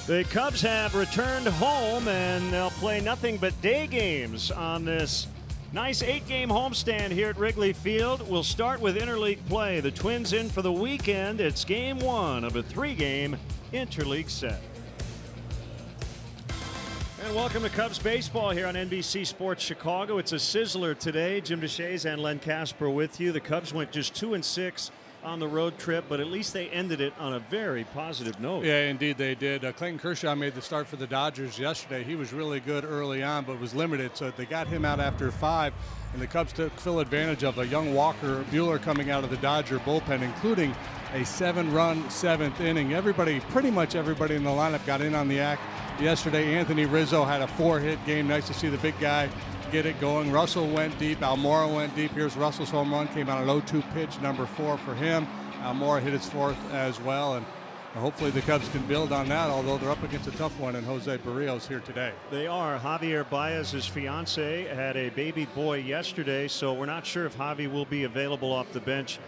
The Cubs have returned home, and they'll play nothing but day games on this nice 8-game homestand here at Wrigley Field. We'll start with interleague play. The Twins in for the weekend. It's game 1 of a 3-game interleague set. And welcome to Cubs baseball here on NBC Sports Chicago. It's a sizzler today. Jim DeShays and Len Casper with you. The Cubs went just 2-6 on the road trip, but at least they ended it on a very positive note. Yeah, indeed they did. Clayton Kershaw made the start for the Dodgers yesterday. He was really good early on, but was limited, so they got him out after 5, and the Cubs took full advantage of a young Walker Buehler coming out of the Dodger bullpen, including a 7-run 7th inning. Pretty much everybody in the lineup got in on the act yesterday. Anthony Rizzo had a 4-hit game. Nice to see the big guy get it going. Russell went deep. Almora went deep. Here's Russell's home run. Came out an 0-2 pitch, number 4 for him. Almora hit his 4th as well, and hopefully the Cubs can build on that, although they're up against a tough one in Jose Barrios here today. They are. Javier Baez's fiance had a baby boy yesterday, so we're not sure if Javi will be available off the bench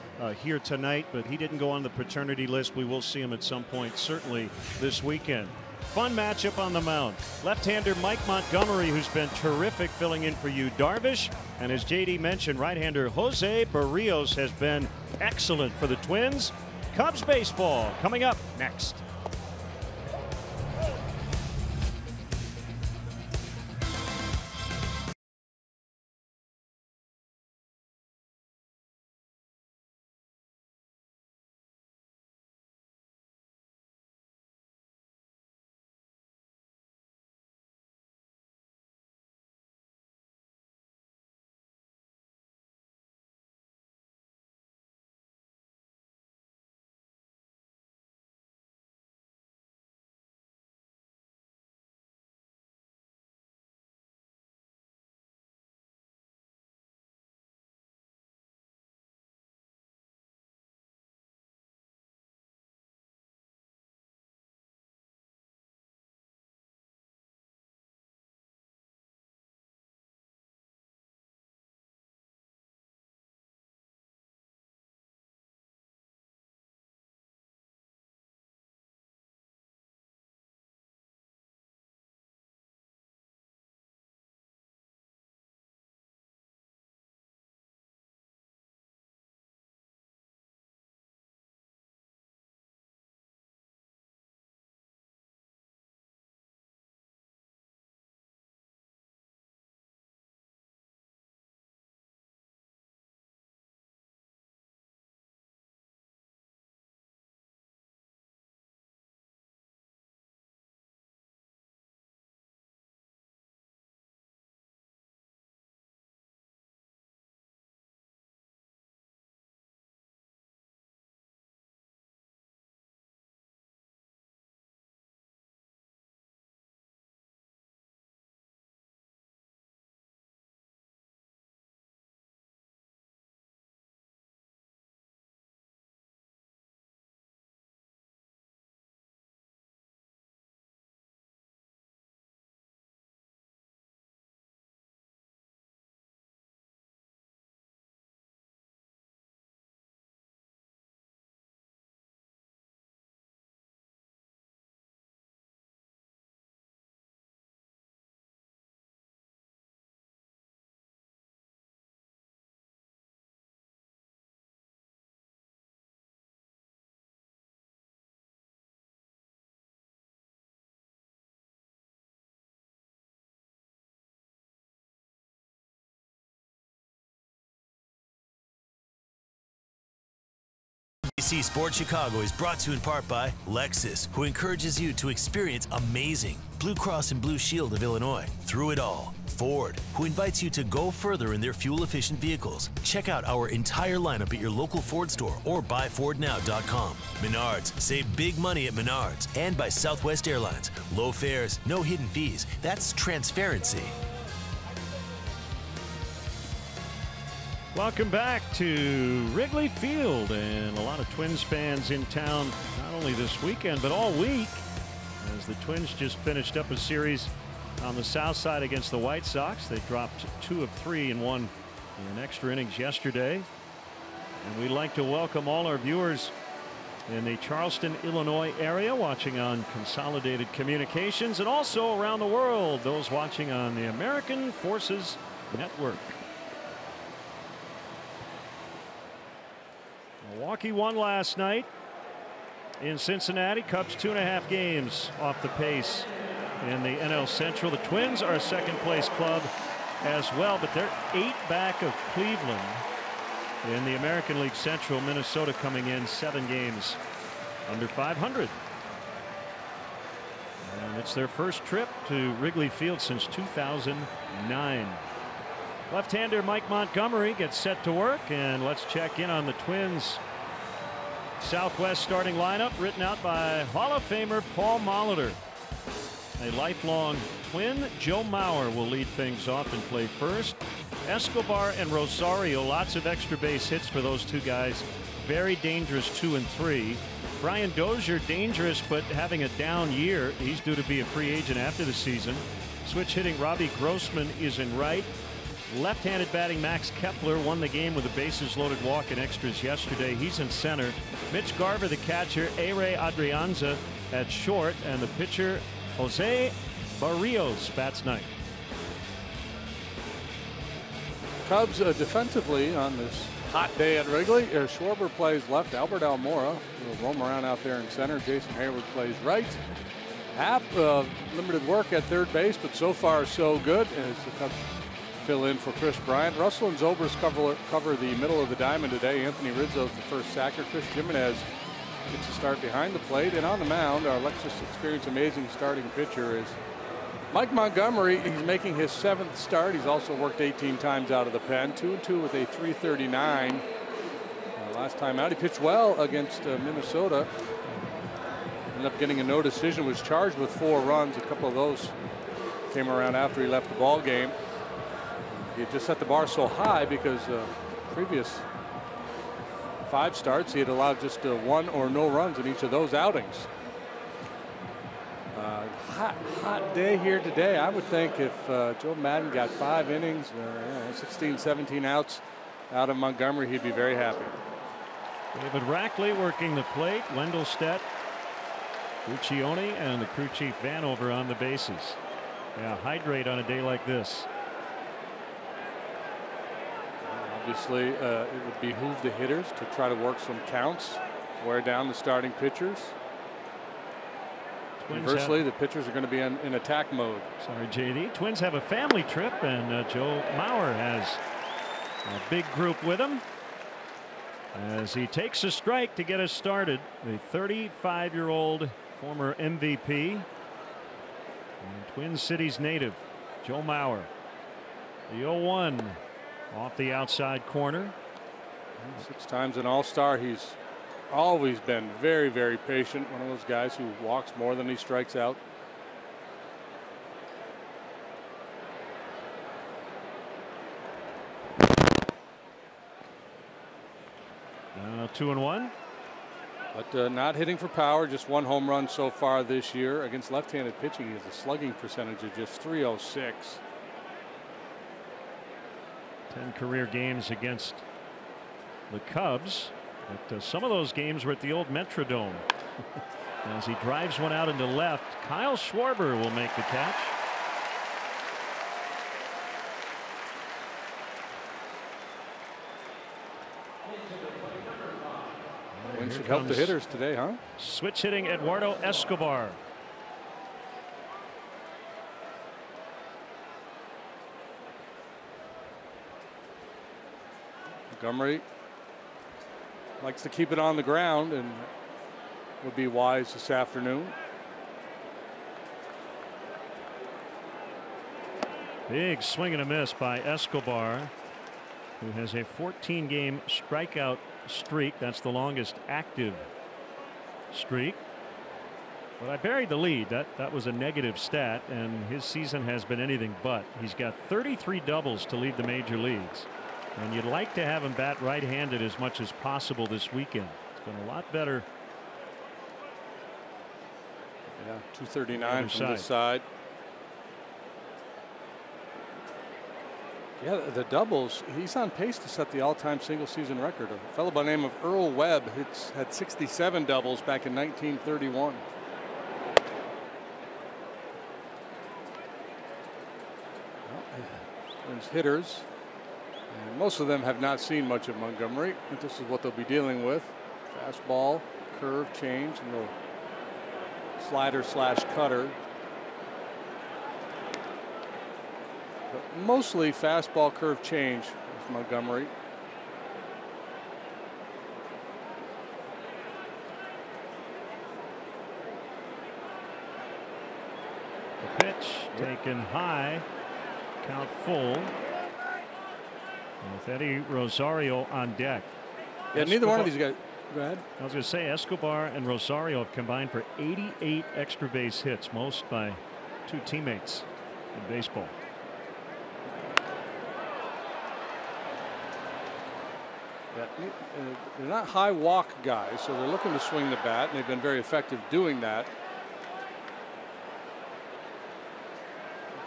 here tonight, but he didn't go on the paternity list. We will see him at some point, certainly this weekend. Fun matchup on the mound. Left-hander Mike Montgomery, who's been terrific filling in for Yu Darvish. And as JD mentioned, right-hander Jose Barrios has been excellent for the Twins. Cubs baseball coming up next. NBC Sports Chicago is brought to you in part by Lexus, who encourages you to experience amazing. Blue Cross and Blue Shield of Illinois, through it all. Ford, who invites you to go further in their fuel-efficient vehicles. Check out our entire lineup at your local Ford store or buyfordnow.com. Menards, save big money at Menards. And by Southwest Airlines, low fares, no hidden fees. That's transparency. Welcome back to Wrigley Field, and a lot of Twins fans in town not only this weekend but all week, as the Twins just finished up a series on the south side against the White Sox. They dropped 2 of 3 and won in extra innings yesterday, and we'd like to welcome all our viewers in the Charleston, Illinois area, watching on Consolidated Communications, and also around the world, those watching on the American Forces Network. Milwaukee won last night in Cincinnati. Cubs 2.5 games off the pace in the NL Central. The Twins are a second-place club as well, but they're 8 back of Cleveland in the American League Central. Minnesota coming in 7 games under 500. And it's their first trip to Wrigley Field since 2009. Left-hander Mike Montgomery gets set to work, and let's check in on the Twins Southwest starting lineup, written out by Hall of Famer Paul Molitor. A lifelong Twin. Joe Mauer will lead things off and play first. Escobar and Rosario, lots of extra base hits for those two guys. Very dangerous 2 and 3. Brian Dozier, dangerous but having a down year. He's due to be a free agent after the season. Switch hitting Robbie Grossman is in right. Left-handed batting Max Kepler won the game with a bases loaded walk and extras yesterday. He's in center. Mitch Garver the catcher. A-Ray Adrianza at short, and the pitcher Jose Barrios bats ninth. Cubs defensively on this hot day at Wrigley. Schwarber plays left. Albert Almora will roam around out there in center. Jason Hayward plays right. Happ limited work at third base, but so far so good as the Cubs fill in for Chris Bryant. Russell and Zobrist cover the middle of the diamond today. Anthony Rizzo's the first sacker. Chris Jimenez gets a start behind the plate, and on the mound, our Lexus Experience amazing starting pitcher is Mike Montgomery. He's making his 7th start. He's also worked 18 times out of the pen. 2-2 with a 339. Last time out, he pitched well against Minnesota. Ended up getting a no decision. Was charged with 4 runs. A couple of those came around after he left the ball game. He had just set the bar so high because previous 5 starts he had allowed just 1 or no runs in each of those outings. Hot day here today. I would think if Joe Madden got 5 innings, 16, 17 outs out of Montgomery, he'd be very happy. David Rackley working the plate. Wendelstedt, Guccione, and the crew chief Vanover on the bases. Yeah, hydrate on a day like this. Obviously, it would behoove the hitters to try to work some counts, wear down the starting pitchers. Conversely, the pitchers are going to be in attack mode. Sorry, JD. Twins have a family trip, and Joe Mauer has a big group with him as he takes a strike to get us started. The 35-year-old former MVP and Twin Cities native Joe Mauer. The 0-1 off the outside corner. 6 times an All-Star. He's always been very, very patient. One of those guys who walks more than he strikes out. Now 2-1. But not hitting for power. Just 1 home run so far this year. Against left-handed pitching, he has a slugging percentage of just .306. 10 career games against the Cubs. But some of those games were at the old Metrodome. As he drives one out into left, Kyle Schwarber will make the catch. Wind should help the hitters today, huh? Switch hitting Eduardo Escobar. Montgomery likes to keep it on the ground and would be wise this afternoon. Big swing and a miss by Escobar, who has a 14-game strikeout streak. That's the longest active streak. But I buried the lead. That was a negative stat, and his season has been anything but. He's got 33 doubles to lead the major leagues. And you'd like to have him bat right-handed as much as possible this weekend. It's been a lot better. Yeah, 239 from this side. Yeah, the doubles, he's on pace to set the all-time single-season record. A fellow by the name of Earl Webb had 67 doubles back in 1931. There's hitters, and most of them have not seen much of Montgomery, but this is what they'll be dealing with. Fastball, curve, change, and little slider slash cutter. But mostly fastball, curve, change with Montgomery. The pitch taken high, count full. With Eddie Rosario on deck. Yeah, neither one of these guys. Go ahead. I was going to say Escobar and Rosario have combined for 88 extra base hits, most by two teammates in baseball. Yeah, they're not high walk guys, so they're looking to swing the bat, and they've been very effective doing that.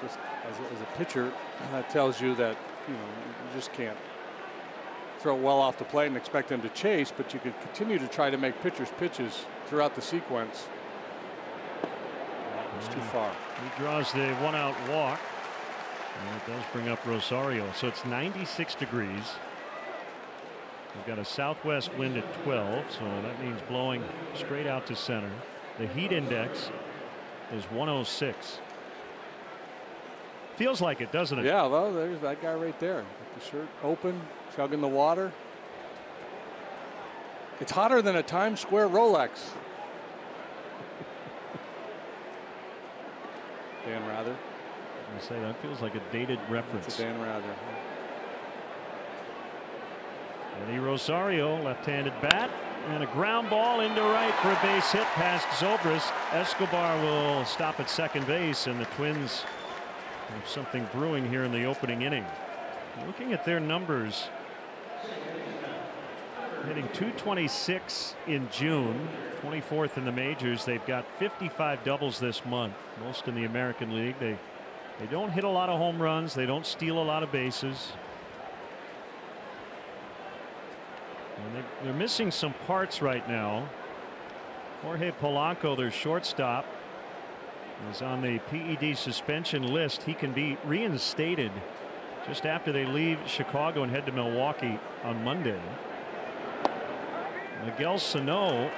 Just as a pitcher, that tells you that you just can't throw it well off the plate and expect them to chase, but you can continue to try to make pitchers pitches throughout the sequence. It's too far. He draws the one-out walk, and it does bring up Rosario. So it's 96 degrees. We've got a southwest wind at 12, so that means blowing straight out to center. The heat index is 106. Feels like it, doesn't it? Yeah, well, there's that guy right there. With the shirt open, chugging the water. It's hotter than a Times Square Rolex. Dan Rather. I say that feels like a dated reference. It's a Dan Rather. Eddie Rosario, left-handed bat, and a ground ball into right for a base hit past Zobrist. Escobar will stop at second base, and the Twins have something brewing here in the opening inning. Looking at their numbers, hitting .226 in June, 24th in the majors. They've got 55 doubles this month, most in the American League. They don't hit a lot of home runs. They don't steal a lot of bases. And they're missing some parts right now. Jorge Polanco, their shortstop, is on the PED suspension list. He can be reinstated just after they leave Chicago and head to Milwaukee on Monday. Miguel Sano,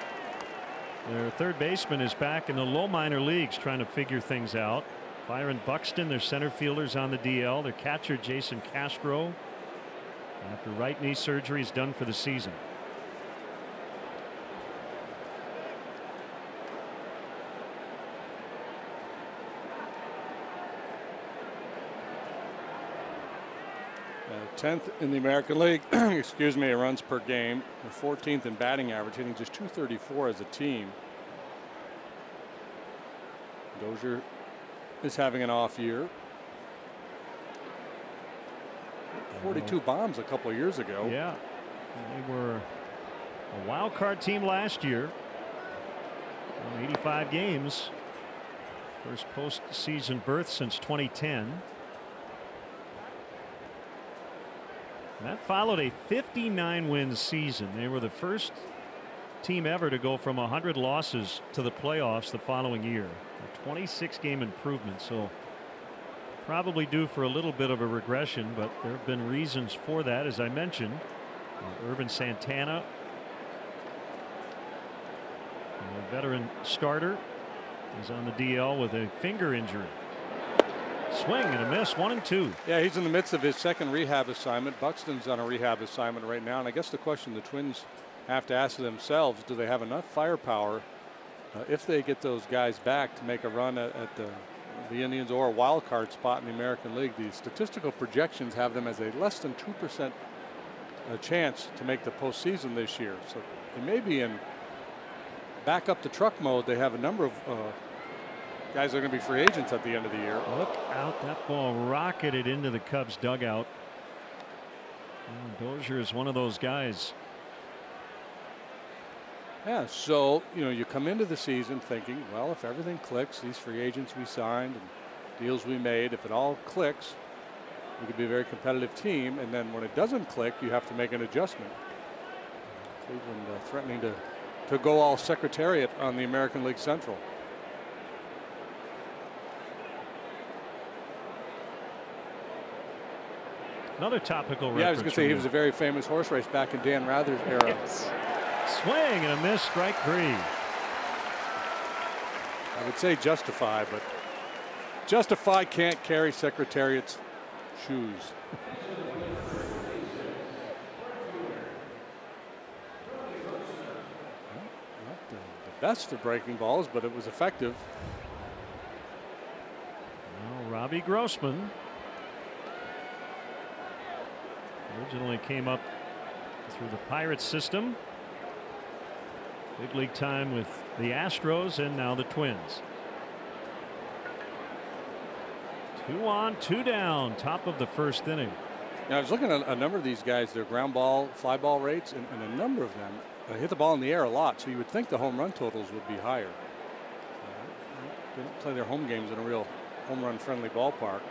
their third baseman, is back in the low minor leagues trying to figure things out. Byron Buxton, their center fielder's on the DL. Their catcher, Jason Castro, after right knee surgery, is done for the season. Tenth in the American League, excuse me, runs per game. The 14th in batting average, hitting just .234 as a team. Dozier is having an off year. 42 bombs a couple of years ago. Yeah, they were a wild card team last year. 85 games. First postseason berth since 2010. And that followed a 59-win season. They were the first team ever to go from 100 losses to the playoffs the following year. A 26-game improvement. So probably due for a little bit of a regression, but there have been reasons for that, as I mentioned. Irvin Santana, a veteran starter, is on the DL with a finger injury. Swing and a miss, 1-2. Yeah, he's in the midst of his second rehab assignment. Buxton's on a rehab assignment right now, and I guess the question the Twins have to ask themselves, do they have enough firepower if they get those guys back to make a run at the Indians or a wild card spot in the American League? The statistical projections have them as a less than 2% chance to make the postseason this year. So they may be in back up the truck mode. They have a number of guys are going to be free agents at the end of the year. Look out, that ball rocketed into the Cubs dugout. Dozier is one of those guys. Yeah, so you come into the season thinking, well, if everything clicks, these free agents we signed and deals we made, if it all clicks, You could be a very competitive team, and then when it doesn't click, you have to make an adjustment. Cleveland threatening to go all Secretariat on the American League Central. Another topical reference. Yeah, I was going to say he was a very famous horse race back in Dan Rather's era. Yes. Swing and a miss, strike 3. I would say Justify, but Justify can't carry Secretariat's shoes. Not the best of breaking balls, but it was effective. Well, Robbie Grossman originally came up through the Pirates system. Big league time with the Astros and now the Twins. 2 on, 2 down, top of the first inning. Now, I was looking at a number of these guys, their ground ball, fly ball rates, and a number of them hit the ball in the air a lot, so you would think the home run totals would be higher. They don't play their home games in a real home run friendly ballpark.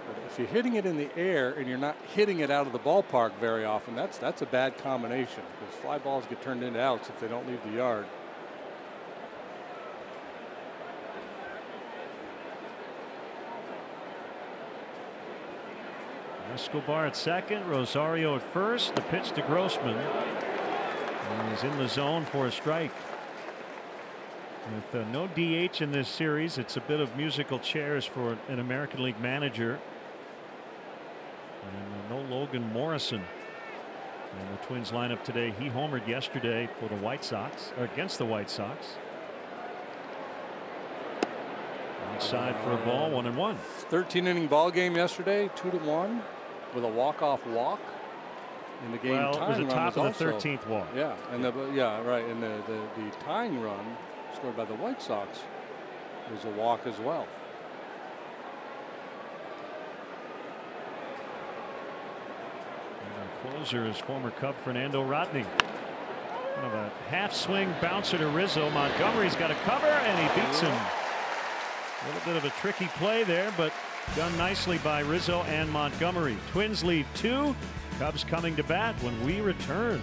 But if you're hitting it in the air and you're not hitting it out of the ballpark very often, that's a bad combination, because fly balls get turned into outs if they don't leave the yard. Escobar at second, Rosario at first. The pitch to Grossman. And he's in the zone for a strike. With no DH in this series, it's a bit of musical chairs for an American League manager. And no Logan Morrison. And the Twins lineup today. He homered yesterday for the White Sox, or against the White Sox. Outside for a ball, 1-1. 13-inning ball game yesterday, 2-1, with a walk-off walk in the game. Well, tying it was the top run of the also, 13th walk. Yeah, and right, and the tying run scored by the White Sox was a walk as well. And the closer is former Cub Fernando Rodney. Kind of a half swing bouncer to Rizzo. Montgomery's got a cover and he beats him. A little bit of a tricky play there, but done nicely by Rizzo and Montgomery. Twins lead 2. Cubs coming to bat when we return.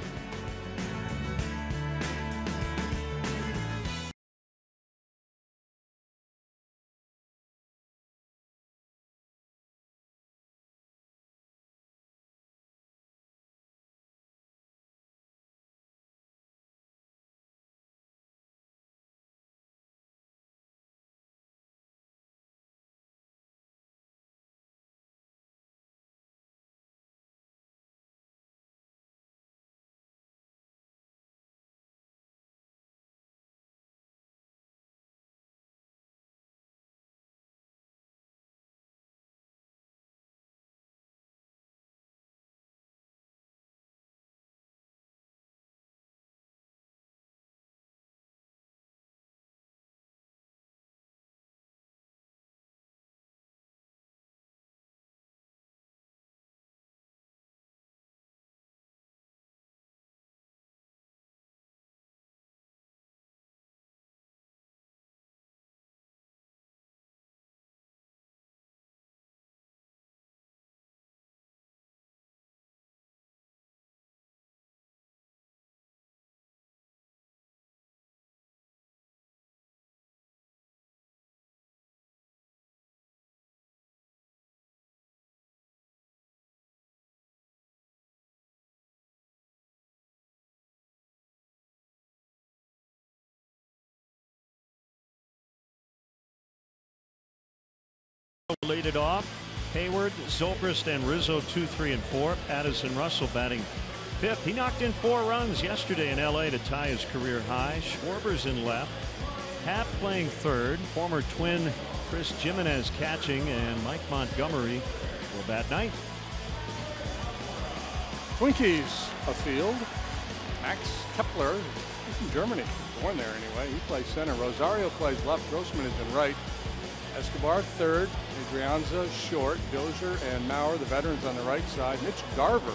Lead it off. Hayward, Zobrist, and Rizzo 2, 3, and 4. Addison Russell batting 5th. He knocked in 4 runs yesterday in LA to tie his career high. Schwarber's in left. Happ playing 3rd. Former Twin Chris Jimenez catching, and Mike Montgomery will bat 9th. Twinkies afield. Max Kepler, he's from Germany, born there anyway. He plays center. Rosario plays left. Grossman is in right. Escobar 3rd, Adrianza short, Dozier and Maurer, the veterans, on the right side. Mitch Garver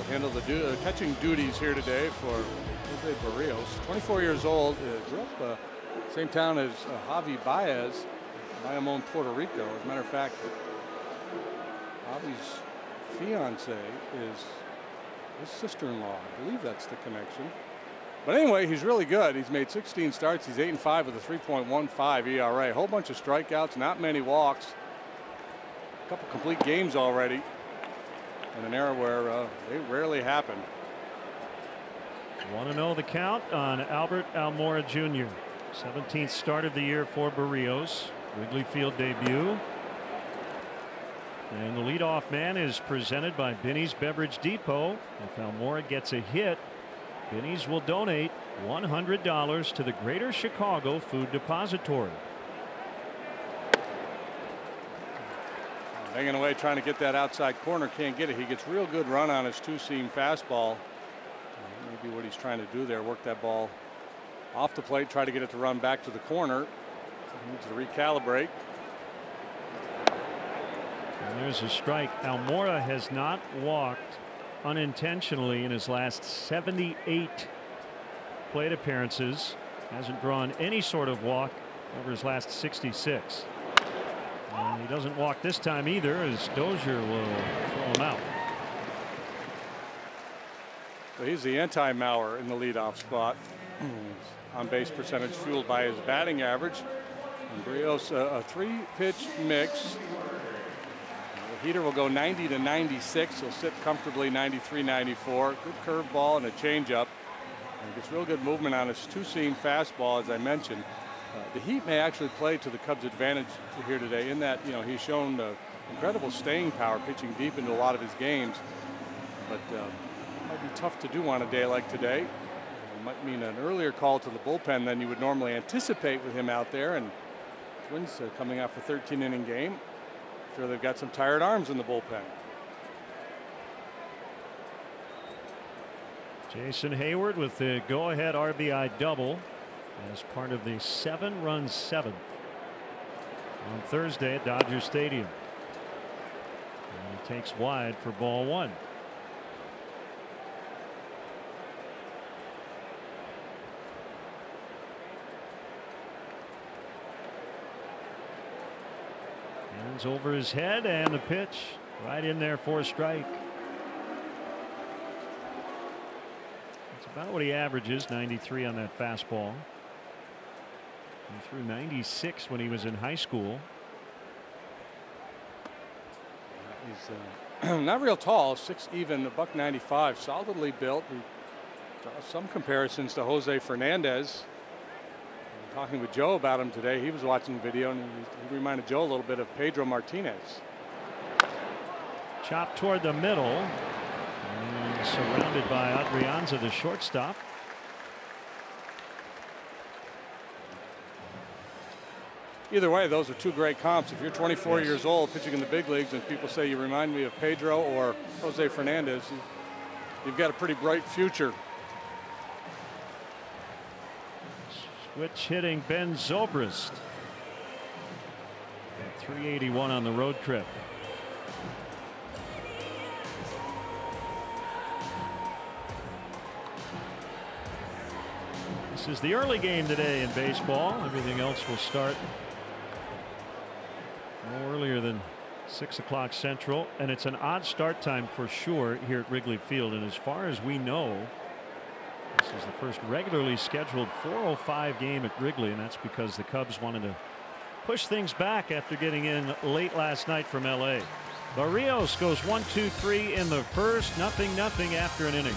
handle the catching duties here today for Jose Barrios. 24 years old, grew up same town as Javi Baez, Bayamon, Puerto Rico. As a matter of fact, Javi's fiance is his sister-in-law. I believe that's the connection. But anyway, he's really good. He's made 16 starts. He's 8-5 with a 3.15 ERA. A whole bunch of strikeouts, not many walks. A couple complete games already in an era where they rarely happen. 1-0 the count on Albert Almora Jr. 17th start of the year for Barrios. Wrigley Field debut. And the leadoff man is presented by Binny's Beverage Depot. If Almora gets a hit, Binny's will donate $100 to the Greater Chicago Food Depository. Hanging away, trying to get that outside corner, can't get it. He gets real good run on his two-seam fastball. Maybe what he's trying to do there, work that ball off the plate, try to get it to run back to the corner. He needs to recalibrate. And there's a strike. Almora has not walked unintentionally in his last 78 plate appearances. Hasn't drawn any sort of walk over his last 66. And he doesn't walk this time either, as Dozier will throw him out. So he's the anti-Mauer in the leadoff spot. On base percentage fueled by his batting average. And Barrios, a 3-pitch mix. The heater will go 90 to 96. He'll sit comfortably 93, 94. Good curveball and a changeup. And gets real good movement on his two-seam fastball, as I mentioned. The heat may actually play to the Cubs' advantage here today, in that he's shown incredible staying power, pitching deep into a lot of his games. But it might be tough to do on a day like today. It might mean an earlier call to the bullpen than you would normally anticipate with him out there. And Twins coming out for 13-inning game. Sure, they've got some tired arms in the bullpen. Jason Hayward with the go-ahead RBI double as part of the 7-run 7th on Thursday at Dodger Stadium. And he takes wide for ball 1. Hands over his head, and the pitch right in there for a strike. That's about what he averages, 93 on that fastball. He threw 96 when he was in high school. He's not real tall, 6 even, a $195, solidly built. He draws some comparisons to Jose Fernandez. Talking with Joe about him today, he was watching the video and he reminded Joe a little bit of Pedro Martinez. Chopped toward the middle and surrounded by Adrianza, the shortstop. Either way, those are two great comps. If you're 24 Yes. years old pitching in the big leagues and people say you remind me of Pedro or Jose Fernandez, you've got a pretty bright future. Switch hitting Ben Zobrist. 381 on the road trip. This is the early game today in baseball. Everything else will start no earlier than 6 o'clock Central, and it's an odd start time for sure here at Wrigley Field. And as far as we know, this is the first regularly scheduled 4:05 game at Wrigley, and that's because the Cubs wanted to push things back after getting in late last night from LA. Barrios goes 1-2-3 in the first, 0-0 after an inning.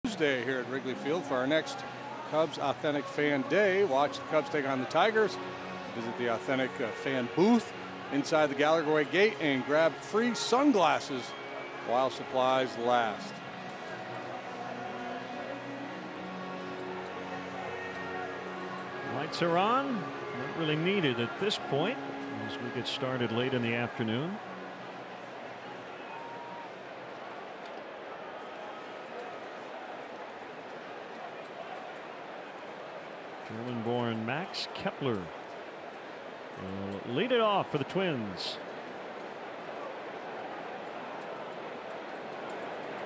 Tuesday here at Wrigley Field for our next Cubs Authentic Fan Day. Watch the Cubs take on the Tigers. Visit the Authentic Fan booth inside the Gallagher Gate and grab free sunglasses while supplies last. Lights are on. Not really needed at this point as we get started late in the afternoon. German-born Max Kepler will lead it off for the Twins.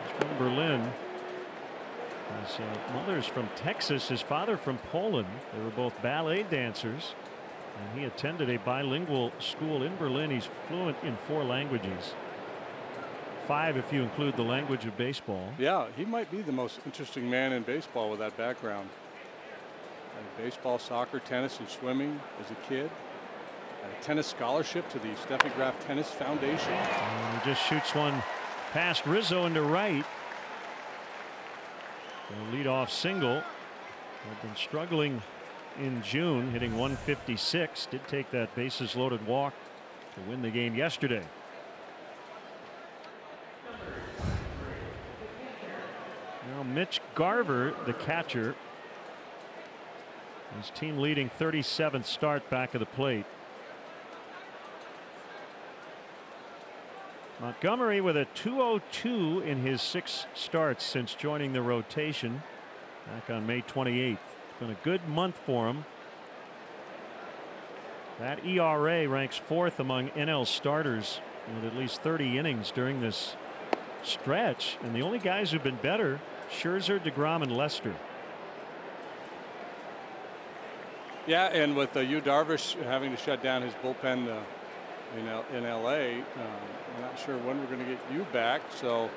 He's from Berlin. His mother's from Texas, his father from Poland. They were both ballet dancers, and he attended a bilingual school in Berlin. He's fluent in 4 languages. 5 if you include the language of baseball. Yeah, he might be the most interesting man in baseball with that background. Baseball, soccer, tennis, and swimming as a kid. A tennis scholarship to the Steffi Graf Tennis Foundation. And he just shoots one past Rizzo into right. A leadoff single. Had been struggling in June, hitting 156. Did take that bases loaded walk to win the game yesterday. Now Mitch Garver, the catcher. His team leading 37th start back of the plate. Montgomery with a 202 in his 6 starts since joining the rotation back on May 28th. It's been a good month for him. That ERA ranks 4th among NL starters with at least 30 innings during this stretch. And the only guys who've been better, Scherzer, DeGrom, and Lester. Yeah, and with Yu Darvish having to shut down his bullpen in LA, I'm not sure when we're going to get you back. So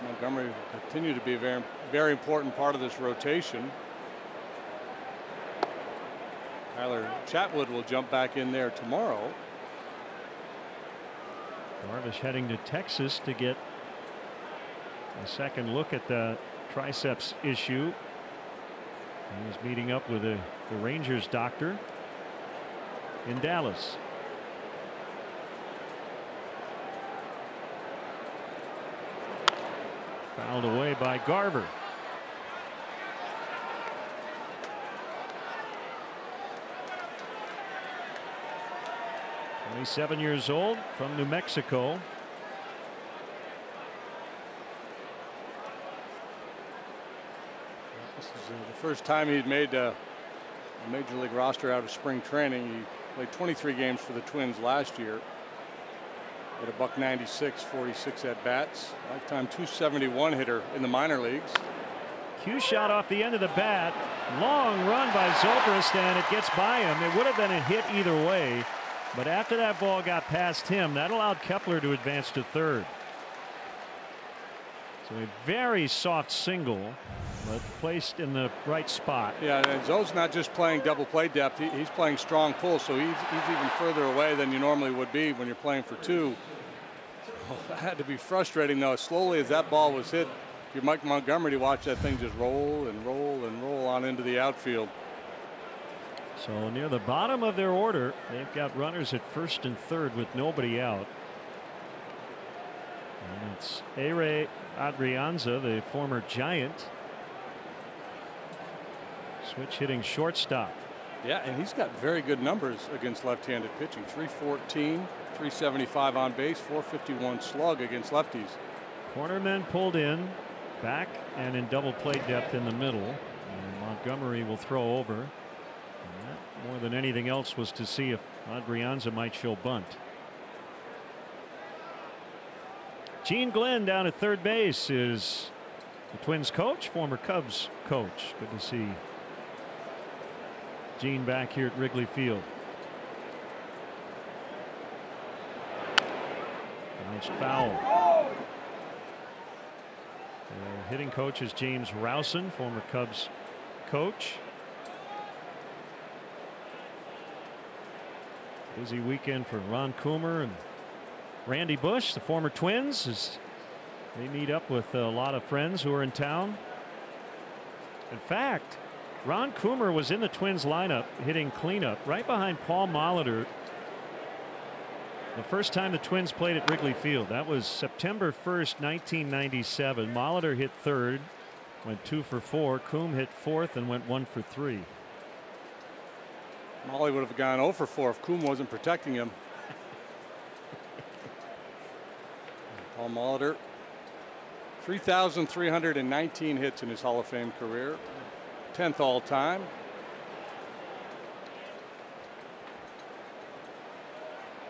Montgomery will continue to be a very, very important part of this rotation. Tyler Chatwood will jump back in there tomorrow. Darvish heading to Texas to get a second look at the triceps issue. He was meeting up with the Rangers doctor in Dallas. Fouled away by Garver. "27 years old, from New Mexico." This is the first time he'd made a major league roster out of spring training. He played 23 games for the Twins last year. Hit a .196, 46 at bats. Lifetime .271 hitter in the minor leagues. Cue shot off the end of the bat. Long run by Zobrist, and it gets by him. It would have been a hit either way, but after that ball got past him, that allowed Kepler to advance to third. So a very soft single, but placed in the right spot. Yeah, and Zoe's not just playing double play depth. He's playing strong pull, so he's even further away than you normally would be when you're playing for 2. Oh, that had to be frustrating, though. As slowly as that ball was hit, you're Mike Montgomery to watch that thing just roll and roll and roll on into the outfield. So near the bottom of their order, they've got runners at first and third with nobody out. And it's Ere Adrianza, the former Giant. Switch hitting shortstop. Yeah, and he's got very good numbers against left-handed pitching. 314, 375 on base, 451 slug against lefties. Cornermen pulled in, back and in double play depth in the middle. And Montgomery will throw over. And that, more than anything else, was to see if Adrianza might show bunt. Gene Glenn down at third base is the Twins coach, former Cubs coach. Good to see Gene back here at Wrigley Field. Nice foul. The hitting coach is James Rowson, former Cubs coach. Busy weekend for Ron Coomer and Randy Bush, the former Twins, as they meet up with a lot of friends who are in town. In fact, Ron Coomer was in the Twins lineup hitting cleanup right behind Paul Molitor the first time the Twins played at Wrigley Field. That was September 1st, 1997. Molitor hit third, went 2 for 4. Coom hit fourth and went 1 for 3. Molly would have gone 0 for 4 if Coom wasn't protecting him. Paul Molitor, 3,319 hits in his Hall of Fame career, 10th all time.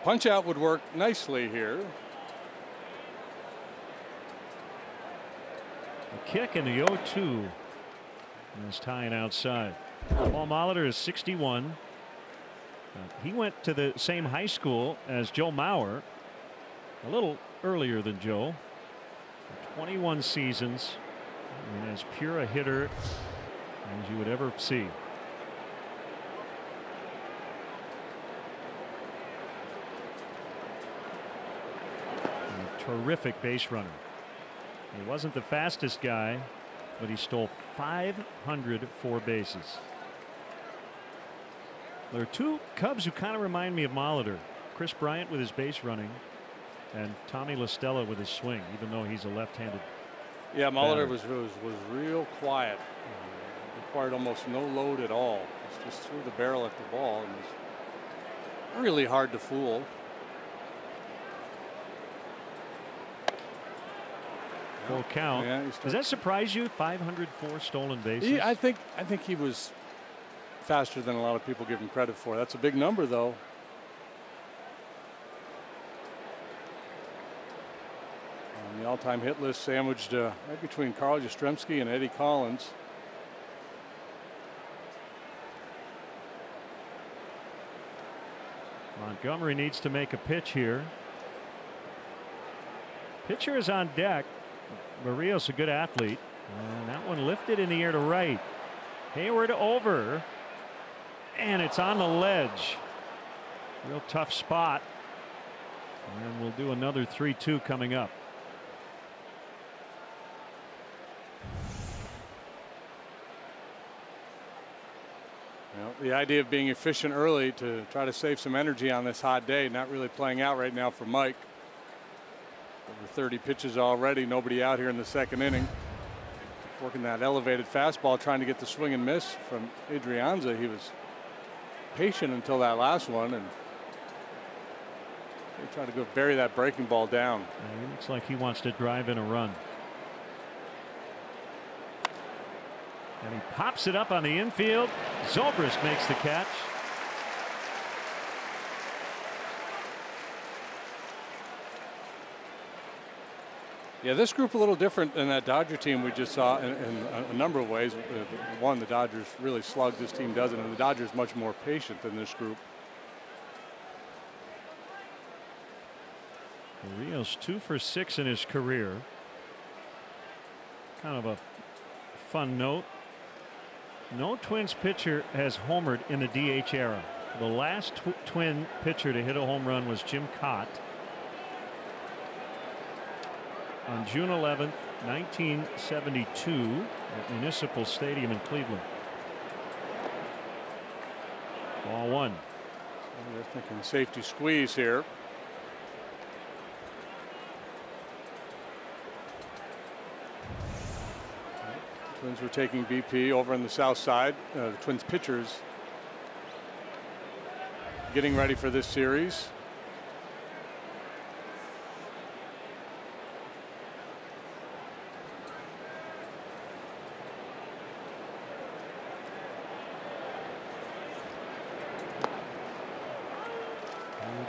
Punch out would work nicely here. A kick in the 0-2. And it's tying outside. Paul Molitor is 61. He went to the same high school as Joe Mauer, a little earlier than Joe. 21 seasons, and as pure a hitter as you would ever see. Terrific base runner. He wasn't the fastest guy, but he stole 504 bases. There are two Cubs who kind of remind me of Molitor. Chris Bryant with his base running, and Tommy La Stella with his swing, even though he's a left-handed. Yeah, Molitor was real quiet. Required almost no load at all. Just threw the barrel at the ball, and was really hard to fool. Full count. Yeah, does that surprise you? 504 stolen bases. I think he was faster than a lot of people give him credit for. That's a big number, though. On the all-time hit list, sandwiched right between Carl Yastrzemski and Eddie Collins. Montgomery needs to make a pitch here. Pitcher is on deck. Barrios, a good athlete, and that one lifted in the air to right. Hayward over, and it's on the ledge. Real tough spot, and we'll do another 3-2 coming up. Well, the idea of being efficient early to try to save some energy on this hot day, not really playing out right now for Mike. Over 30 pitches already, nobody out here in the second inning. Working that elevated fastball, trying to get the swing and miss from Adrianza. He was patient until that last one, and he tried to go bury that breaking ball down. It looks like he wants to drive in a run. And he pops it up on the infield. Zobrist makes the catch. Yeah, this group a little different than that Dodger team we just saw in a number of ways. One, the Dodgers really slugged. This team doesn't, and the Dodgers much more patient than this group. Rios 2 for 6 in his career. Kind of a fun note. No Twins pitcher has homered in the DH era. The last Twin pitcher to hit a home run was Jim Cott on June 11th, 1972 at Municipal Stadium in Cleveland. Ball one. They're thinking safety squeeze here. Twins were taking BP over on the south side. The Twins pitchers getting ready for this series.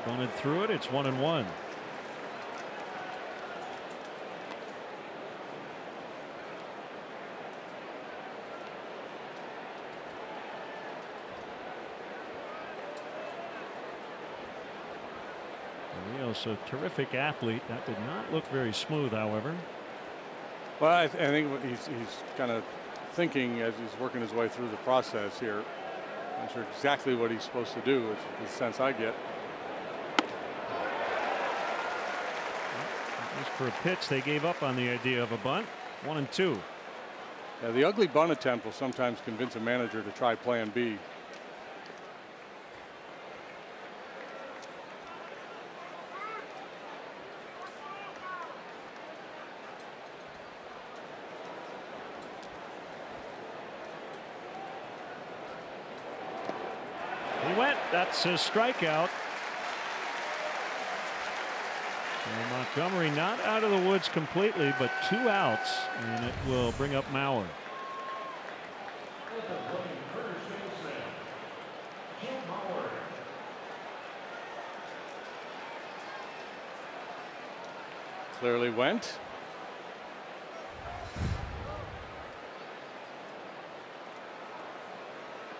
Bunted through it. It's 1-1. Rios, a terrific athlete. That did not look very smooth, however. Well, I think he's kind of thinking as he's working his way through the process here. I'm not sure exactly what he's supposed to do, is the sense I get. Just for a pitch, they gave up on the idea of a bunt. 1-2. Yeah, the ugly bunt attempt will sometimes convince a manager to try plan B. He went. That's a strikeout. And Montgomery not out of the woods completely, but 2 outs, and it will bring up Mauer. Clearly went.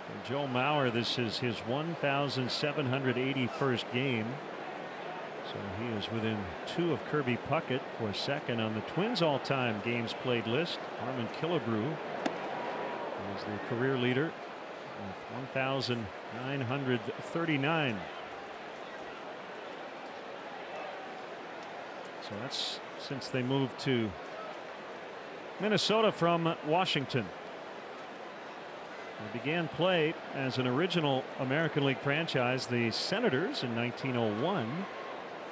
For Joe Mauer, this is his 1,781st game. So he is within 2 of Kirby Puckett for second on the Twins all-time games played list. Harmon Killebrew is the career leader with 1,939. So that's since they moved to Minnesota from Washington. They began play as an original American League franchise, the Senators, in 1901.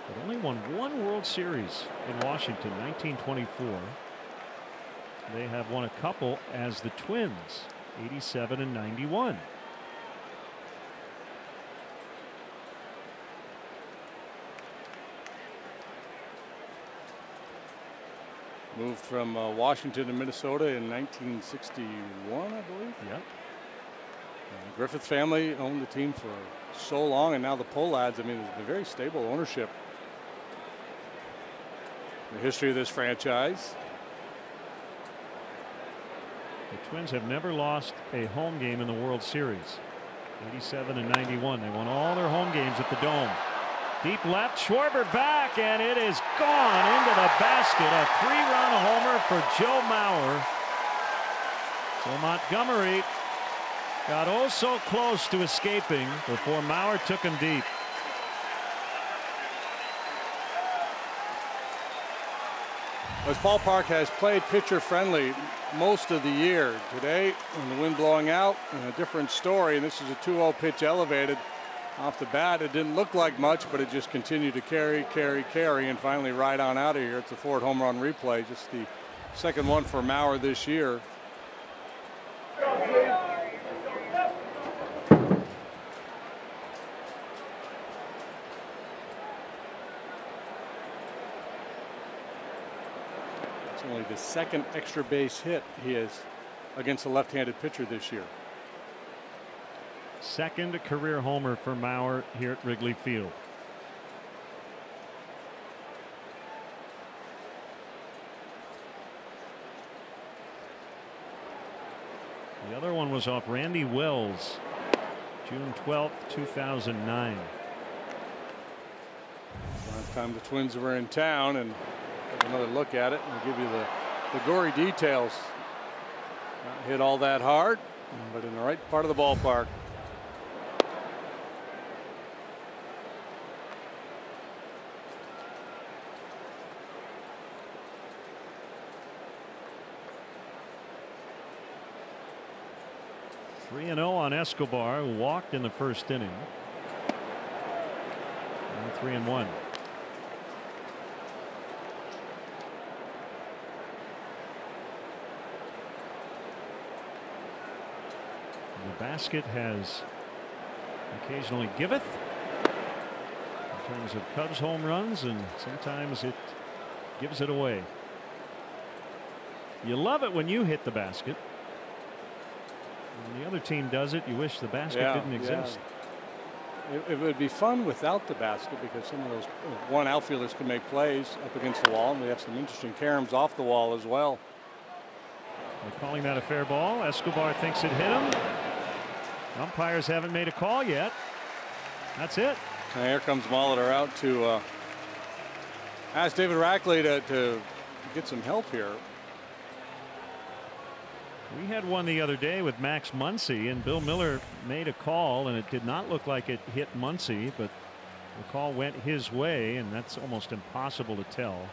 But only won 1 World Series in Washington, 1924. They have won a couple as the Twins, 87 and 91. Moved from Washington to Minnesota in 1961, I believe. Yep. The Griffith family owned the team for so long, and now the Pohlads, I mean, it's a very stable ownership. The history of this franchise. The Twins have never lost a home game in the World Series. 87 and 91. They won all their home games at the Dome. Deep left, Schwarber back, and it is gone into the basket. A 3-run homer for Joe Mauer. So Montgomery got oh so close to escaping before Mauer took him deep. This ballpark has played pitcher friendly most of the year. Today, when the wind blowing out, a different story, and this is a 2-0 pitch elevated off the bat. It didn't look like much, but it just continued to carry, and finally ride on out of here. It's a Ford home run replay, just the second one for Mauer this year. Only the second extra base hit he has against a left-handed pitcher this year. Second career homer for Mauer here at Wrigley Field. The other one was off Randy Wells, June 12th, 2009. Last time the Twins were in town, and another look at it, and we'll give you the gory details. Not hit all that hard, but in the right part of the ballpark. Three 3-0 on Escobar, who walked in the first inning. And 3-1. The basket has occasionally giveth in terms of Cubs home runs, and sometimes it gives it away. You love it when you hit the basket. When the other team does it, you wish the basket didn't exist. It would be fun without the basket, because some of those one outfielders can make plays up against the wall, and we have some interesting caroms off the wall as well. They're calling that a fair ball. Escobar thinks it hit him. Umpires haven't made a call yet. That's it. And here comes Molitor out to ask David Rackley to get some help here. We had one the other day with Max Muncy, and Bill Miller made a call, and it did not look like it hit Muncy, but the call went his way, and that's almost impossible to tell.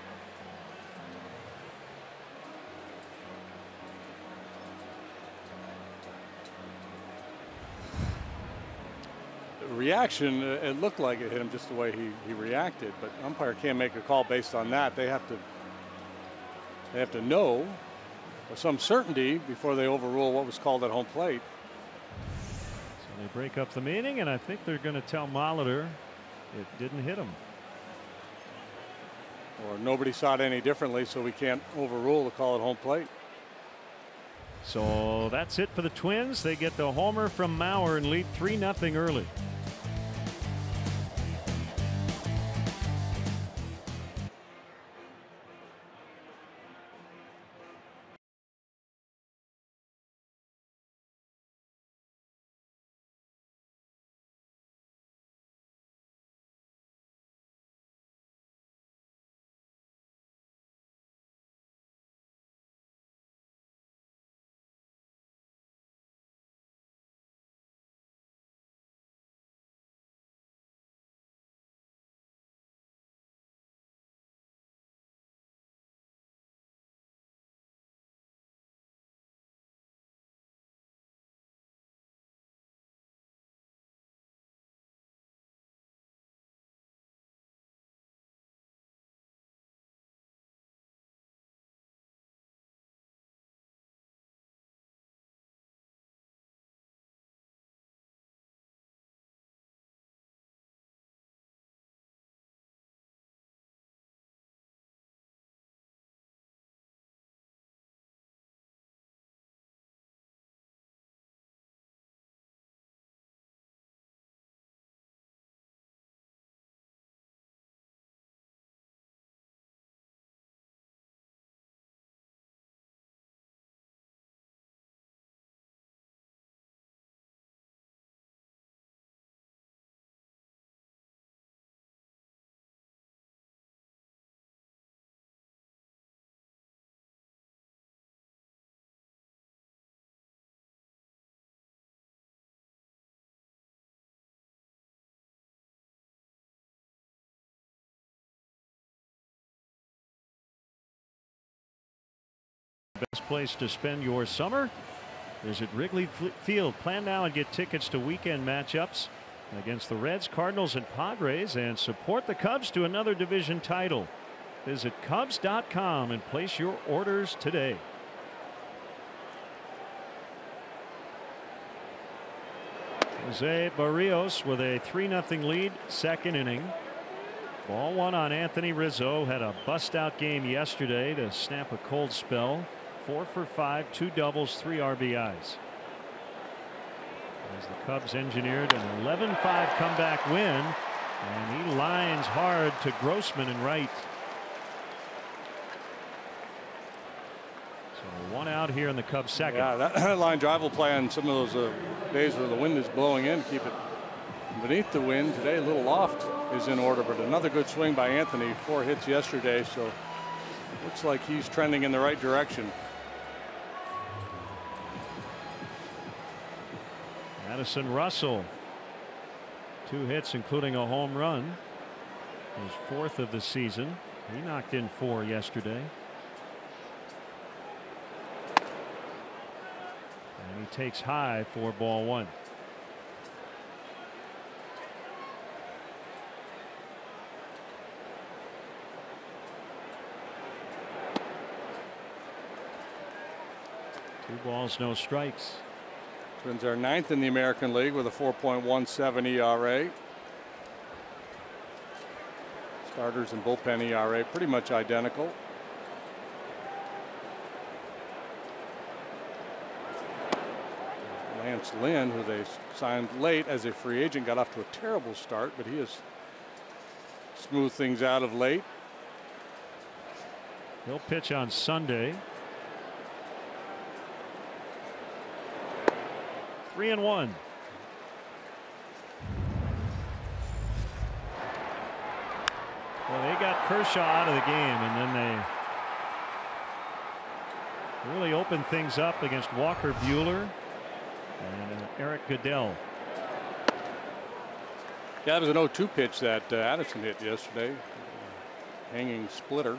reaction, it looked like it hit him just the way he reacted, but umpire can't make a call based on that. They have to know with some certainty before they overrule what was called at home plate. So they break up the meeting, and I think they're going to tell Molitor it didn't hit him. Or nobody saw it any differently, so we can't overrule the call at home plate. So that's it for the Twins. They get the homer from Mauer and lead 3-0 early. Best place to spend your summer? Visit Wrigley Field. Plan now and get tickets to weekend matchups against the Reds, Cardinals, and Padres, and support the Cubs to another division title. Visit Cubs.com and place your orders today. Jose Barrios with a 3-0 lead, second inning. Ball one on Anthony Rizzo. Had a bust-out game yesterday to snap a cold spell. 4 for 5, 2 doubles, 3 RBIs. As the Cubs engineered an 11-5 comeback win, and he lines hard to Grossman in right. So one out here in the Cubs second. Yeah, that line drive will play on some of those days where the wind is blowing in. Keep it beneath the wind. Today a little loft is in order, but another good swing by Anthony. 4 hits yesterday, so looks like he's trending in the right direction. Addison Russell, 2 hits including a home run, his 4th of the season. He knocked in 4 yesterday. And he takes high for ball 1. Two balls, no strikes. Twins are 9th in the American League with a 4.17 ERA. Starters and bullpen ERA pretty much identical. Lance Lynn, who they signed late as a free agent, got off to a terrible start, but he has smoothed things out of late. He'll pitch on Sunday. 3-1. Well, they got Kershaw out of the game, and then they really opened things up against Walker Buehler and Eric Goodell. Yeah, it was an 0-2 pitch that Addison hit yesterday. Hanging splitter.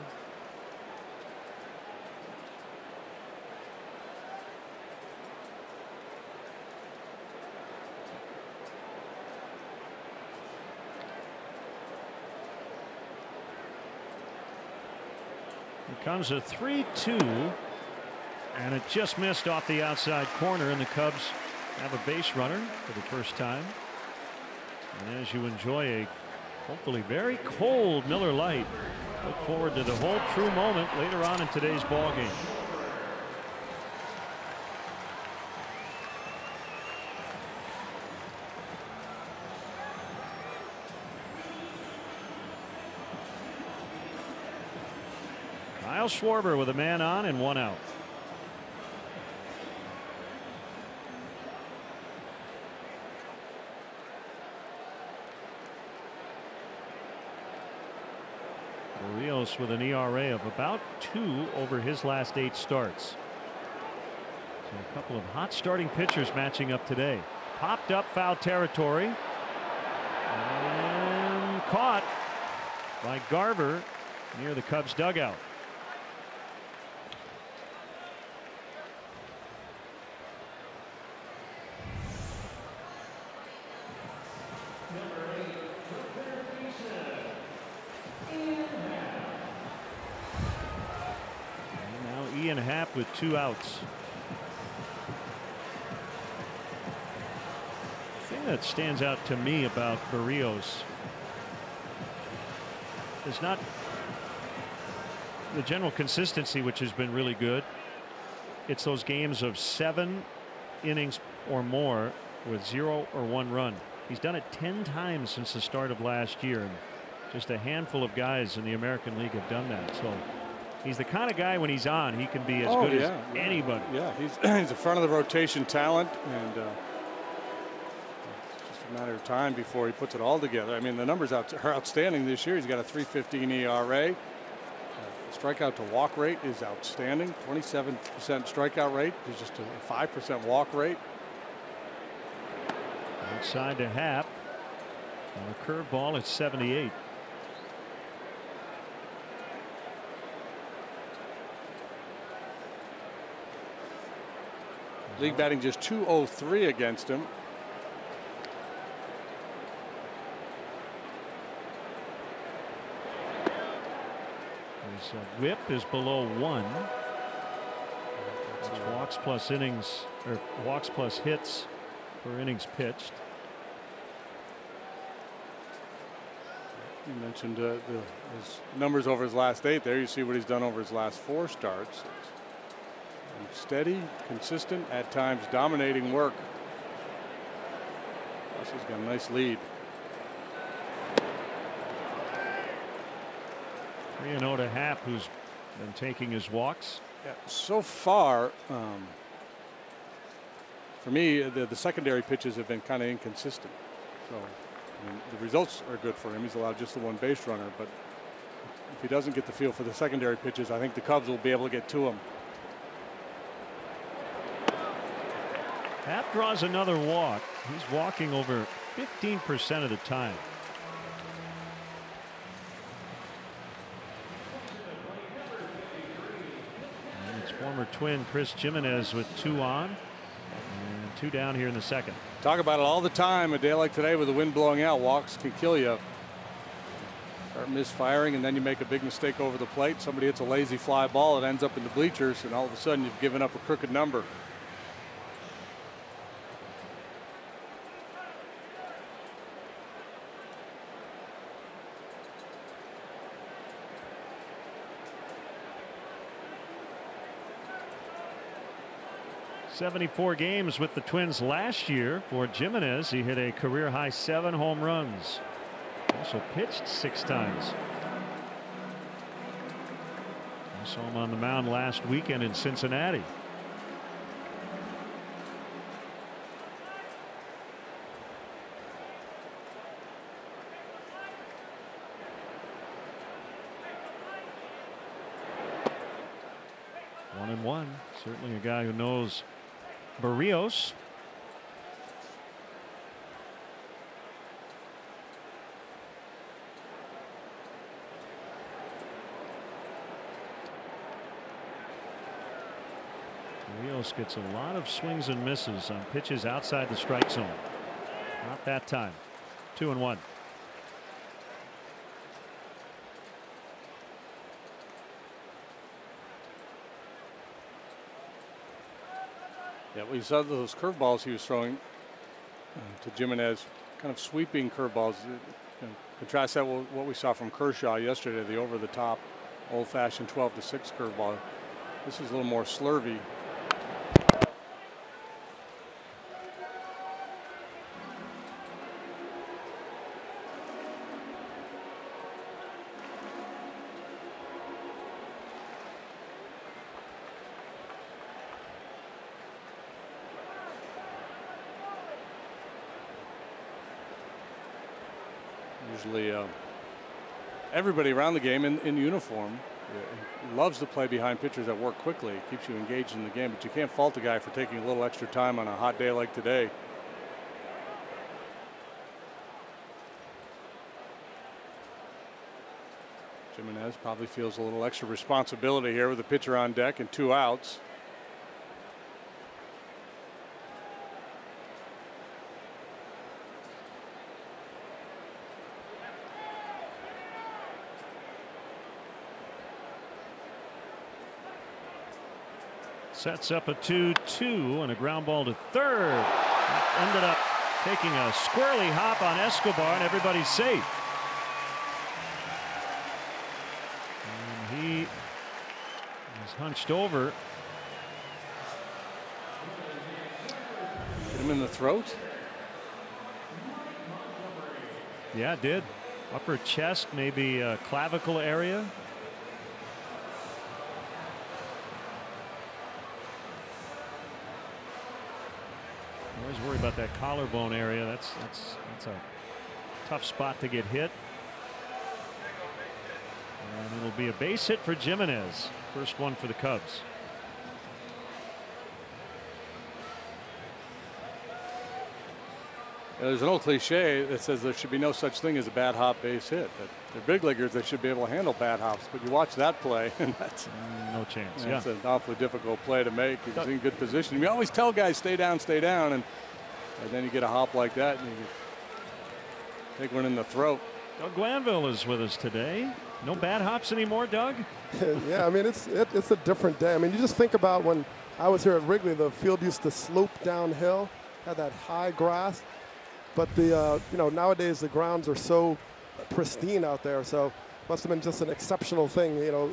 Comes a 3-2, and it just missed off the outside corner, and the Cubs have a base runner for the first time. And as you enjoy a hopefully very cold Miller Lite, look forward to the whole true moment later on in today's ball game. Kyle Schwarber with a man on and one out. Rios with an ERA of about 2 over his last 8 starts. So a couple of hot starting pitchers matching up today. Popped up foul territory and caught by Garver near the Cubs dugout. With 2 outs. The thing that stands out to me about Berríos is not the general consistency, which has been really good. It's those games of 7 innings or more with 0 or 1 run. He's done it 10 times since the start of last year, and just a handful of guys in the American League have done that. So he's the kind of guy, when he's on, he can be as good as anybody. Yeah, he's a front of the rotation talent, and it's just a matter of time before he puts it all together. I mean, the numbers are outstanding this year. He's got a 3.15 ERA. Strikeout to walk rate is outstanding. 27% strikeout rate. There's just a 5% walk rate. Outside to Happ. On a curveball at 78. League batting just .203 against him. His whip is below 1. It's walks plus innings, or walks plus hits per innings pitched. You mentioned his numbers over his last 8. There you see what he's done over his last 4 starts. Steady, consistent, at times dominating work. This has got a nice lead. 3-0 to Happ, who's been taking his walks. Yeah, so far, for me, the secondary pitches have been kind of inconsistent. So I mean, the results are good for him. He's allowed just the 1 base runner, but if he doesn't get the feel for the secondary pitches, I think the Cubs will be able to get to him. Happ draws another walk. He's walking over 15% of the time. And it's former Twin Chris Jimenez with 2 on and 2 down here in the second. Talk about it all the time. A day like today with the wind blowing out, walks can kill you. Start misfiring, and then you make a big mistake over the plate. Somebody hits a lazy fly ball, it ends up in the bleachers, and all of a sudden you've given up a crooked number. '74 games with the Twins last year for Jimenez. He hit a career high 7 home runs. Also pitched 6 times. I saw him on the mound last weekend in Cincinnati. One and one. Certainly a guy who knows Berríos. Berríos gets a lot of swings and misses on pitches outside the strike zone. Not that time. 2-1. Yeah, we saw those curveballs he was throwing to Jimenez, kind of sweeping curveballs. Contrast that with what we saw from Kershaw yesterday, the over-the-top, old-fashioned 12-6 curveball. This is a little more slurvy. Usually everybody around the game in uniform loves to play behind pitchers that work quickly. It keeps you engaged in the game, but you can't fault a guy for taking a little extra time on a hot day like today. Jimenez probably feels a little extra responsibility here with the pitcher on deck and 2 outs. Sets up a 2-2 and a ground ball to third. Ended up taking a squirrely hop on Escobar, and everybody's safe. And he is hunched over. Hit him in the throat. Yeah, it did. Upper chest, maybe clavicle area. Always worry about that collarbone area. That's a tough spot to get hit. And it'll be a base hit for Jimenez. First one for the Cubs. There's an old cliche that says there should be no such thing as a bad hop base hit. That they're big leaguers, they should be able to handle bad hops. But you watch that play, and that's no chance. That's an awfully difficult play to make. He's in good position. We always tell guys stay down, and then you get a hop like that, and you take one in the throat. Doug Glanville is with us today. No bad hops anymore, Doug? Yeah, I mean, it's a different day. I mean, you just think about when I was here at Wrigley, the field used to slope downhill, had that high grass. But the nowadays the grounds are so pristine out there, so must have been just an exceptional thing, a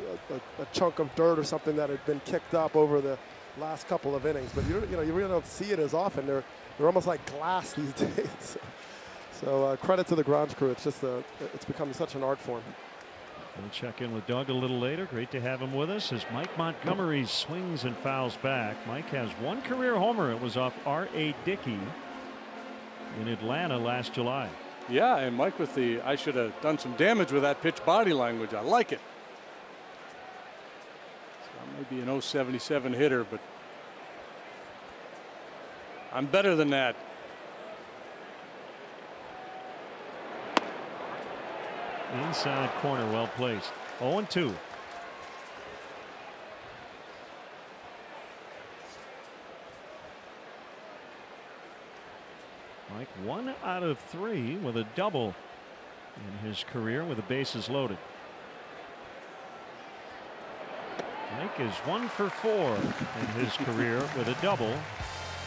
chunk of dirt or something that had been kicked up over the last couple of innings. But you really don't see it as often. They're almost like glass these days. So credit to the grounds crew. It's just it's become such an art form. We'll check in with Doug a little later. Great to have him with us as Mike Montgomery swings and fouls back. Mike has one career homer. It was off R.A. Dickey in Atlanta last July. Yeah, and Mike with I should have done some damage with that pitch body language. I like it. So maybe an 077 hitter, but I'm better than that. Inside corner, well placed. 0-2. Mike 1 out of 3 with a double in his career with the bases loaded. Mike is 1 for 4 in his career with a double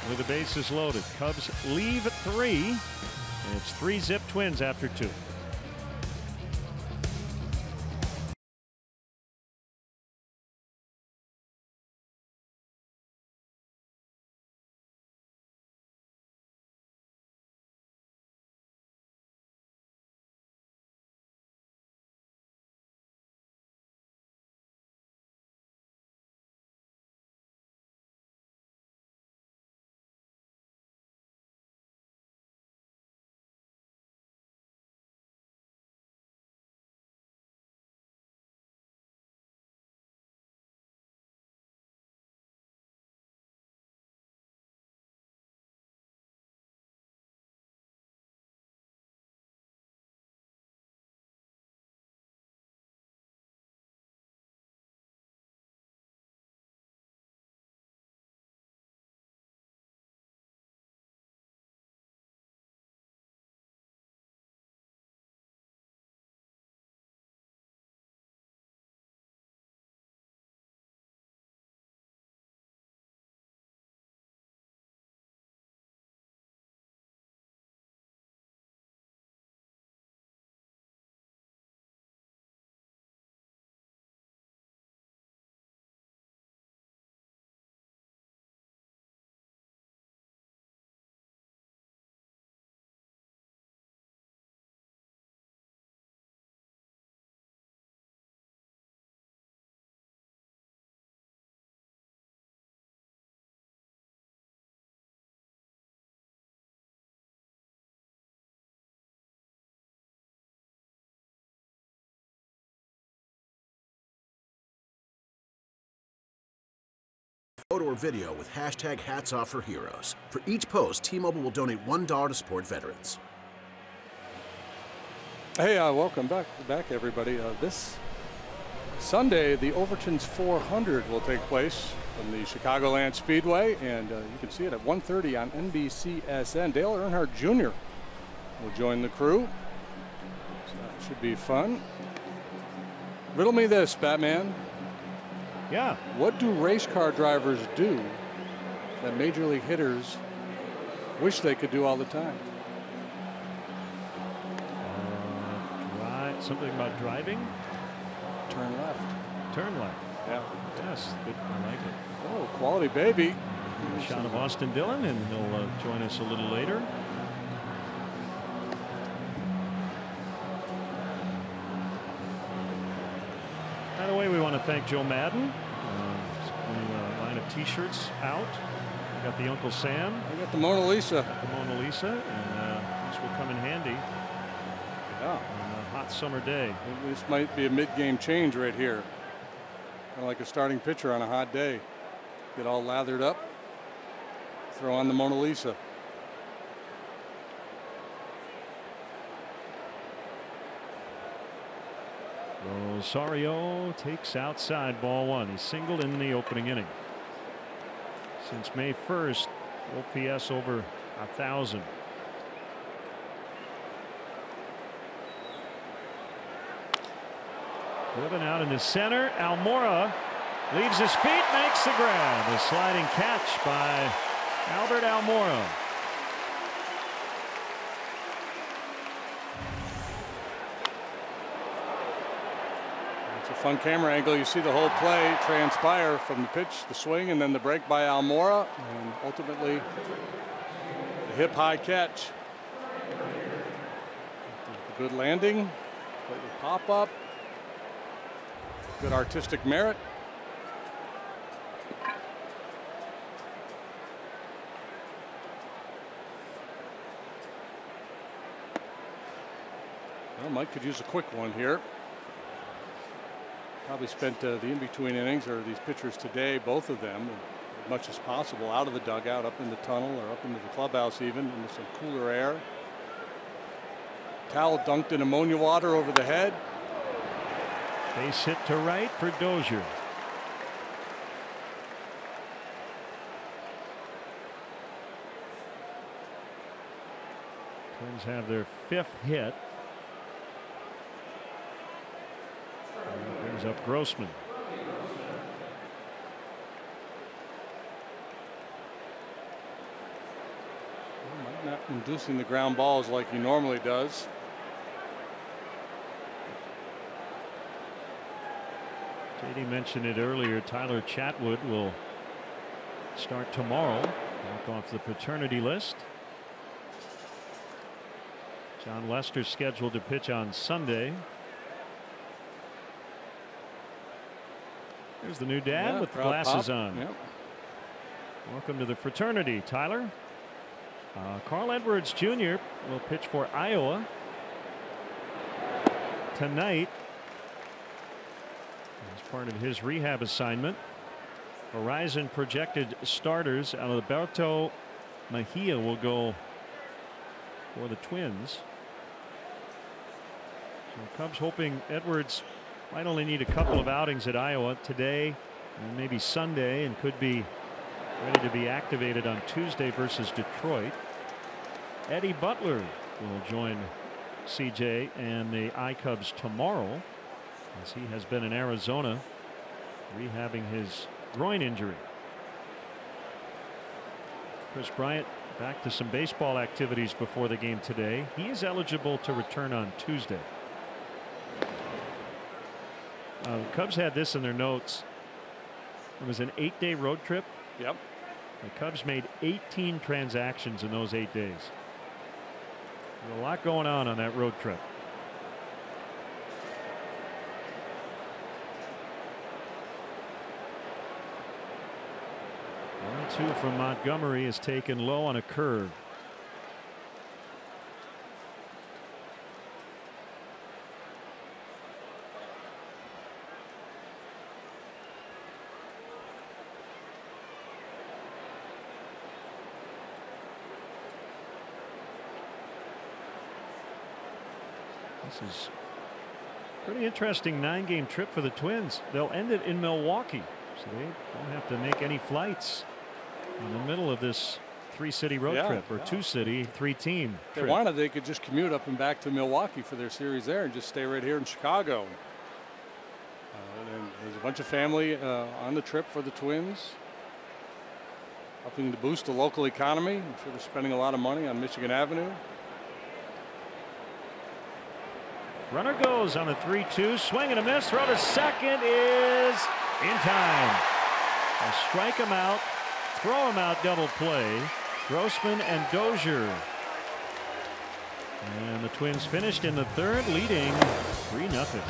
with the bases loaded. Cubs leave 3. And it's 3-zip Twins after 2. photo or video with hashtag #HatsOffForHeroes. For each post, T-Mobile will donate $1 to support veterans. Hey, welcome back everybody. This Sunday, the Overton's 400 will take place from the Chicagoland Speedway, and you can see it at 1:30 on NBCSN. Dale Earnhardt Jr. will join the crew, so that should be fun. Riddle me this, Batman. Yeah. What do race car drivers do that major league hitters wish they could do all the time? Something about driving? Turn left. Turn left. Yeah. Yes, good. I like it. Oh, quality baby. A shot of Austin Dillon, and he'll join us a little later. By the way, we want to thank Joe Madden. New line of T-shirts out. We got the Uncle Sam. I got the Mona Lisa. The Mona Lisa, and this will come in handy. Yeah. On a hot summer day. This might be a mid-game change right here. Kind of like a starting pitcher on a hot day. Get all lathered up. Throw on the Mona Lisa. Rosario takes outside, ball one. He singled in the opening inning. Since May 1st, OPS over 1,000. Driven out into center. Almora leaves his feet, makes the grab. A sliding catch by Albert Almora. It's a fun camera angle. You see the whole play transpire from the pitch, the swing, and then the break by Almora, and ultimately the hip high catch. The good landing, the pop up, good artistic merit. Well, Mike could use a quick one here. Probably spent the in-between innings, or these pitchers today, both of them, as much as possible out of the dugout, up in the tunnel, or up into the clubhouse even, into some cooler air. Towel dunked in ammonia water over the head. Base hit to right for Dozier. Twins have their 5th hit. Brings up Grossman. Not inducing the ground balls like he normally does. JD mentioned it earlier. Tyler Chatwood will start tomorrow. Back off the paternity list. John Lester's scheduled to pitch on Sunday. There's the new dad with the glasses on. Yep. Welcome to the fraternity, Tyler. Carl Edwards Jr. will pitch for Iowa tonight as part of his rehab assignment. Horizon projected starters. Alberto Mejia will go for the Twins. So Cubs hoping Edwards might only need a couple of outings at Iowa today and maybe Sunday, and could be ready to be activated on Tuesday versus Detroit. Eddie Butler will join CJ and the I-Cubs tomorrow, as he has been in Arizona rehabbing his groin injury. Chris Bryant back to some baseball activities before the game today. He is eligible to return on Tuesday. The Cubs had this in their notes. It was an 8-day road trip. Yep. The Cubs made 18 transactions in those 8 days. There's a lot going on that road trip. One, 2 from Montgomery is taken low on a curve. This is a pretty interesting 9-game trip for the Twins. They'll end it in Milwaukee, so they don't have to make any flights in the middle of this 3-city road trip, or 2-city, 3-team If they trip. wanted, they could just commute up and back to Milwaukee for their series there and just stay right here in Chicago. And there's a bunch of family on the trip for the Twins, helping to boost the local economy. I'm sure they're spending a lot of money on Michigan Avenue. Runner goes on a 3-2, swing and a miss. Throw to second is in time. Strike him out, throw him out, double play. Grossman and Dozier. And the Twins finished in the third, leading 3-0.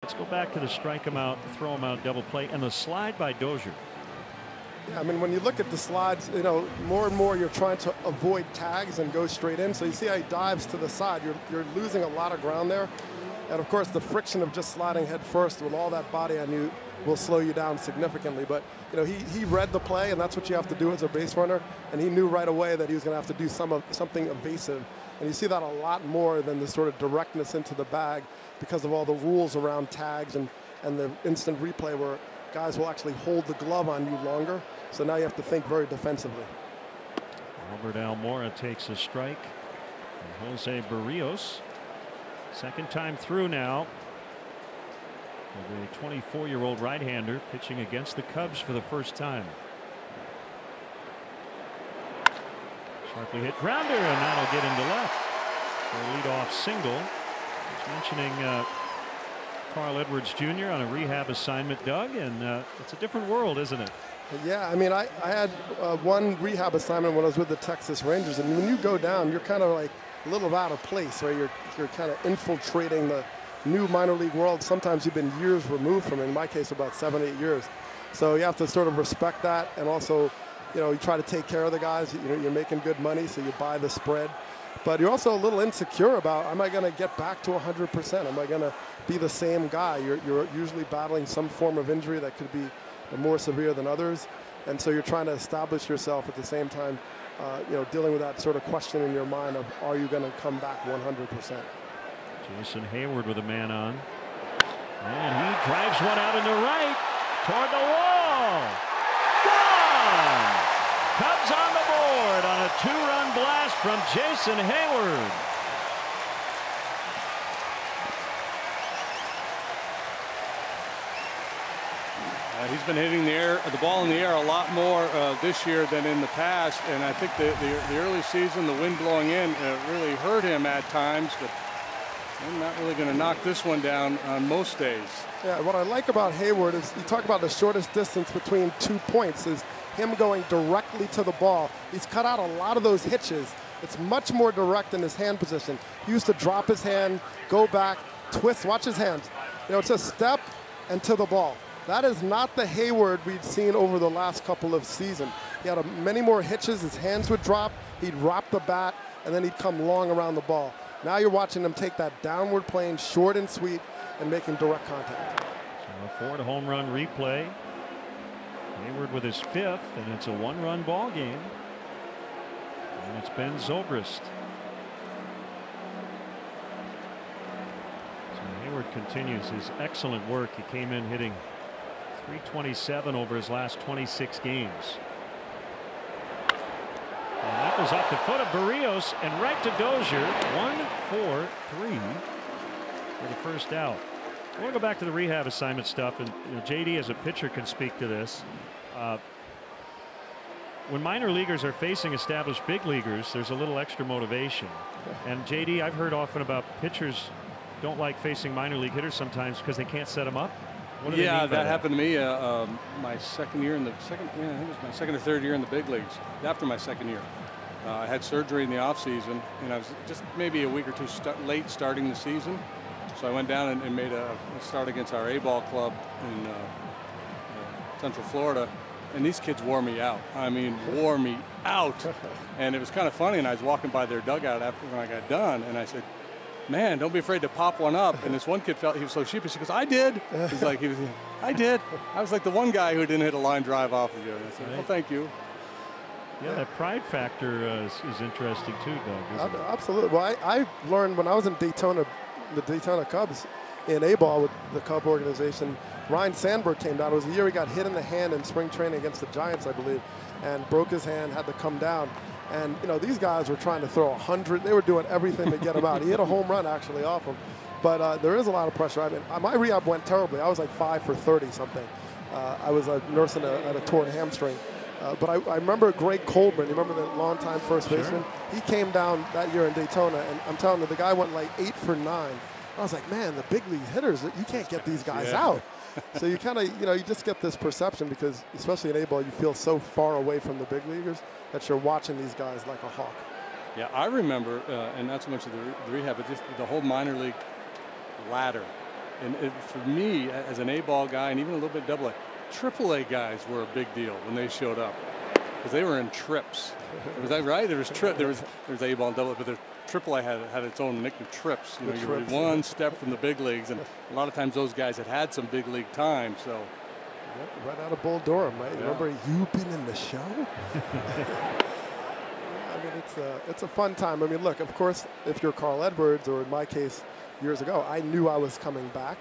Let's go back to the strike him out, throw him out, double play, and the slide by Dozier. Yeah, I mean, when you look at the slides, you know, more and more you're trying to avoid tags and go straight in. So you see how he dives to the side. You're losing a lot of ground there. And of course, the friction of just sliding head first with all that body on you will slow you down significantly. But you know, he read the play, and that's what you have to do as a base runner. And he knew right away that he was going to have to do something evasive. And you see that a lot more than the sort of directness into the bag because of all the rules around tags and the instant replay where guys will actually hold the glove on you longer. So now you have to think very defensively. Albert Almora takes a strike. And Jose Barrios, second time through now. With a 24-year-old right-hander pitching against the Cubs for the first time. Sharply hit grounder, and that'll get into left for a leadoff single. I was mentioning Carl Edwards Jr. on a rehab assignment, Doug, and it's a different world, isn't it? Yeah, I mean, I had one rehab assignment when I was with the Texas Rangers, and when you go down, you're kind of like a little out of place, right? You're kind of infiltrating the new minor league world. Sometimes you've been years removed from it. In my case, about 7-8 years. So you have to sort of respect that, and also, you know, you try to take care of the guys. You know, you're making good money, so you buy the spread. But you're also a little insecure about, am I going to get back to 100%? Am I going to be the same guy? You're usually battling some form of injury that could be more severe than others. And so you're trying to establish yourself at the same time, you know, dealing with that sort of question in your mind of, are you going to come back 100%? Jason Hayward with a man on. And he drives one out in the right toward the wall. Gone! Cubs on the board on a 2-run blast from Jason Hayward. He's been hitting the ball in the air a lot more this year than in the past, and I think the early season, the wind blowing in, really hurt him at times. But I'm not really going to knock this one down on most days. Yeah, what I like about Hayward is you talk about the shortest distance between 2 points is him going directly to the ball. He's cut out a lot of those hitches. It's much more direct in his hand position. He used to drop his hand, go back, twist, watch his hands. You know, it's a step and to the ball. That is not the Hayward we've seen over the last couple of seasons. He had many more hitches. His hands would drop. He'd drop the bat, and then he'd come long around the ball. Now you're watching him take that downward plane, short and sweet, and making direct contact. So a Ford home run replay. Hayward with his 5th, and it's a 1-run ball game. And it's Ben Zobrist. So Hayward continues his excellent work. He came in hitting .327 over his last 26 games. And that was off the foot of Barrios and right to Dozier. 1-4-3 for the first out. I want to go back to the rehab assignment stuff, and you know, JD as a pitcher can speak to this. When minor leaguers are facing established big leaguers, there's a little extra motivation. And JD, I've heard often about pitchers don't like facing minor league hitters sometimes because they can't set them up. Yeah, that happened to me my second year in the I think it was my second or third year in the big leagues. After my second year, I had surgery in the off season, and I was just maybe a week or two late starting the season. So I went down and made a start against our A-ball club in Central Florida, and these kids wore me out. I mean, wore me out. And it was kind of funny, and I was walking by their dugout after when I got done, and I said, man, don't be afraid to pop one up. And this one kid he was so sheepish. He goes, I did. I did. I was like the one guy who didn't hit a line drive off of you. And I said, well, thank you. Yeah, that pride factor is interesting too, Doug. Absolutely. Well, I learned when I was in Daytona, the Daytona Cubs, in A-ball with the Cub organization. Ryan Sandberg came down. It was the year he got hit in the hand in spring training against the Giants, I believe, and broke his hand, had to come down. And, you know, these guys were trying to throw 100. They were doing everything to get him out. He hit a home run, actually, off him. But there is a lot of pressure. I mean, my rehab went terribly. I was like 5 for 30-something. I was nursing a torn hamstring. But I remember Greg Coleman. You remember the longtime first baseman? He came down that year in Daytona, and I'm telling you, the guy went like 8 for 9. I was like, man, the big league hitters, you can't get these guys out. So you kind of, you just get this perception because, especially in A-ball, you feel so far away from the big leaguers that you're watching these guys like a hawk. Yeah, I remember, and not so much of the rehab, but just the whole minor league ladder. And for me, as an A-ball guy, and even a little bit AA, AAA guys were a big deal when they showed up because they were in trips. Was that right? There was A-ball and AA, but there's AAA had its own nickname, trips. You know, you were one step from the big leagues, and a lot of times those guys had some big league time. So, right out of Bull Durham, right? Yeah. Remember, you've been in the show. I mean, it's a fun time. I mean, look, of course, if you're Carl Edwards, or in my case, years ago, I knew I was coming back.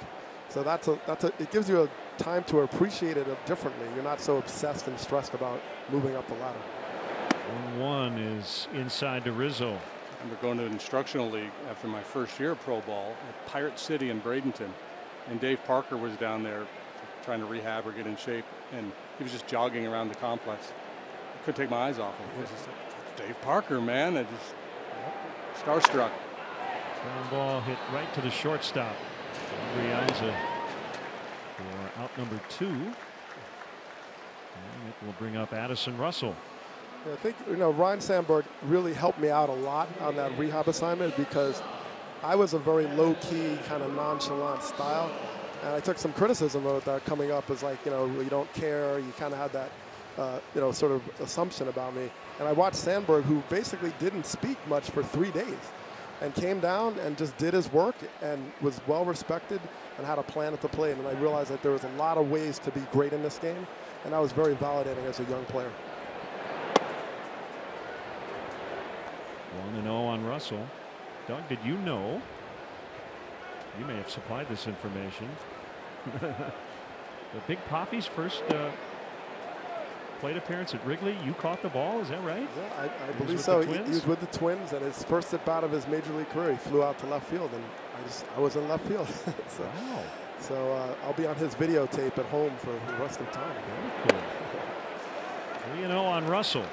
So it gives you a time to appreciate it differently. You're not so obsessed and stressed about moving up the ladder. 1-1 is inside to Rizzo. I remember going to an instructional league after my first year of pro ball at Pirate City in Bradenton, and Dave Parker was down there trying to rehab or get in shape, and he was just jogging around the complex. I couldn't take my eyes off him. It was just like, that's Dave Parker, man. I just starstruck. Ground ball hit right to the shortstop. Brianza for out number 2. And it will bring up Addison Russell. I think, Ryan Sandberg really helped me out a lot on that rehab assignment because I was a very low-key, kind of nonchalant style. And I took some criticism of that coming up as like, you don't care. You kind of had that, sort of assumption about me. And I watched Sandberg, who basically didn't speak much for 3 days and came down and just did his work and was well-respected and had a plan at the plate. And I realized that there was a lot of ways to be great in this game. And that was very validating as a young player. 1-0 on Russell. Doug, did you know? You may have supplied this information. The Big Poppy's first plate appearance at Wrigley, you caught the ball, is that right? Yeah, I believe so. He was with the Twins, and his first at bat of his major league career, he flew out to left field, and I was in left field. So I'll be on his videotape at home for the rest of the time. Very cool. 3-0 on Russell.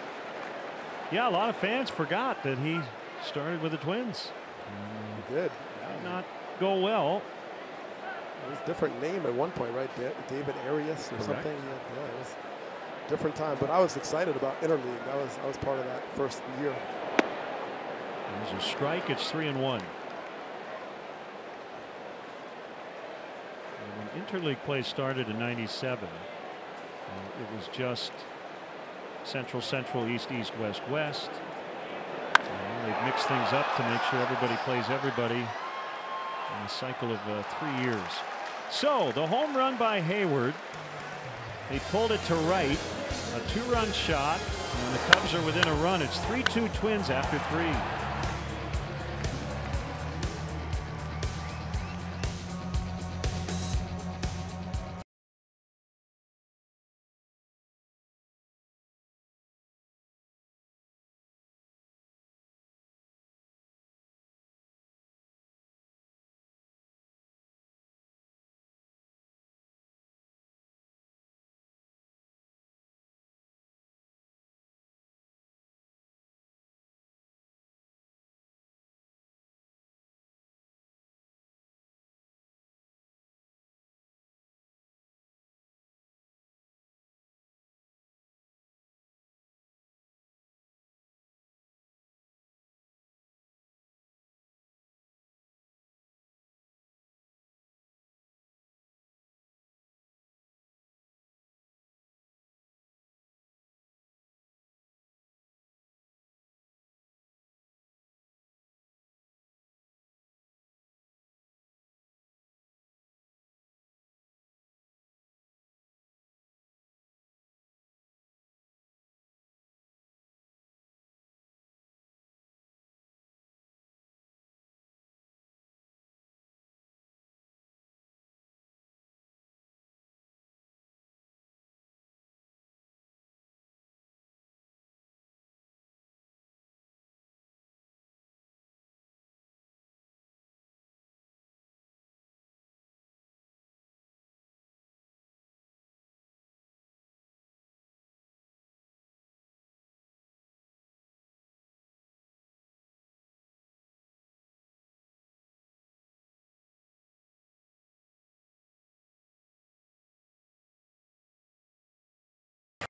Yeah, a lot of fans forgot that he started with the Twins. He did. go well. It was a different name at one point, right? David Arias or Correct. something. Yeah, it was a different time. But I was excited about interleague. I was part of that first year. There's a strike. It's 3-1. When interleague play started in '97, it was just Central, Central, East, East, West, West. They've mixed things up to make sure everybody plays everybody in a cycle of 3 years. So the home run by Hayward. He pulled it to right. A 2-run shot. And the Cubs are within a run. It's 3-2 Twins after 3.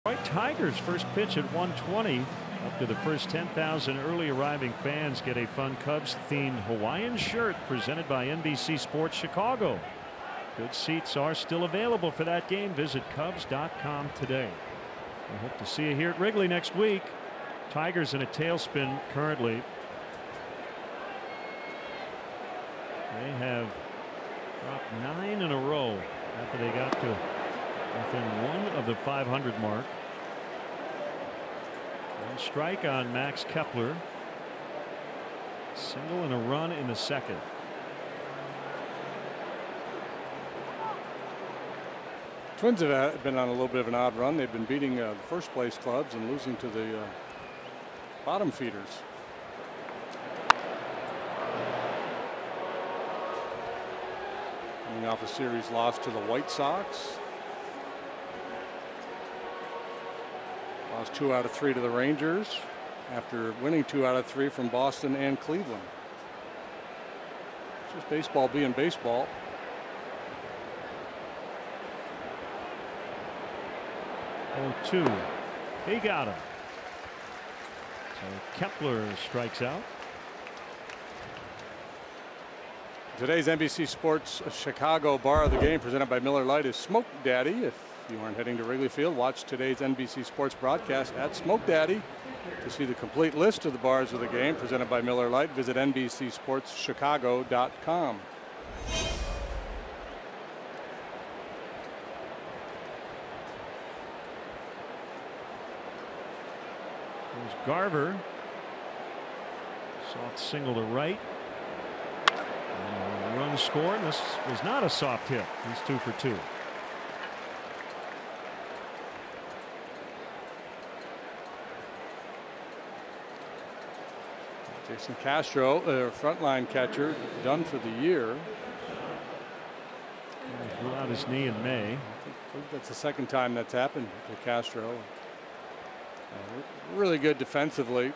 Detroit Tigers first pitch at 1:20. Up to the first 10,000 early arriving fans get a fun Cubs-themed Hawaiian shirt presented by NBC Sports Chicago. Good seats are still available for that game. Visit Cubs.com today. We hope to see you here at Wrigley next week. Tigers in a tailspin currently. They have dropped 9 in a row after they got to within 1 of the 500 mark. One strike on Max Kepler. Single and a run in the second. Twins have been on a little bit of an odd run. They've been beating the first place clubs and losing to the bottom feeders. Coming off a series loss to the White Sox. Lost 2 out of 3 to the Rangers after winning 2 out of 3 from Boston and Cleveland. It's just baseball being baseball. Oh, 2. He got him. So Kepler strikes out. Today's NBC Sports Chicago Bar of the Game presented by Miller Lite is Smoke Daddy. If you aren't heading to Wrigley Field, watch today's NBC Sports broadcast at Smoke Daddy. To see the complete list of the bars of the game presented by Miller Lite, visit NBCSportsChicago.com. There's Garver. Soft single to right. Run scored. This was not a soft hit. He's 2 for 2. Jason Castro, frontline catcher, done for the year. He blew out his knee in May. I think that's the second time that's happened to Castro. Really good defensively.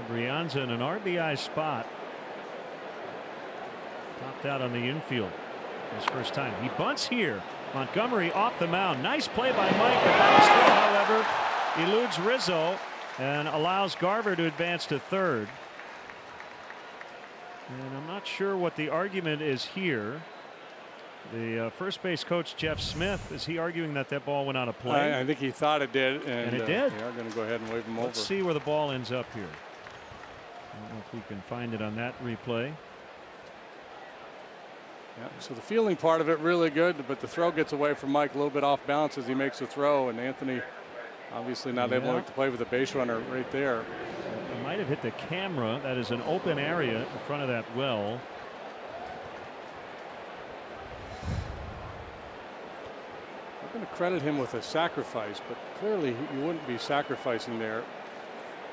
Brianza in an RBI spot. Popped out on the infield his first time. He bunts here. Montgomery off the mound. Nice play by Mike. The bounce throw, however, eludes Rizzo and allows Garver to advance to third. And I'm not sure what the argument is here. The first base coach, Jeff Smith, is he arguing that that ball went out of play? I think he thought it did. And it did. They are going to go ahead and wave him over. Let's see where the ball ends up here. I don't know if we can find it on that replay. Yeah, so the fielding part of it really good, but the throw gets away from Mike a little bit off balance as he makes the throw, and Anthony obviously not able to make the play with the base runner right there. It might have hit the camera. That is an open area in front of that well. I'm going to credit him with a sacrifice, but clearly you wouldn't be sacrificing there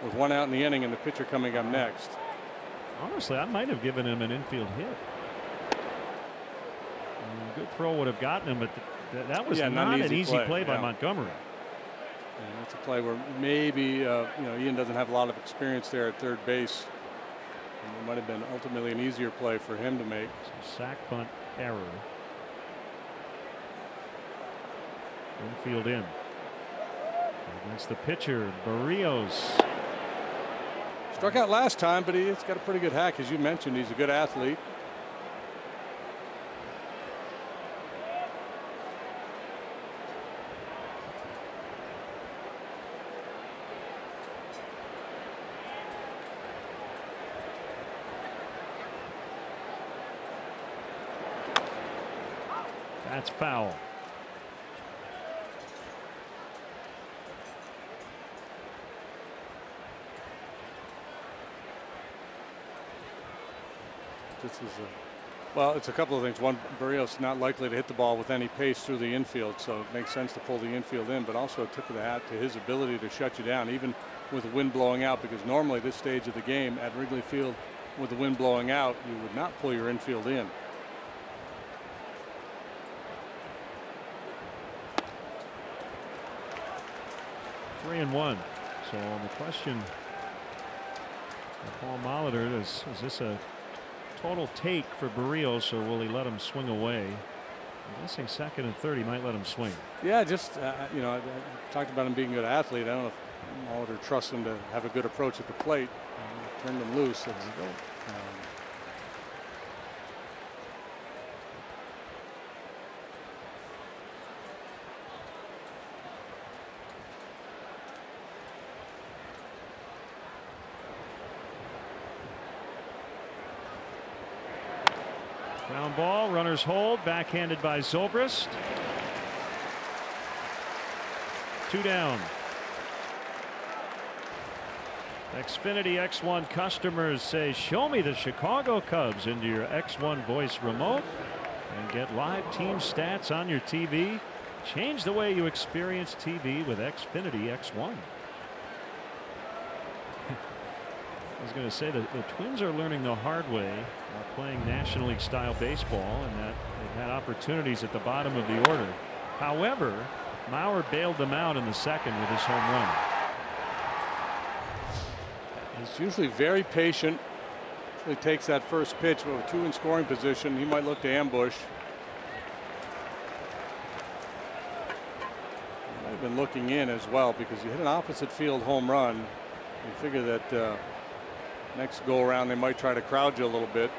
with one out in the inning and the pitcher coming up next. Honestly, I might have given him an infield hit. A good throw would have gotten him, but that was not an easy play by Montgomery. And that's a play where maybe Ian doesn't have a lot of experience there at third base. And it might have been ultimately an easier play for him to make. Sack bunt error. Infield in. Against the pitcher, Barrios. Struck out last time, but he's got a pretty good hack. As you mentioned, he's a good athlete. That's foul. This is well, it's a couple of things. One, Barrios not likely to hit the ball with any pace through the infield, so it makes sense to pull the infield in, but also a tip of the hat to his ability to shut you down, even with the wind blowing out, because normally this stage of the game at Wrigley Field with the wind blowing out, you would not pull your infield in. Three and one. So the question, Paul Molitor, is this a total take for Barrios, or will he let him swing away? I'm guessing second and third, he might let him swing. Yeah, just I talked about him being a good athlete. I don't know if Molitor trusts him to have a good approach at the plate. Turned him loose. Ground ball, runners hold, backhanded by Zobrist. 2 down. Xfinity X1 customers say, show me the Chicago Cubs into your X1 voice remote and get live team stats on your TV. Change the way you experience TV with Xfinity X1. I was going to say that the Twins are learning the hard way playing National League style baseball, and that they've had opportunities at the bottom of the order. However, Mauer bailed them out in the second with his home run. He's usually very patient. He takes that first pitch, but with 2 in scoring position, he might look to ambush. He might have been looking in as well, because you hit an opposite field home run. You figure that next go around they might try to crowd you a little bit.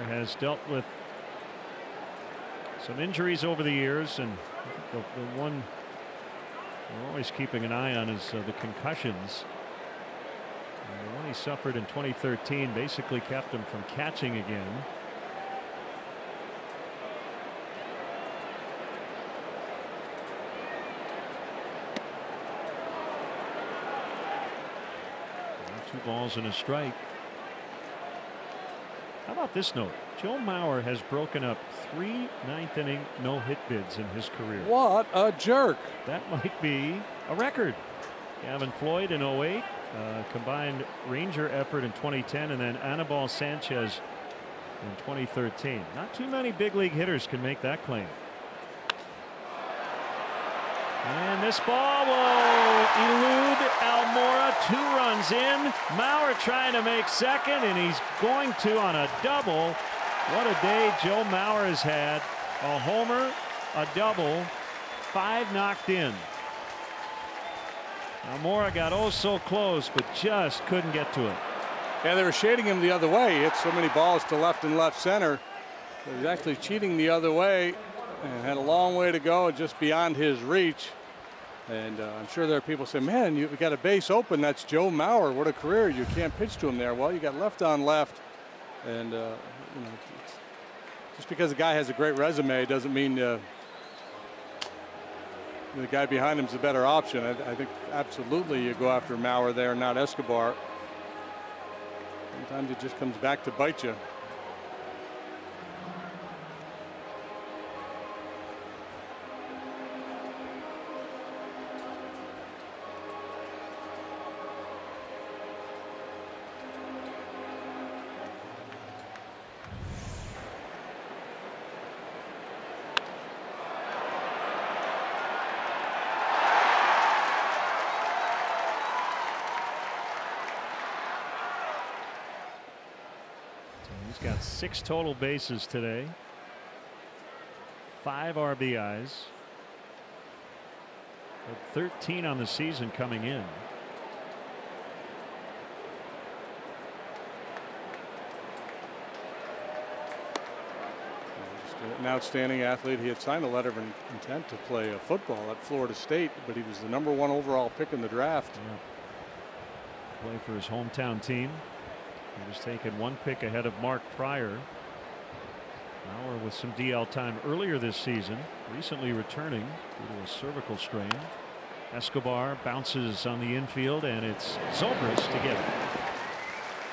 Has dealt with some injuries over the years, and the one we're always keeping an eye on is the concussions. The one he suffered in 2013 basically kept him from catching again. Now 2 balls and a strike. How about this note? Joe Mauer has broken up 3 ninth-inning no-hit bids in his career. What a jerk. That might be a record. Gavin Floyd in 08, combined Ranger effort in 2010, and then Anibal Sanchez in 2013. Not too many big league hitters can make that claim. And this ball will elude Almora. 2 runs in. Mauer trying to make second, and he's going to on a double. What a day Joe Mauer has had. A homer, a double, 5 knocked in. Almora got oh so close, but just couldn't get to it. Yeah, they were shading him the other way. He hit so many balls to left and left center. He was actually cheating the other way and had a long way to go, just beyond his reach. And I'm sure there are people saying, man, you got a base open. That's Joe Mauer. What a career. You can't pitch to him there. Well, you got left on left. And, you know, just because a guy has a great resume doesn't mean the guy behind him is a better option. I think absolutely you go after Mauer there, not Escobar. Sometimes it just comes back to bite you. He's got 6 total bases today, 5 RBIs, 13 on the season coming in. An outstanding athlete. He had signed a letter of intent to play football at Florida State, but he was the #1 overall pick in the draft. Yeah. Play for his hometown team. He was taken 1 pick ahead of Mark Pryor. Mauer with some DL time earlier this season, recently returning due to a cervical strain. Escobar bounces on the infield, and it's Zobrist to get it.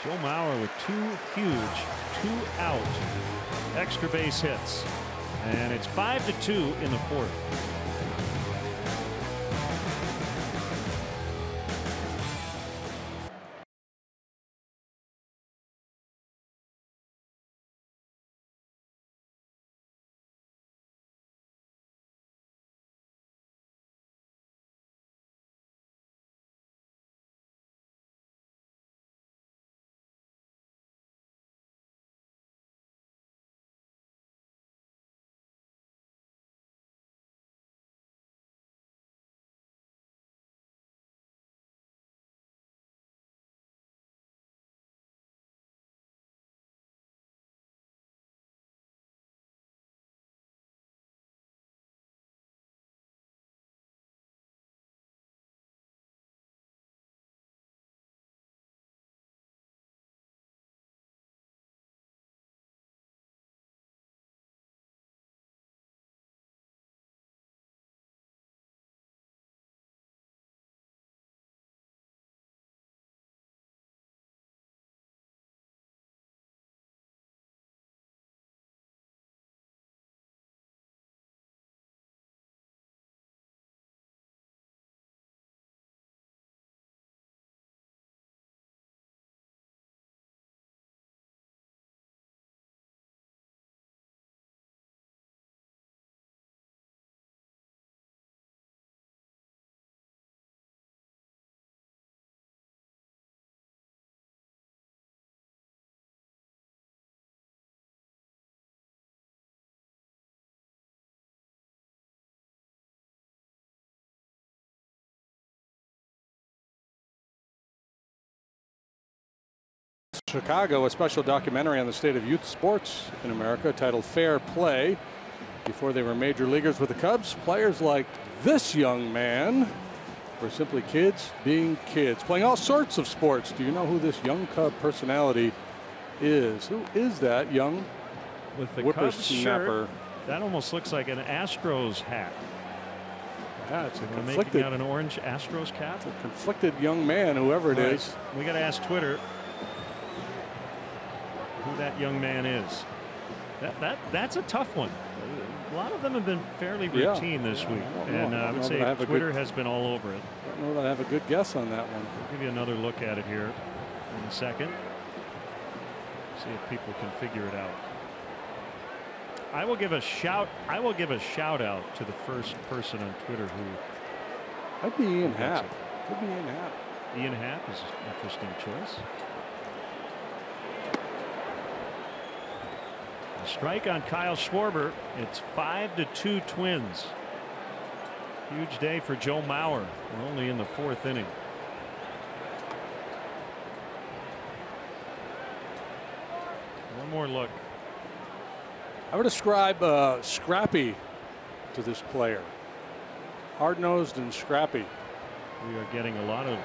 Joe Mauer with 2 huge 2-out extra base hits, and it's 5-2 in the 4th. Chicago, a special documentary on the state of youth sports in America titled Fair Play. Before they were major leaguers with the Cubs, players like this young man were simply kids being kids, playing all sorts of sports. Do you know who this young Cub personality is? Who is that young with the whippersnapper? Cubs shirt, that almost looks like an Astros hat. Yeah, it's a Making conflicted, out an orange Astros cap. it's a conflicted young man, whoever it is. We got to ask Twitter who that young man is. That's a tough one. A lot of them have been fairly routine this week, and I would say Twitter has been all over it. I don't know that I have a good guess on that one. I'll give you another look at it here in a second. See if people can figure it out. I will give a shout out to the first person on Twitter who. I'd be Ian Happ. Could be Ian Happ. Ian Happ is an interesting choice. A strike on Kyle Schwarber. It's 5-2 Twins. Huge day for Joe Mauer. We're only in the 4th inning. One more look. I would ascribe scrappy to this player. Hard-nosed and scrappy. We are getting a lot of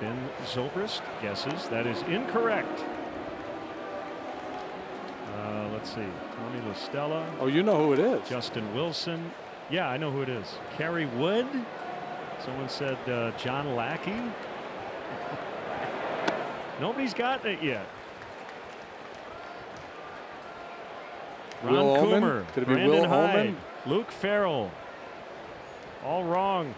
Ben Zobrist guesses. That is incorrect. Let's see. Tommy LaStella. Oh, you know who it is. Justin Wilson. Yeah, I know who it is. Kerry Wood. Someone said John Lackey. Nobody's gotten it yet. Ron Will Coomer. Ullman? Could it be Brandon Will Hyde, Ullman? Luke Farrell. All wrong.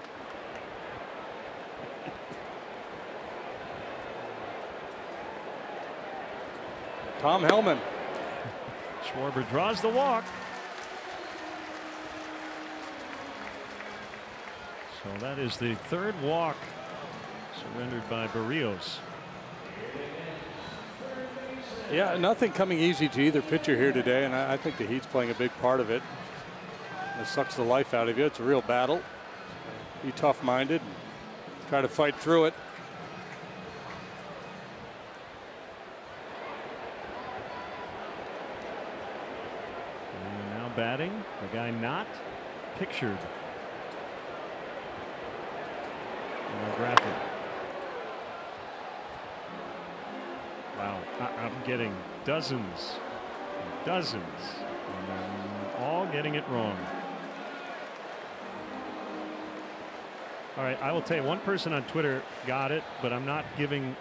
Tom Hellman. Schwarber draws the walk. So that is the 3rd walk surrendered by Barrios. Yeah, nothing coming easy to either pitcher here today, and I think the heat's playing a big part of it. It sucks the life out of you. It's a real battle. Be tough-minded and try to fight through it. And now batting, the guy not pictured in the graphic. Wow, I'm getting dozens and dozens, and I'm all getting it wrong. All right, I will tell you, one person on Twitter got it, but I'm not giving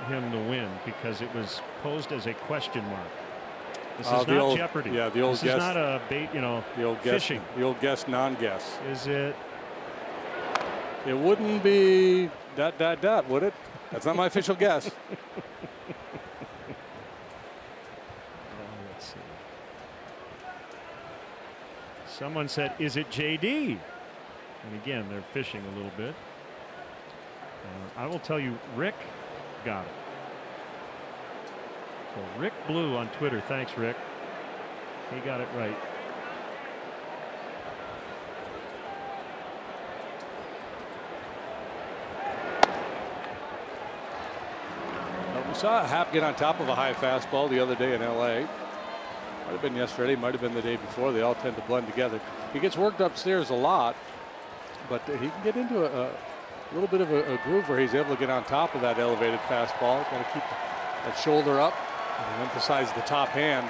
him the win because it was posed as a question mark. This is not old, Jeopardy. Yeah, the old this guess. is not a bait, the old fishing. Guess, the old guess, non-guess. Is it? It wouldn't be ... would it? That's not my official guess. Let's see. Someone said, is it JD? And again, they're fishing a little bit. I will tell you, Rick got it. So Rick Blue on Twitter. Thanks, Rick. He got it right. We saw Happ get on top of a high fastball the other day in L.A. Might have been yesterday, might have been the day before. They all tend to blend together. He gets worked upstairs a lot, but he can get into a little bit of a groove where he's able to get on top of that elevated fastball. Got to keep that shoulder up and emphasize the top hand.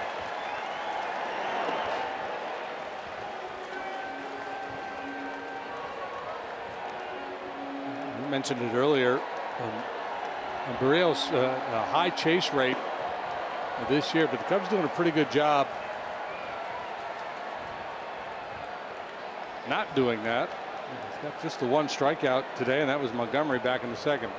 You mentioned it earlier. Barrios a high chase rate this year, but the Cubs doing a pretty good job not doing that. He's got just the one strikeout today, and that was Montgomery back in the 2nd.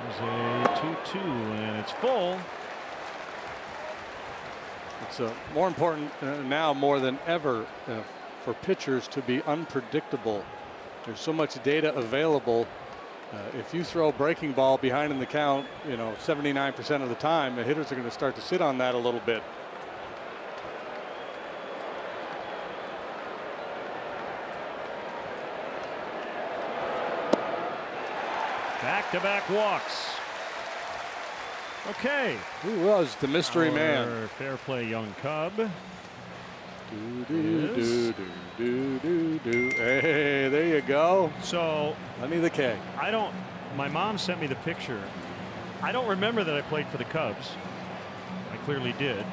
There's a 2-2, and it's full. It's more important now more than ever for pitchers to be unpredictable. There's so much data available. If you throw a breaking ball behind in the count, 79% of the time, the hitters are going to start to sit on that a little bit. Back-to-back walks. Okay. Who was the mystery man? Fair play young Cub. Hey, there you go. So Lenny the K. My mom sent me the picture. I don't remember that I played for the Cubs. I clearly did.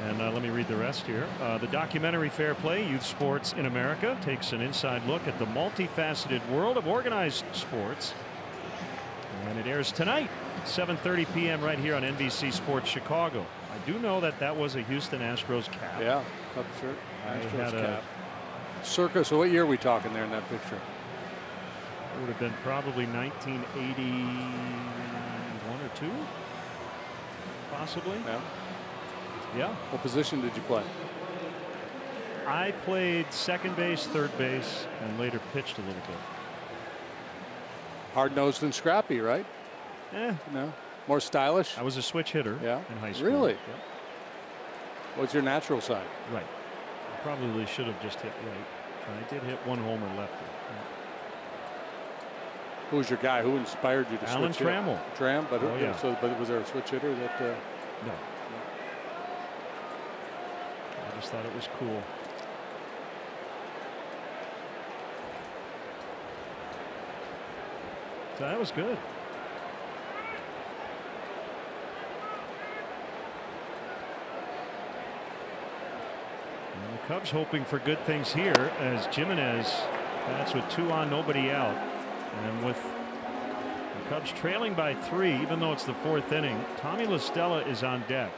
And let me read the rest here. The documentary Fair Play, Youth Sports in America, takes an inside look at the multifaceted world of organized sports. And it airs tonight, 7:30 p.m. right here on NBC Sports Chicago. I do know that that was a Houston Astros cap. Yeah, Cub shirt. I Astros had cap. Circa. So what year are we talking there in that picture? It would have been probably 1981 or 2, possibly. Yeah. Yeah. What position did you play? I played second base, third base, and later pitched a little bit. Hard-nosed and scrappy, right? No. More stylish? I was a switch hitter in high school. Really? Yep. What's your natural side? Right. I probably should have just hit right. But I did hit one homer lefty. Yeah. Who was your guy? Who inspired you to Alan switch Trammell. Tram? But, oh, yeah. But was there a switch hitter that... No. I just thought it was cool. So that was good. And the Cubs hoping for good things here as Jimenez bats with 2 on, nobody out. And with the Cubs trailing by 3, even though it's the 4th inning, Tommy La Stella is on deck.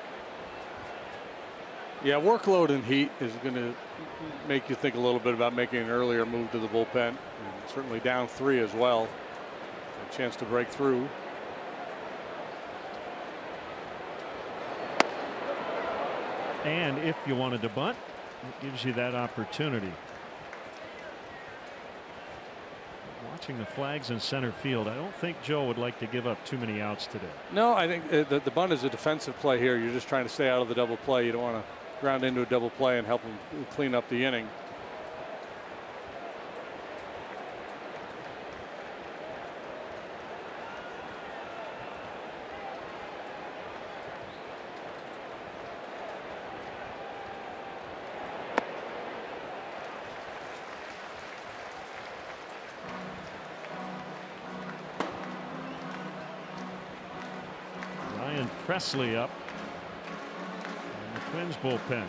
Yeah, workload and heat is going to make you think a little bit about making an earlier move to the bullpen. And certainly down 3 as well. A chance to break through. And if you wanted to bunt, it gives you that opportunity. Watching the flags in center field, I don't think Joe would like to give up too many outs today. No, I think the bunt is a defensive play here. You're just trying to stay out of the double play. You don't want to ground into a double play and help him clean up the inning. Presley up in the Twins bullpen.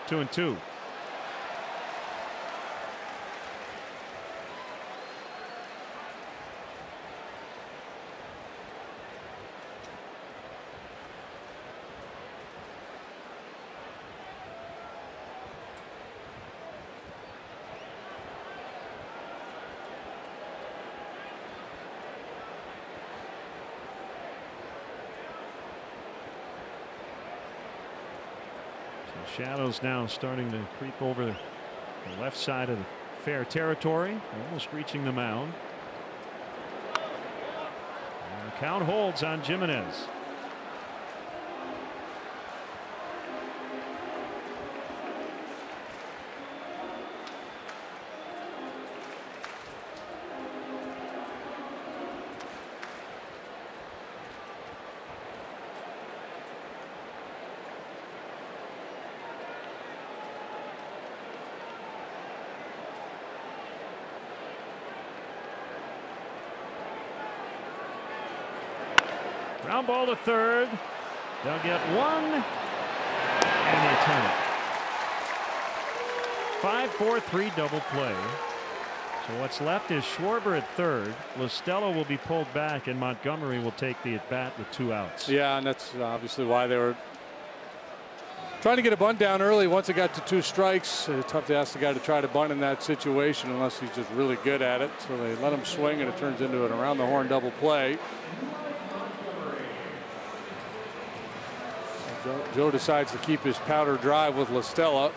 Two and two. Shadows now starting to creep over the left side of the fair territory, almost reaching the mound. And the count holds on Jimenez. Ground ball to third. They'll get one, and they turn it. 5-4-3 double play. So what's left is Schwarber at third. La Stella will be pulled back, and Montgomery will take the at bat with 2 outs. Yeah, and that's obviously why they were trying to get a bunt down early. Once it got to 2 strikes, tough to ask the guy to try to bunt in that situation unless he's just really good at it. So they let him swing, and it turns into an around the horn double play. Joe decides to keep his powder dry with La Stella.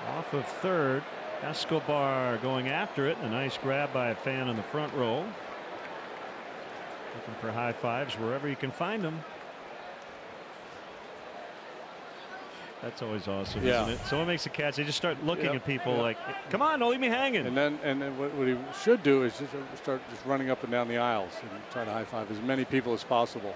Off of third. Escobar going after it. A nice grab by a fan in the front row. Looking for high fives wherever you can find them. That's always awesome, Yeah. isn't it? Someone makes a catch, they just start looking at people like, come on, don't leave me hanging. And then what he should do is just start just running up and down the aisles and try to high five as many people as possible.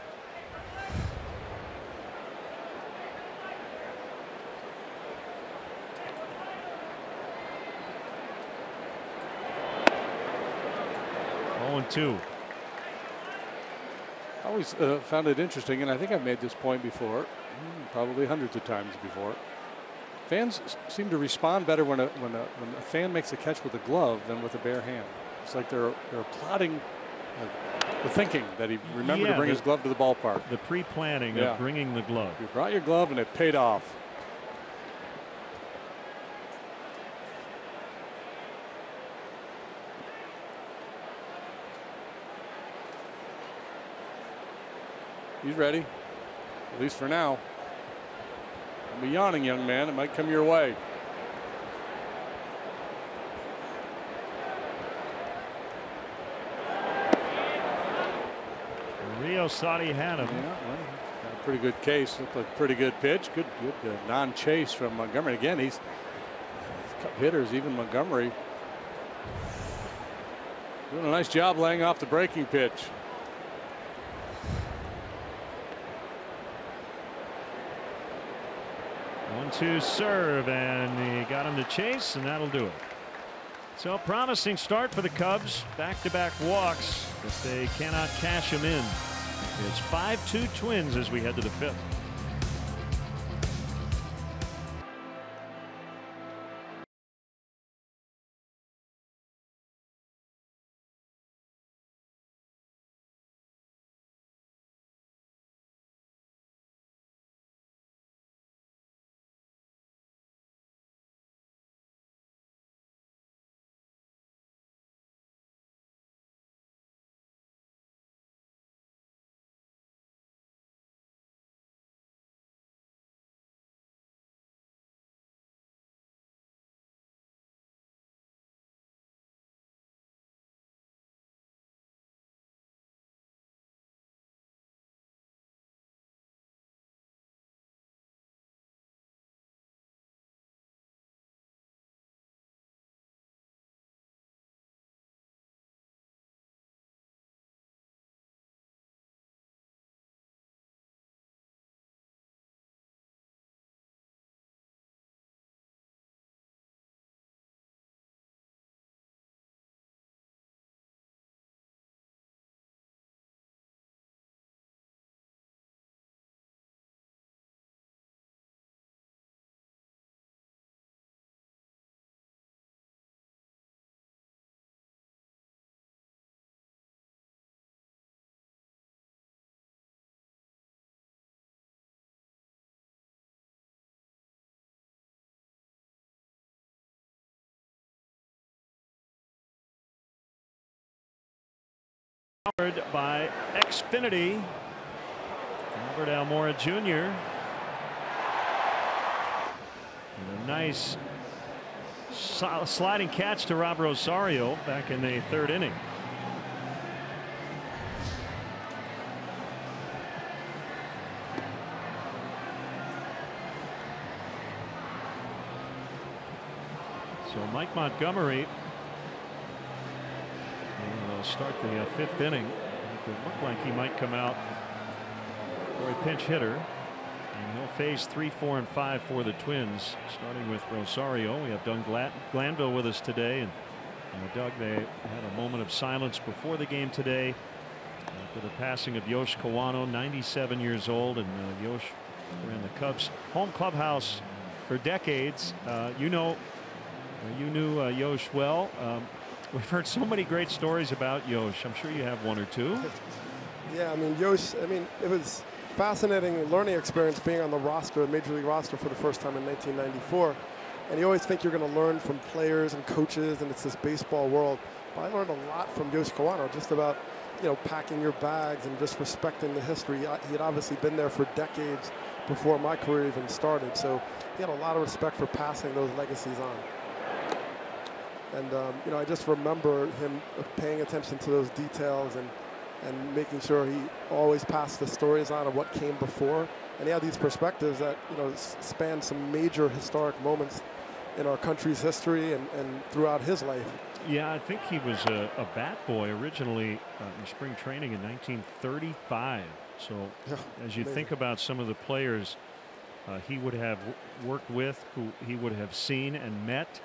Oh, 2. I always found it interesting, and I think I've made this point before, probably hundreds of times before. Fans seem to respond better when a fan makes a catch with a glove than with a bare hand. It's like they're applauding the thinking that he remembered to bring his glove to the ballpark. The pre-planning of bringing the glove. You brought your glove and it paid off. He's ready, at least for now. Don't be yawning, young man. It might come your way. Rios thought he had him. Yeah, well, got a pretty good case. Looked like a pretty good pitch. Good non-chase from Montgomery. Again, he's hitters, even Montgomery, doing a nice job laying off the breaking pitch. To serve, and he got him to chase, and that'll do it. So promising start for the Cubs. Back-to-back walks, but they cannot cash him in. It's 5-2 Twins as we head to the 5th. Powered by Xfinity. Albert Almora Jr. And a nice sliding catch to Rob Rosario back in the 3rd inning. So Mike Montgomery will start the 5th inning. It could look like he might come out for a pinch hitter. And he'll face 3, 4, and 5 for the Twins, starting with Rosario. We have Doug Glanville with us today. And Doug, they had a moment of silence before the game today after the passing of Yosh Kawano, 97 years old. And Yosh ran the Cubs home clubhouse for decades. You knew Yosh well. We've heard so many great stories about Yosh. I'm sure you have one or two. Yeah, I mean, Yosh, it was fascinating learning experience being on the roster, major league roster, for the first time in 1994. And you always think you're going to learn from players and coaches, and it's this baseball world. But I learned a lot from Yosh Kawano, just about, packing your bags and just respecting the history. He had obviously been there for decades before my career even started. So he had a lot of respect for passing those legacies on. And, I just remember him paying attention to those details and making sure he always passed the stories on of what came before. And he had these perspectives that, span some major historic moments in our country's history and throughout his life. Yeah, I think he was a bat boy originally in spring training in 1935. So Yeah, as you amazing. think about some of the players he would have worked with, who he would have seen and met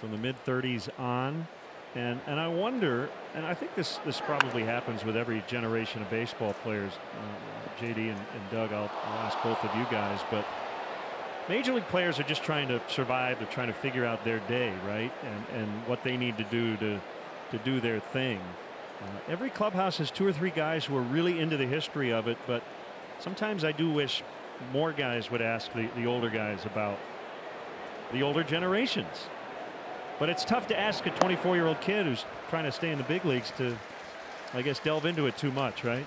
from the mid-30s on. And I wonder, and I think this probably happens with every generation of baseball players, JD and Doug, I'll ask both of you guys, but major league players are just trying to survive. They're trying to figure out their day, right? And what they need to do to do their thing. Every clubhouse has 2 or 3 guys who are really into the history of it, but sometimes I do wish more guys would ask the older guys about the older generations. But it's tough to ask a 24-year-old kid who's trying to stay in the big leagues to, I guess, delve into it too much, right?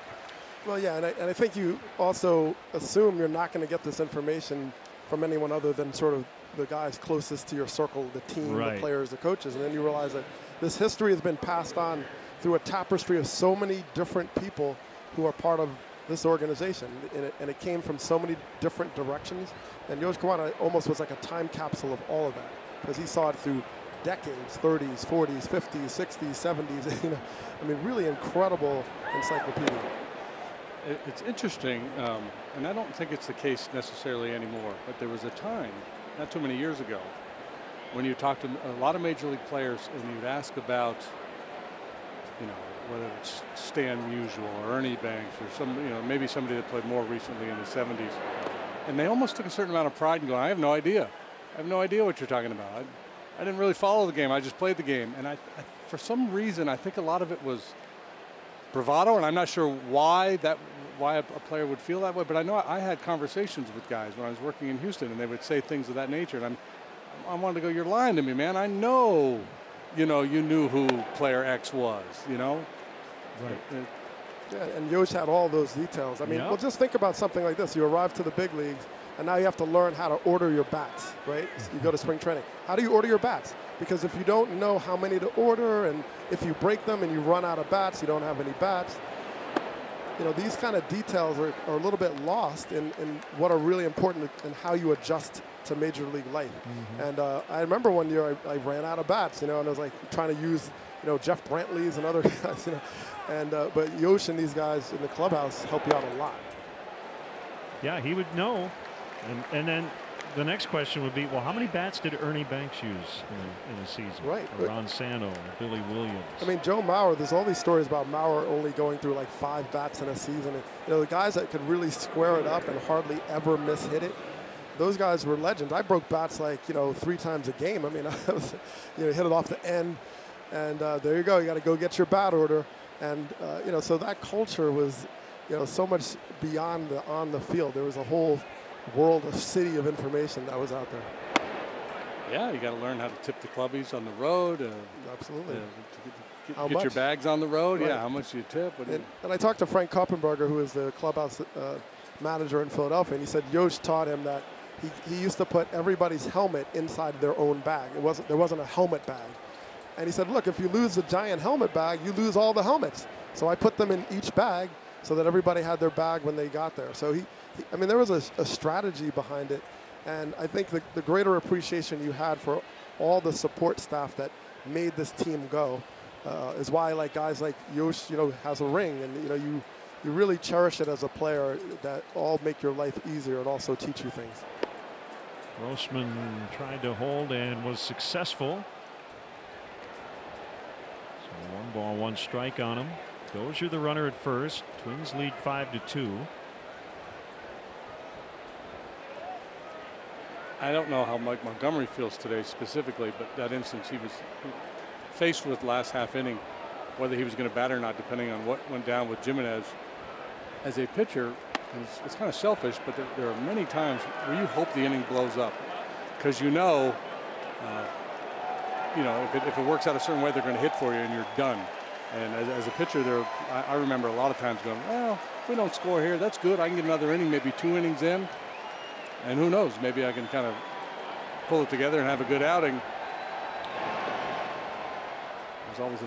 Well, yeah, and I think you also assume you're not going to get this information from anyone other than sort of the guys closest to your circle, the team, Right. the players, the coaches. And then you realize that this history has been passed on through a tapestry of so many different people who are part of this organization. And it came from so many different directions. And Yosh Kawada almost was like a time capsule of all of that, because he saw it through decades, 30s, 40s, 50s, 60s, 70s. I mean, really incredible encyclopedia. It's interesting, and I don't think it's the case necessarily anymore, but there was a time, not too many years ago, when you talked to a lot of major league players and you'd ask about, whether it's Stan Musial or Ernie Banks or some, maybe somebody that played more recently in the 70s. And they almost took a certain amount of pride in going, I have no idea. I have no idea what you're talking about. I didn't really follow the game. I just played the game. And I for some reason, I think a lot of it was bravado, and I'm not sure why a player would feel that way. But I know I had conversations with guys when I was working in Houston, and they would say things of that nature. And I wanted to go, you're lying to me, man. I know, you knew who player X was, Right. Yeah, and Yosh had all those details. I mean, Yep. well, just think about something like this. You arrive to the big leagues, and now you have to learn how to order your bats, right? You go to spring training. How do you order your bats? Because if you don't know how many to order, and if you break them and you run out of bats, you don't have any bats. These kind of details are a little bit lost in what are really important in how you adjust to major league life. Mm-hmm. And I remember one year I ran out of bats, and I was like trying to use, Jeff Brantley's and other guys, but Yosh and these guys in the clubhouse help you out a lot. Yeah, he would know. And then the next question would be, well, how many bats did Ernie Banks use in a season? Right. Or Ron Santo, or Billy Williams. I mean, Joe Mauer, there's all these stories about Mauer only going through like 5 bats in a season. And, the guys that could really square it up and hardly ever miss-hit it, those guys were legends. I broke bats like, 3 times a game. I mean, I was, hit it off the end, and there you go. You got to go get your bat order. And, so that culture was, so much beyond on the field. There was a whole world, a city of information that was out there. Yeah, you got to learn how to tip the clubbies on the road. Absolutely. Get your bags on the road. Right. Yeah, how much do you tip? And I talked to Frank Koppenberger, who is the clubhouse manager in Philadelphia, and he said Yosh taught him that he used to put everybody's helmet inside their own bag. There wasn't a helmet bag. And he said, look, if you lose the giant helmet bag, you lose all the helmets. So I put them in each bag so that everybody had their bag when they got there. So there was a strategy behind it. And I think the greater appreciation you had for all the support staff that made this team go is why, like, guys like Yosh, has a ring, and you really cherish it as a player. That all make your life easier and also teach you things. Grossman tried to hold and was successful. So 1 ball, 1 strike on him. Dozier the runner at first. Twins lead 5-2. I don't know how Mike Montgomery feels today specifically, but that instance he was faced with last half inning, whether he was going to bat or not, depending on what went down with Jimenez. As a pitcher, it's kind of selfish, but there are many times where you hope the inning blows up, because if it works out a certain way, they're going to hit for you and you're done. And as a pitcher, I remember a lot of times going, well, if we don't score here, that's good. I can get another inning, maybe 2 innings in. And who knows, maybe I can kind of pull it together and have a good outing. There's always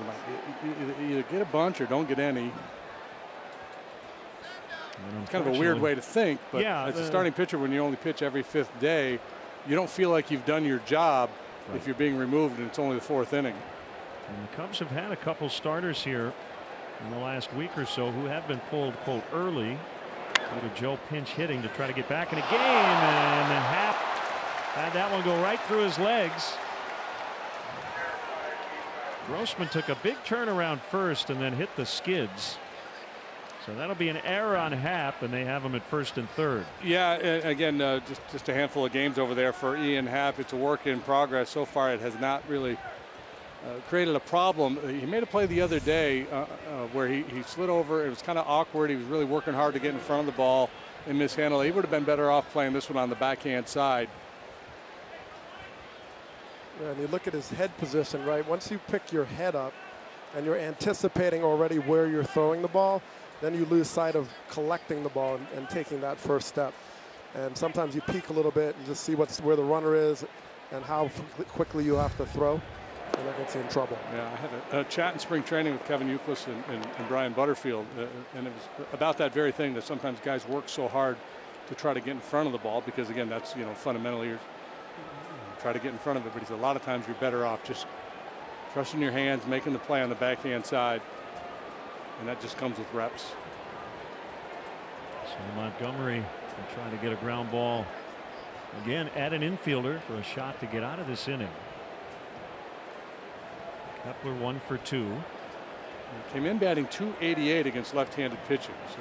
either get a bunch or don't get any. It's kind of a weird way to think, but yeah, as a starting pitcher, when you only pitch every 5th day, you don't feel like you've done your job if you're being removed and it's only the 4th inning. And the Cubs have had a couple starters here in the last week or so who have been pulled, quote, early due to Joe pinch hitting to try to get back in a game, and Happ had that one go right through his legs. Grossman took a big turn around first and then hit the skids. So that'll be an error on Happ, and they have him at first and third. Yeah, again, just a handful of games over there for Ian Happ. It's a work in progress. So far, it has not really created a problem. He made a play the other day where he slid over. It was kind of awkward. He was really working hard to get in front of the ball and mishandle it. He would have been better off playing this one on the backhand side. Yeah, and you look at his head position, right? Once you pick your head up and you're anticipating already where you're throwing the ball, then you lose sight of collecting the ball and taking that first step. And sometimes you peek a little bit and just see where the runner is and how quickly you have to throw, and that gets you in trouble. Yeah, I had a chat in spring training with Kevin Euclid and Brian Butterfield, and it was about that very thing, that sometimes guys work so hard to try to get in front of the ball because, again, that's, fundamentally you're try to get in front of it, but he said a lot of times you're better off just trusting your hands, making the play on the backhand side, and that just comes with reps. So Montgomery trying to get a ground ball again at an infielder for a shot to get out of this inning. Kepler 1 for 2. He came in batting .288 against left-handed pitching, so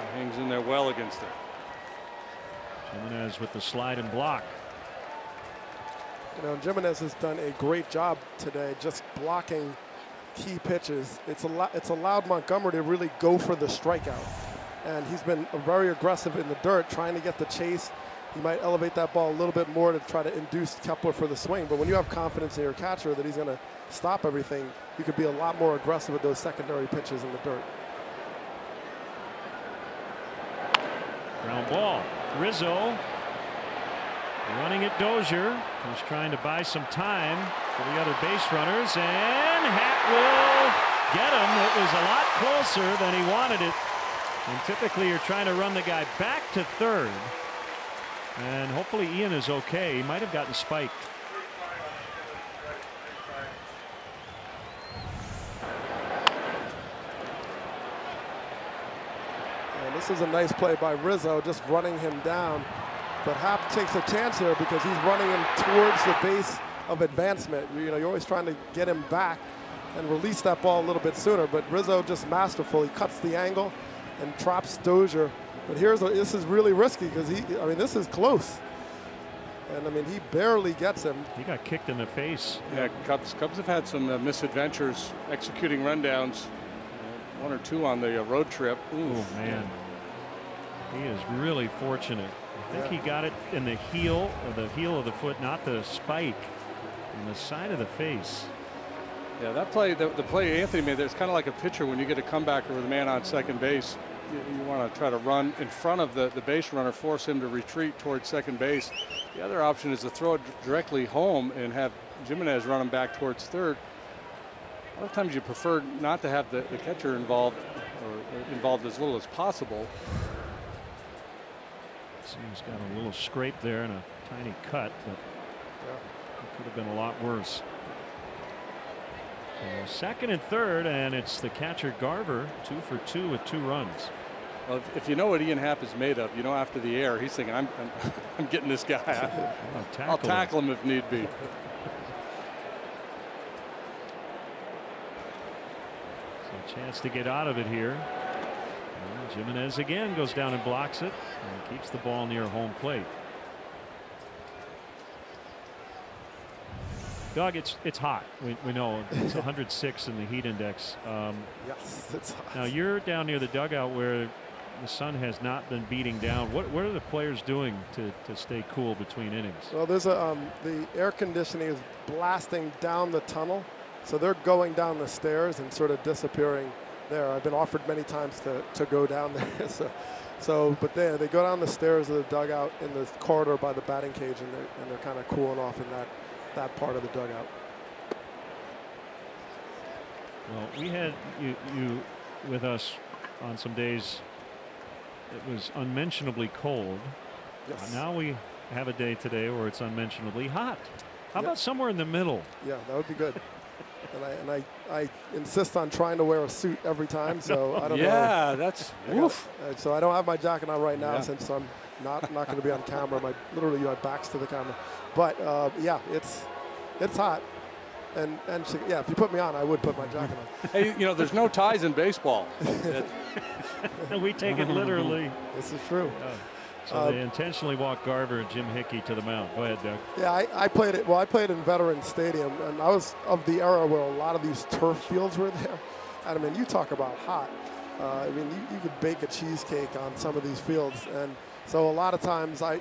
he hangs in there well against it. Jimenez with the slide and block. Jimenez has done a great job today just blocking key pitches. It's allowed Montgomery to really go for the strikeout, and he's been very aggressive in the dirt trying to get the chase. He might elevate that ball a little bit more to try to induce Kepler for the swing, but when you have confidence in your catcher that he's going to stop everything, you could be a lot more aggressive with those secondary pitches in the dirt. Ground ball. Rizzo running at Dozier, who's trying to buy some time for the other base runners, and Happ will get him. It was a lot closer than he wanted it, and typically you're trying to run the guy back to third, and hopefully Ian is okay. He might have gotten spiked. This is a nice play by Rizzo, just running him down. But Happ takes a chance here because he's running him towards the base of advancement. You're always trying to get him back and release that ball a little bit sooner. But Rizzo just masterful. He cuts the angle and traps Dozier. But this is really risky because this is close. And he barely gets him. He got kicked in the face. Yeah, Cubs have had some misadventures executing rundowns. 1 or 2 on the road trip. Ooh, man. He is really fortunate. I think he got it in the heel of the foot, not the spike, on the side of the face. Yeah, that play, the play Anthony made, it's kind of like a pitcher when you get a comebacker with a man on second base. You want to try to run in front of the base runner, force him to retreat towards second base. The other option is to throw it directly home and have Jimenez run him back towards third. A lot of times you prefer not to have the catcher involved, or involved as little as possible. He's got a little scrape there and a tiny cut, but it could have been a lot worse. So second and third, and it's the catcher Garver, 2 for 2 with 2 runs. Well, if you know what Ian Happ is made of, after the air, he's thinking, I'm getting this guy. I'll tackle him if need be. So a chance to get out of it here. Jimenez again goes down and blocks it and keeps the ball near home plate. Doug, it's hot. We know it's 106 in the heat index. Yes, it's hot. Now you're down near the dugout where the sun has not been beating down. What are the players doing to stay cool between innings? Well, there's the air conditioning is blasting down the tunnel, so they're going down the stairs and sort of disappearing there. I've been offered many times to go down there. But they go down the stairs of the dugout in the corridor by the batting cage, and they're kind of cooling off in that part of the dugout. Well, we had with us on some days it was unmentionably cold. Yes. Now we have a day today where it's unmentionably hot. How about somewhere in the middle? Yeah, that would be good. and I insist on trying to wear a suit every time, so I don't know. Yeah, that's woof. So I don't have my jacket on right now since I'm not going to be on camera. Literally my back's to the camera. But yeah, it's hot. And yeah, if you put me on, I would put my jacket on. Hey, you know, there's no ties in baseball. We take it literally. This is true. So they intentionally walked Garver and Jim Hickey to the mound. Go ahead, Doug. Yeah, I played it. Well, I played in Veterans Stadium, and I was of the era where a lot of these turf fields were there. And I mean, you talk about hot. I mean, you could bake a cheesecake on some of these fields, and so a lot of times you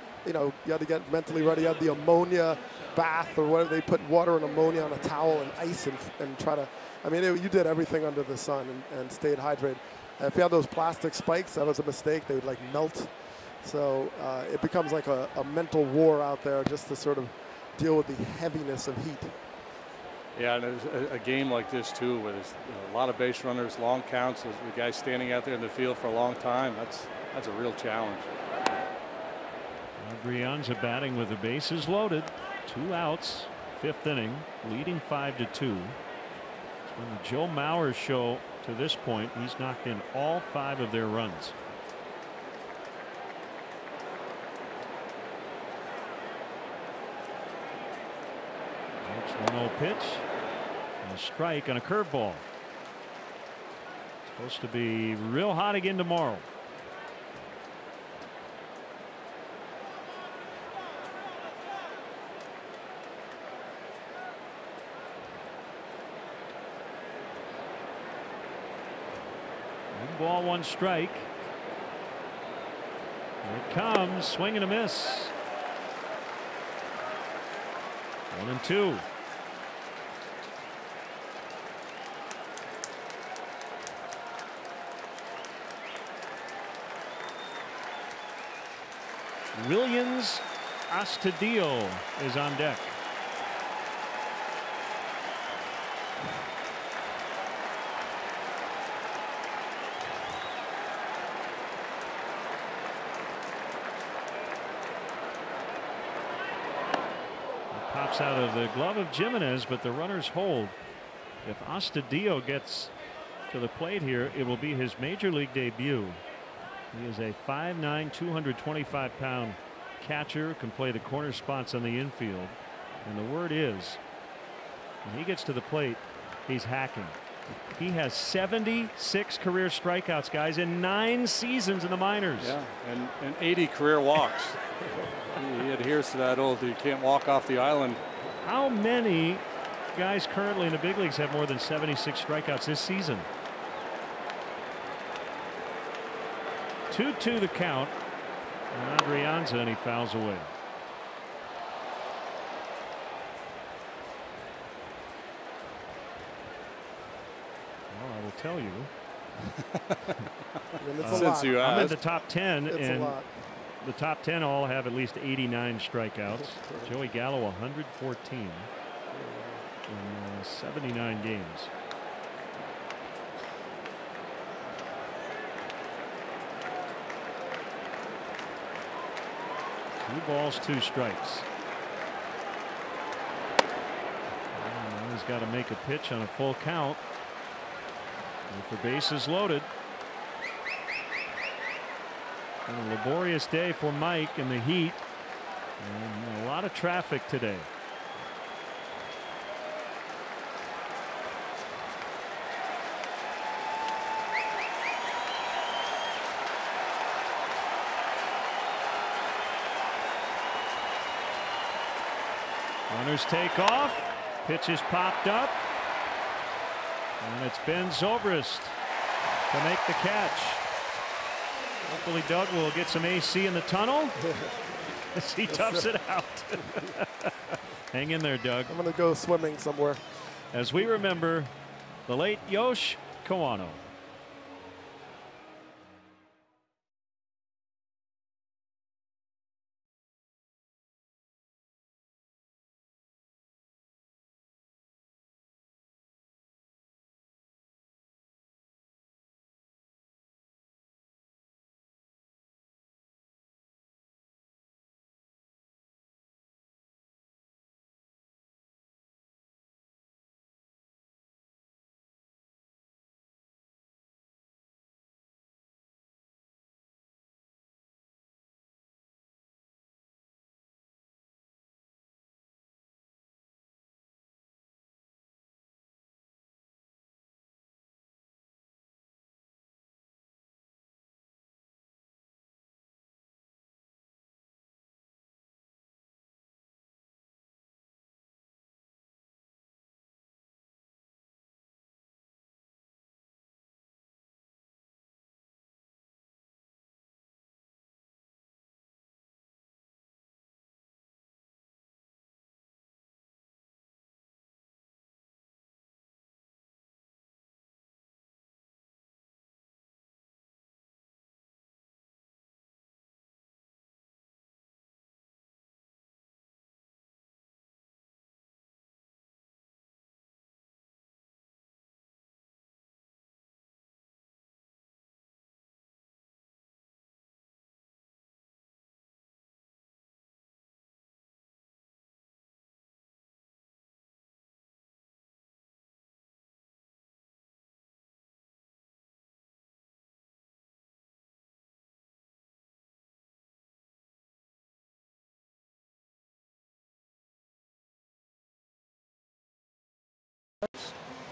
had to get mentally ready. You had the ammonia bath or whatever. They put water and ammonia on a towel and ice and try to. I mean, you did everything under the sun and stayed hydrated. If you had those plastic spikes, that was a mistake. They would like melt. So it becomes like a mental war out there just to sort of deal with the heaviness of heat. Yeah, and there's a game like this too, where there's a lot of base runners, long counts, the guys standing out there in the field for a long time. That's a real challenge. Brianza batting with the bases loaded, 2 outs, 5th inning, leading 5-2. It's been the Joe Mauer show to this point. He's knocked in all 5 of their runs. Next 1-0 pitch. And a strike on a curveball. Supposed to be real hot again tomorrow. Ball, 1 strike. Here it comes, swing and a miss. 1-2. Williams Astudillo is on deck. Pops out of the glove of Jimenez, but the runners hold. If Astudillo gets to the plate here, it will be his major league debut. He is a 5'9", 225-pound catcher, can play the corner spots on the infield. And the word is, when he gets to the plate, he's hacking. He has 76 career strikeouts, guys, in 9 seasons in the minors. Yeah, and 80 career walks. He adheres to that old, you can't walk off the island. How many guys currently in the big leagues have more than 76 strikeouts this season? 2-2 the count. And Adrianza, and he fouls away. Well, I will tell you. Since you asked. I'm in the top 10, it's and a lot. the top 10 all have at least 89 strikeouts. Joey Gallo 114 in 79 games. Two balls, 2 strikes. And he's got to make a pitch on a full count. And for bases loaded. And a laborious day for Mike in the heat. And a lot of traffic today. Runners take off. Pitch is popped up. And it's Ben Zobrist to make the catch. Hopefully Doug will get some AC in the tunnel as he toughs it out. Hang in there, Doug. I'm going to go swimming somewhere. As we remember the late Yosh Kawano.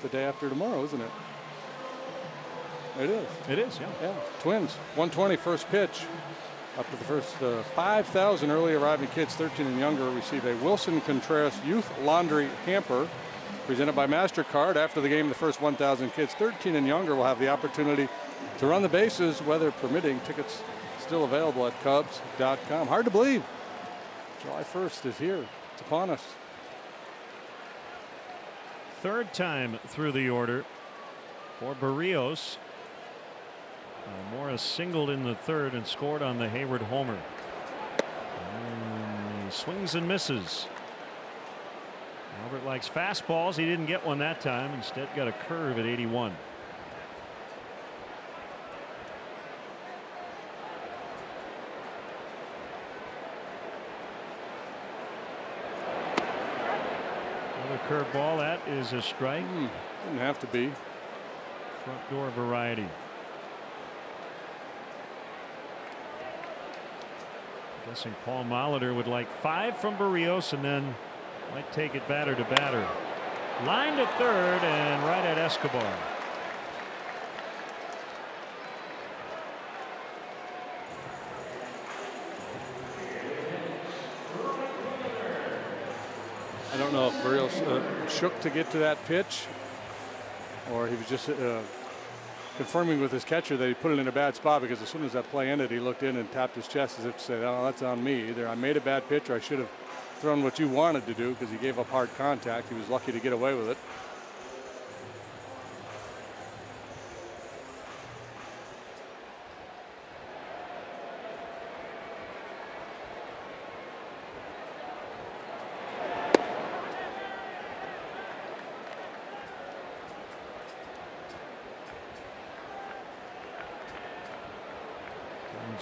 the day after tomorrow, isn't it? It is. It is, yeah. Yeah, Twins, 120 first pitch. Up to the first 5,000 early arriving kids 13 and younger receive a Wilson Contreras Youth Laundry Hamper presented by MasterCard. After the game, the first 1,000 kids 13 and younger will have the opportunity to run the bases, weather permitting. Tickets still available at Cubs.com. Hard to believe. July 1st is here. It's upon us. Third time through the order for Barrios. Morris singled in the third and scored on the Hayward homer. And he swings and misses. Albert likes fastballs. He didn't get one that time. Instead got a curve at 81. Another curveball. That is a strike. Didn't have to be. Front door variety. Guessing Paul Molitor would like 5 from Barrios and then might take it batter to batter. Line to third and right at Escobar. I don't know if Barrios shook to get to that pitch or he was just confirming with his catcher that he put it in a bad spot, because as soon as that play ended, he looked in and tapped his chest as if to say, oh, that's on me. Either I made a bad pitch or I should have thrown what you wanted to do, because he gave up hard contact. He was lucky to get away with it.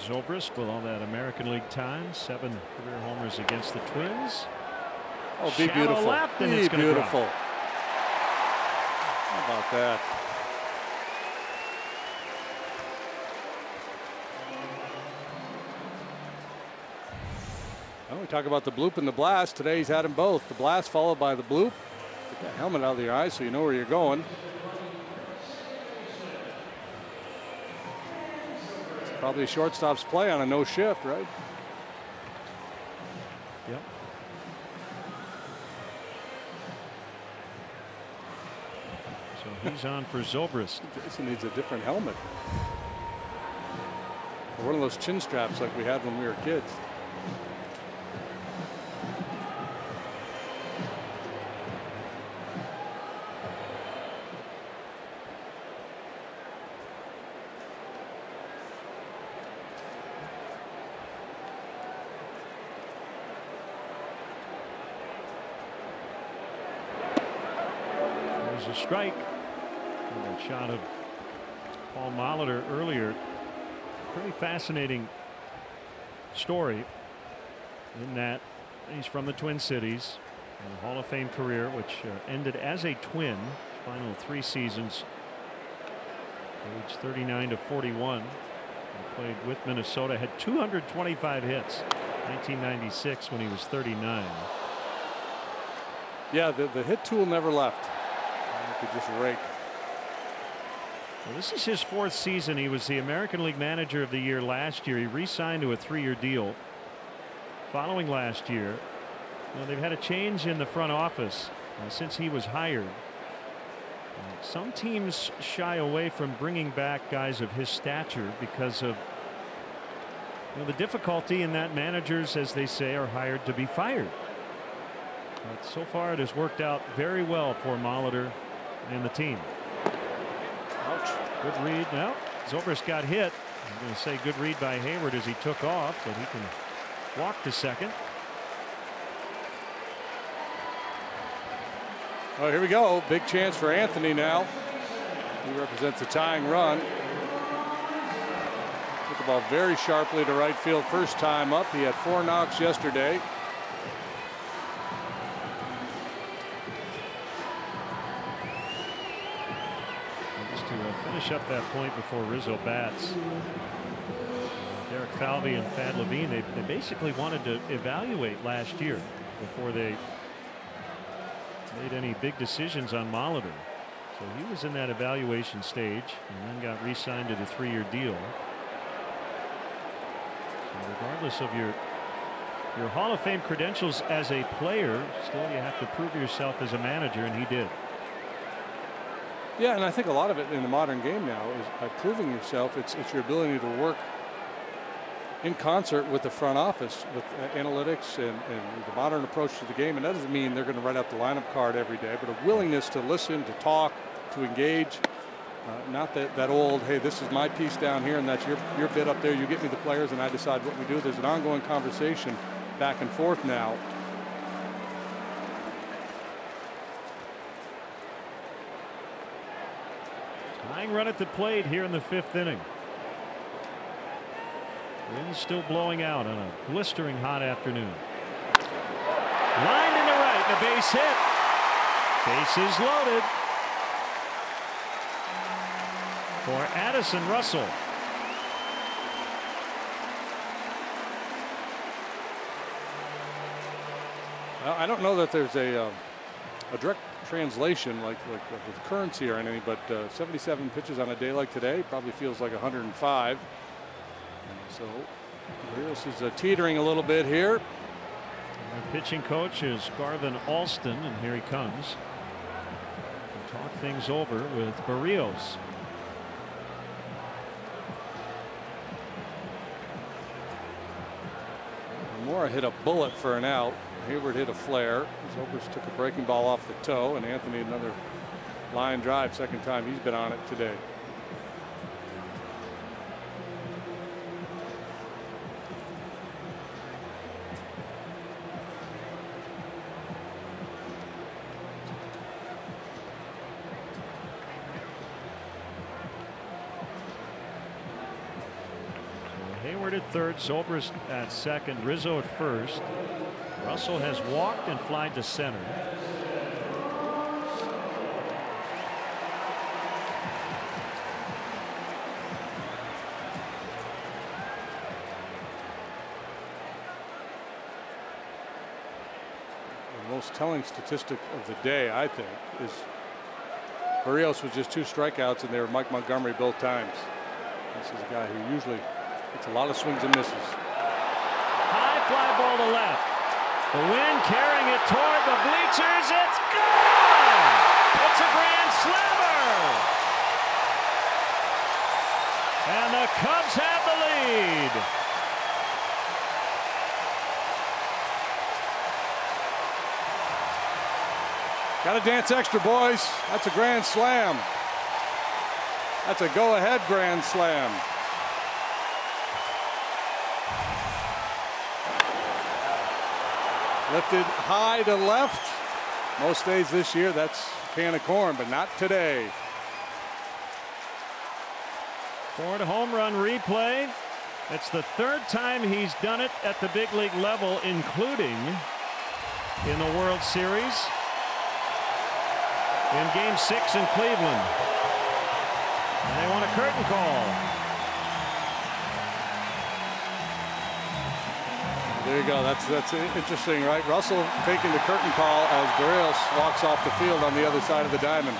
Zobrist with all that American League time, 7 career homers against the Twins. Oh, be Shallow beautiful. Left, and be it's beautiful. Drop. How about that? Well, we talk about the bloop and the blast. Today he's had them both. The blast followed by the bloop. Get that helmet out of your eyes so you know where you're going. Probably a shortstop's play on a no shift, right? Yep. So he's on for Zobrist. Jason needs a different helmet. Or one of those chin straps like we had when we were kids. A strike. And a shot of Paul Molitor earlier. Pretty fascinating story in that he's from the Twin Cities, a Hall of Fame career which ended as a Twin. Final 3 seasons, age 39 to 41. He played with Minnesota, had 225 hits 1996 when he was 39. Yeah, the hit tool never left. Could just rake. Well, this is his 4th season. He was the American League Manager of the Year last year. He re-signed to a 3-year deal following last year. Now, they've had a change in the front office since he was hired. Some teams shy away from bringing back guys of his stature because of the difficulty in that managers, as they say, are hired to be fired. But so far it has worked out very well for Molitor and the team. Ouch. Good read. Now Zobrist got hit. I'm going to say good read by Hayward as he took off, but he can walk to second. Oh, here we go. Big chance for Anthony now. He represents a tying run. Took the ball very sharply to right field first time up. He had 4 knocks yesterday. Finish up that point before Rizzo bats. Derek Falvey and Thad Levine, they basically wanted to evaluate last year before they made any big decisions on Molitor. So So he was in that evaluation stage and then got re-signed to the 3-year deal. So regardless of your Hall of Fame credentials as a player, still you have to prove yourself as a manager, and he did. Yeah, and I think a lot of it in the modern game now is by proving yourself. It's your ability to work in concert with the front office, with analytics and the modern approach to the game. And that doesn't mean they're going to write up the lineup card every day, but a willingness to listen, to talk, to engage. Not that old, hey, this is my piece down here and that's your bit up there. You get me the players and I decide what we do. There's an ongoing conversation back and forth now. Tying run at the plate here in the 5th inning. Wind still blowing out on a blistering hot afternoon. Lined into right, the base hit. Bases loaded for Addison Russell. Well, I don't know that there's a direct translation like with currency or anything, but 77 pitches on a day like today probably feels like 105. So Rios is teetering a little bit here. Our pitching coach is Garvin Alston, and here he comes to talk things over with Barrios. Mora hit a bullet for an out. Hayward hit a flare. Zobrist took a breaking ball off the toe, and Anthony another line drive. Second time he's been on it today. Hayward at third, Zobrist at second, Rizzo at first. Russell has walked and flied to center. The most telling statistic of the day, I think, is Barrios was just 2 strikeouts, and they were Mike Montgomery both times. This is a guy who usually gets a lot of swings and misses. High fly ball to left. The wind carrying it toward the bleachers. It's gone! It's a grand slammer! And the Cubs have the lead. Got to dance extra, boys. That's a grand slam. That's a go-ahead grand slam. Lifted high to left. Most days this year, that's a can of corn, but not today. Ford home run replay. It's the 3rd time he's done it at the big league level, including in the World Series in Game 6 in Cleveland. And they want a curtain call. There you go. That's interesting, right? Russell taking the curtain call as Barrios walks off the field on the other side of the diamond.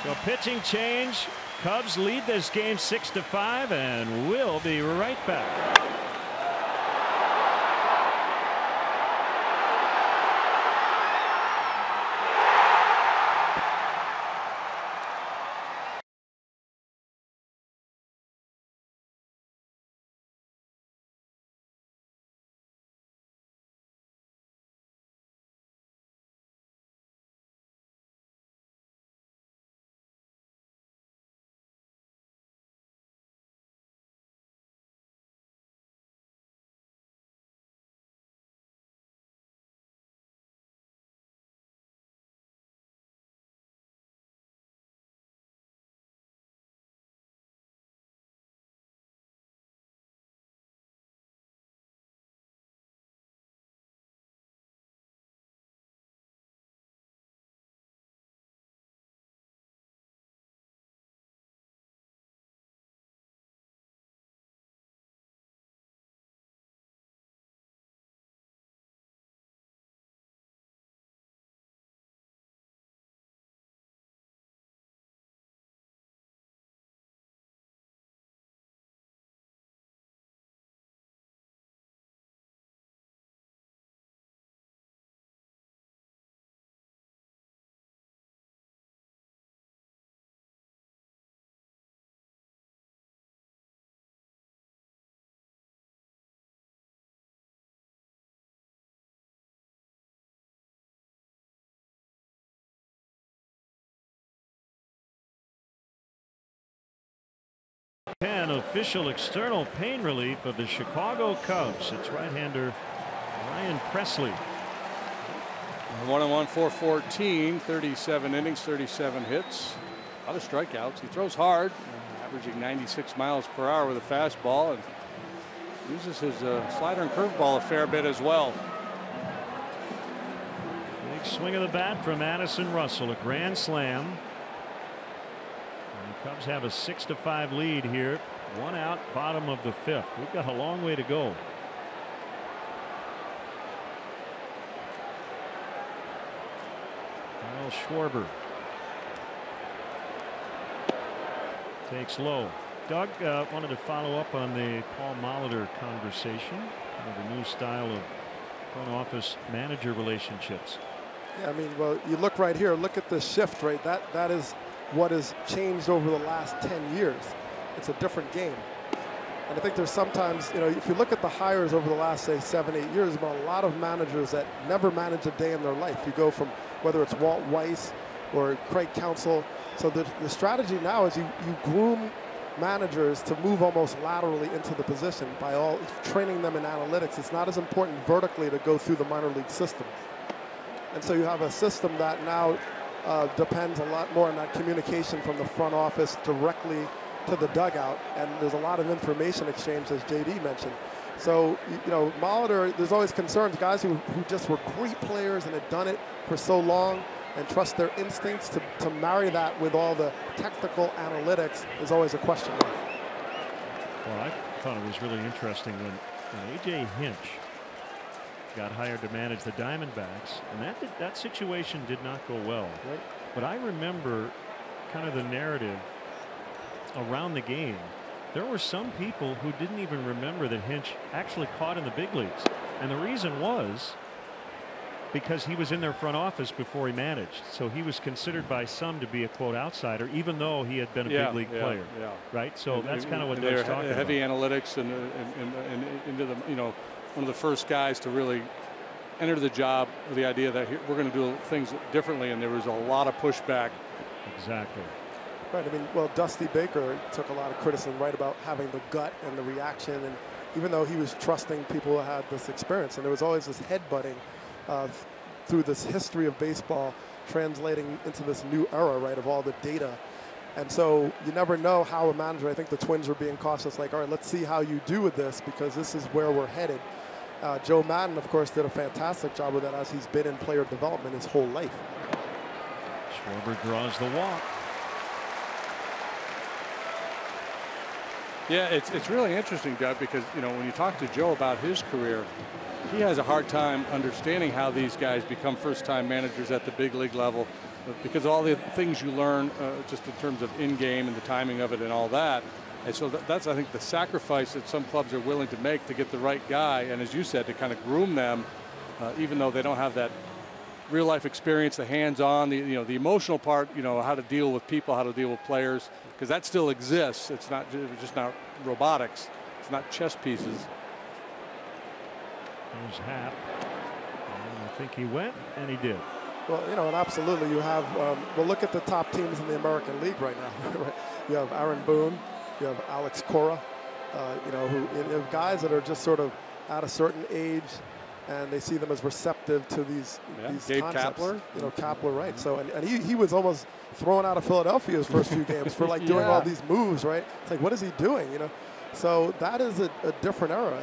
So pitching change. Cubs lead this game 6-5, and we'll be right back. AT CHN official external pain relief of the Chicago Cubs. It's right-hander Ryan Presley. 1-1, 414, 37 innings, 37 hits, a lot of strikeouts. He throws hard, averaging 96 miles per hour with a fastball, and uses his slider and curveball a fair bit as well. Big swing of the bat from Addison Russell, a grand slam. And the Cubs have a 6-5 lead here. One out, bottom of the fifth. We've got a long way to go. Kyle Schwarber takes low. Doug wanted to follow up on the Paul Molitor conversation, kind of the new style of front office manager relationships. Yeah, I mean, well, you look right here, look at the shift, right? That is what has changed over the last 10 years. It's a different game. And I think there's sometimes, you know, if you look at the hires over the last, say, 7-8 years, there's been a lot of managers that never managed a day in their life. You go from whether it's Walt Weiss or Craig Counsell. So the strategy now is you groom managers to move almost laterally into the position by training them in analytics. It's not as important vertically to go through the minor league system. And so you have a system that now depends a lot more on that communication from the front office directly to the dugout, and there's a lot of information exchange, as JD mentioned. So, you know, Molitor, there's always concerns, guys who just were great players and had done it for so long and trust their instincts to marry that with all the technical analytics is always a question mark. Well, I thought it was really interesting when A.J. Hinch got hired to manage the Diamondbacks, and that situation did not go well. Right. But I remember kind of the narrative around the game. There were some people who didn't even remember that Hinch actually caught in the big leagues, and the reason was because he was in their front office before he managed. So he was considered by some to be a quote outsider, even though he had been a big league player. Yeah. Right. So that's kind of what they're talking about. Heavy analytics and into the, you know, one of the first guys to really enter the job with the idea that we're going to do things differently, and there was a lot of pushback. Exactly. Right. I mean, well, Dusty Baker took a lot of criticism, right, about having the gut and the reaction, and even though he was trusting people who had this experience, and there was always this headbutting through this history of baseball translating into this new era, right, of all the data. And so you never know how a manager, I think the Twins were being cautious, like, all right, let's see how you do with this, because this is where we're headed. Joe Madden, of course, did a fantastic job with that, as he's been in player development his whole life. Schwarber draws the walk. Yeah, it's really interesting, Doug, because, you know, when you talk to Joe about his career, he has a hard time understanding how these guys become first-time managers at the big league level, because all the things you learn just in terms of in-game and the timing of it and all that. And so that's, I think, the sacrifice that some clubs are willing to make to get the right guy, and as you said, to kind of groom them, even though they don't have that real-life experience, the hands-on, the emotional part, you know, how to deal with people, how to deal with players, because that still exists. It's just not robotics. It's not chess pieces. There's Happ. And I think he went, and he did. Well, you know, and absolutely, you have. Well, look at the top teams in the American League right now. Right? You have Aaron Boone, you have Alex Cora. You know, you have guys that are just sort of at a certain age, and they see them as receptive to these Gabe concepts. Kapler. You know, Kapler, right? So, and he was almost thrown out of Philadelphia his first few games for like doing all these moves, right? It's like, what is he doing? You know, so that is a different era,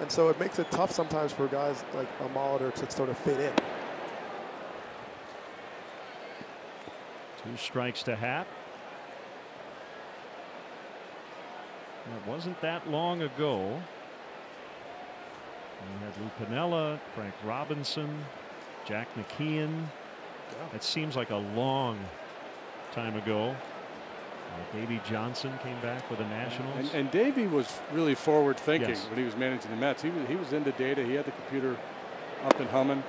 and so it makes it tough sometimes for guys like a Molitor to sort of fit in. 2 strikes to Happ. It wasn't that long ago. We had Lou Piniella, Frank Robinson, Jack McKeon. It seems like a long time ago. Davey Johnson came back with the Nationals. And Davey was really forward thinking when he was managing the Mets. He was into data. He had the computer up and humming.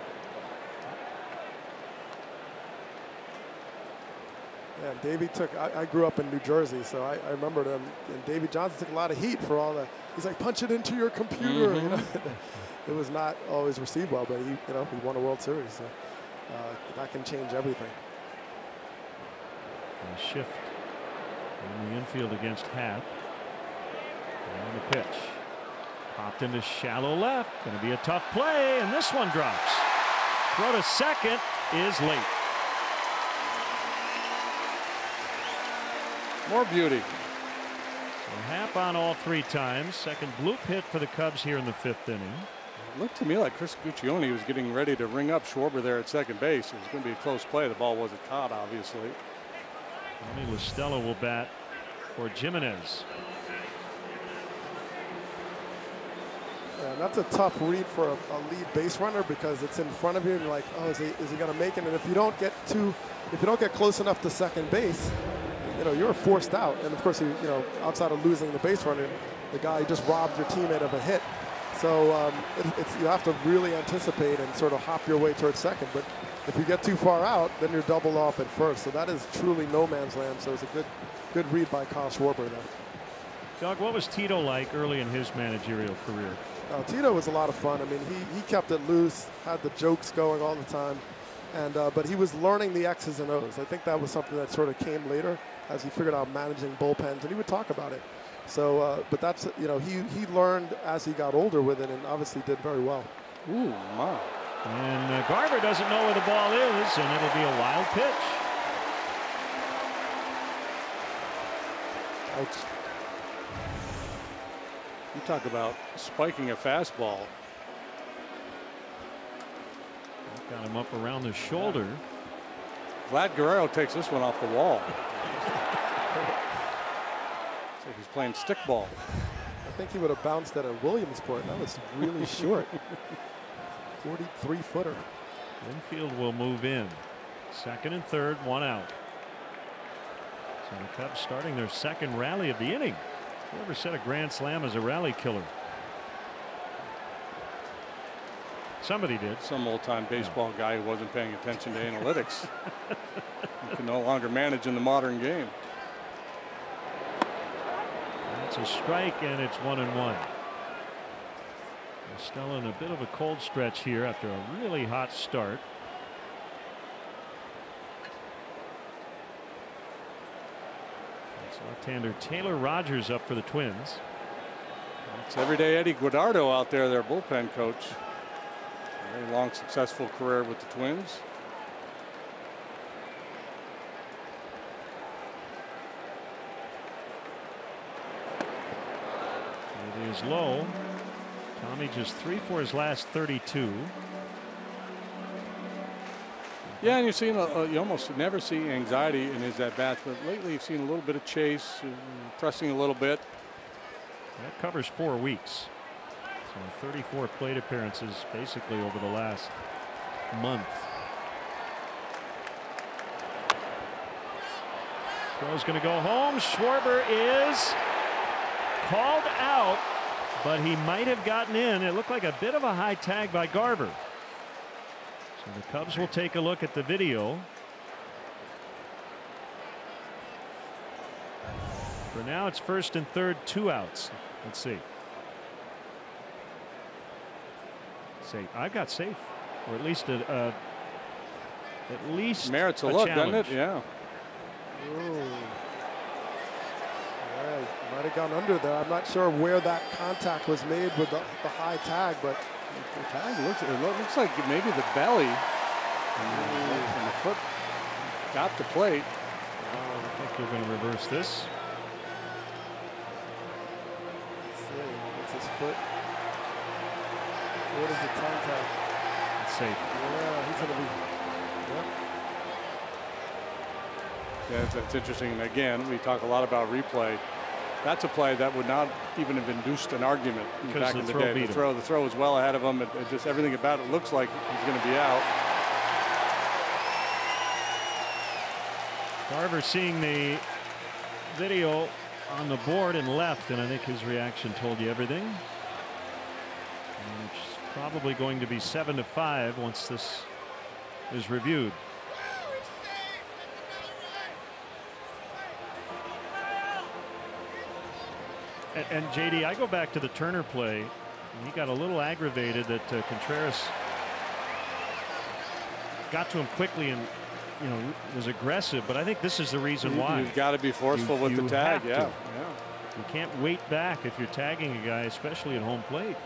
Yeah, Davey took. I grew up in New Jersey, so I remember them. And Davey Johnson took a lot of heat for all the. He's like, punch it into your computer. You know, it was not always received well, but he won a World Series, so that can change everything. A shift in the infield against Happ. And the pitch. Popped into shallow left. Going to be a tough play, and this one drops. Throw to second is late. More beauty. So Happ on all 3 times. Second bloop hit for the Cubs here in the 5th inning. It looked to me like Chris Guccione was getting ready to ring up Schwarber there at second base. It was going to be a close play. The ball wasn't caught, obviously. Tony LaStella will bat for Jimenez. Yeah, that's a tough read for a lead base runner because it's in front of you and you're like, oh, is he going to make it? And if you don't get close enough to second base, you're forced out. And of course, outside of losing the base runner, the guy just robbed your teammate of a hit. So you have to really anticipate and sort of hop your way towards second. But if you get too far out, then you're double off at first. So that is truly no man's land. So it's a good read by Kyle Schwarber there. Doug, what was Tito like early in his managerial career? Tito was a lot of fun. I mean, he kept it loose, had the jokes going all the time, and but he was learning the X's and O's. I think that was something that sort of came later as he figured out managing bullpens, and he would talk about it. So, but that's he learned as he got older with it, and obviously did very well. Ooh, my! And Garver doesn't know where the ball is, and it'll be a wild pitch. Ouch. You talk about spiking a fastball. Got him up around the shoulder. Vlad Guerrero takes this one off the wall. It's like he's playing stickball. I think he would have bounced at a Williamsport. That was really short. 43-footer. Infield will move in. Second and third, 1 out. So the Cubs starting their second rally of the inning. Whoever said a grand slam is a rally killer? Somebody did. Some old-time baseball guy who wasn't paying attention to analytics. You can no longer manage in the modern game. That's a strike, and it's 1-1. Still in a bit of a cold stretch here after a really hot start. Left-hander Taylor Rogers up for the Twins. It's everyday Eddie Guadardo out there, their bullpen coach. Very long, successful career with the Twins. It is low. Tommy just 3 for his last 32. Yeah, and you've seen you almost never see anxiety in his at bats, but lately you've seen a little bit of chase, pressing a little bit. That covers 4 weeks. So 34 plate appearances basically over the last month. Throw's going to go home. Schwarber is called out, but he might have gotten in. It looked like a bit of a high tag by Garver. So the Cubs will take a look at the video. For now, it's first and third, 2 outs. Let's see. Safe. I've got safe, or at least merits a look, challenge. doesn't it? Yeah. Ooh. Yeah, he might have gone under there. I'm not sure where that contact was made with the high tag, but the tag looks like maybe the belly and the foot got the plate. I think you're going to reverse this. let's see. What's his foot? What is the contact? It's safe. Yeah, he's going to be. Yep. Yeah, that's interesting. And again, we talk a lot about replay. That's a play that would not even have induced an argument back in the day. The throw was well ahead of him. It just everything about it looks like he's going to be out. Garver seeing the video on the board and left, and I think his reaction told you everything. And it's probably going to be 7-5 once this is reviewed. And JD, I go back to the Turner play, and he got a little aggravated that Contreras got to him quickly and was aggressive, but I think this is the reason why. You've got to be forceful with the tag. Yeah. You can't wait back if you're tagging a guy, especially at home plate.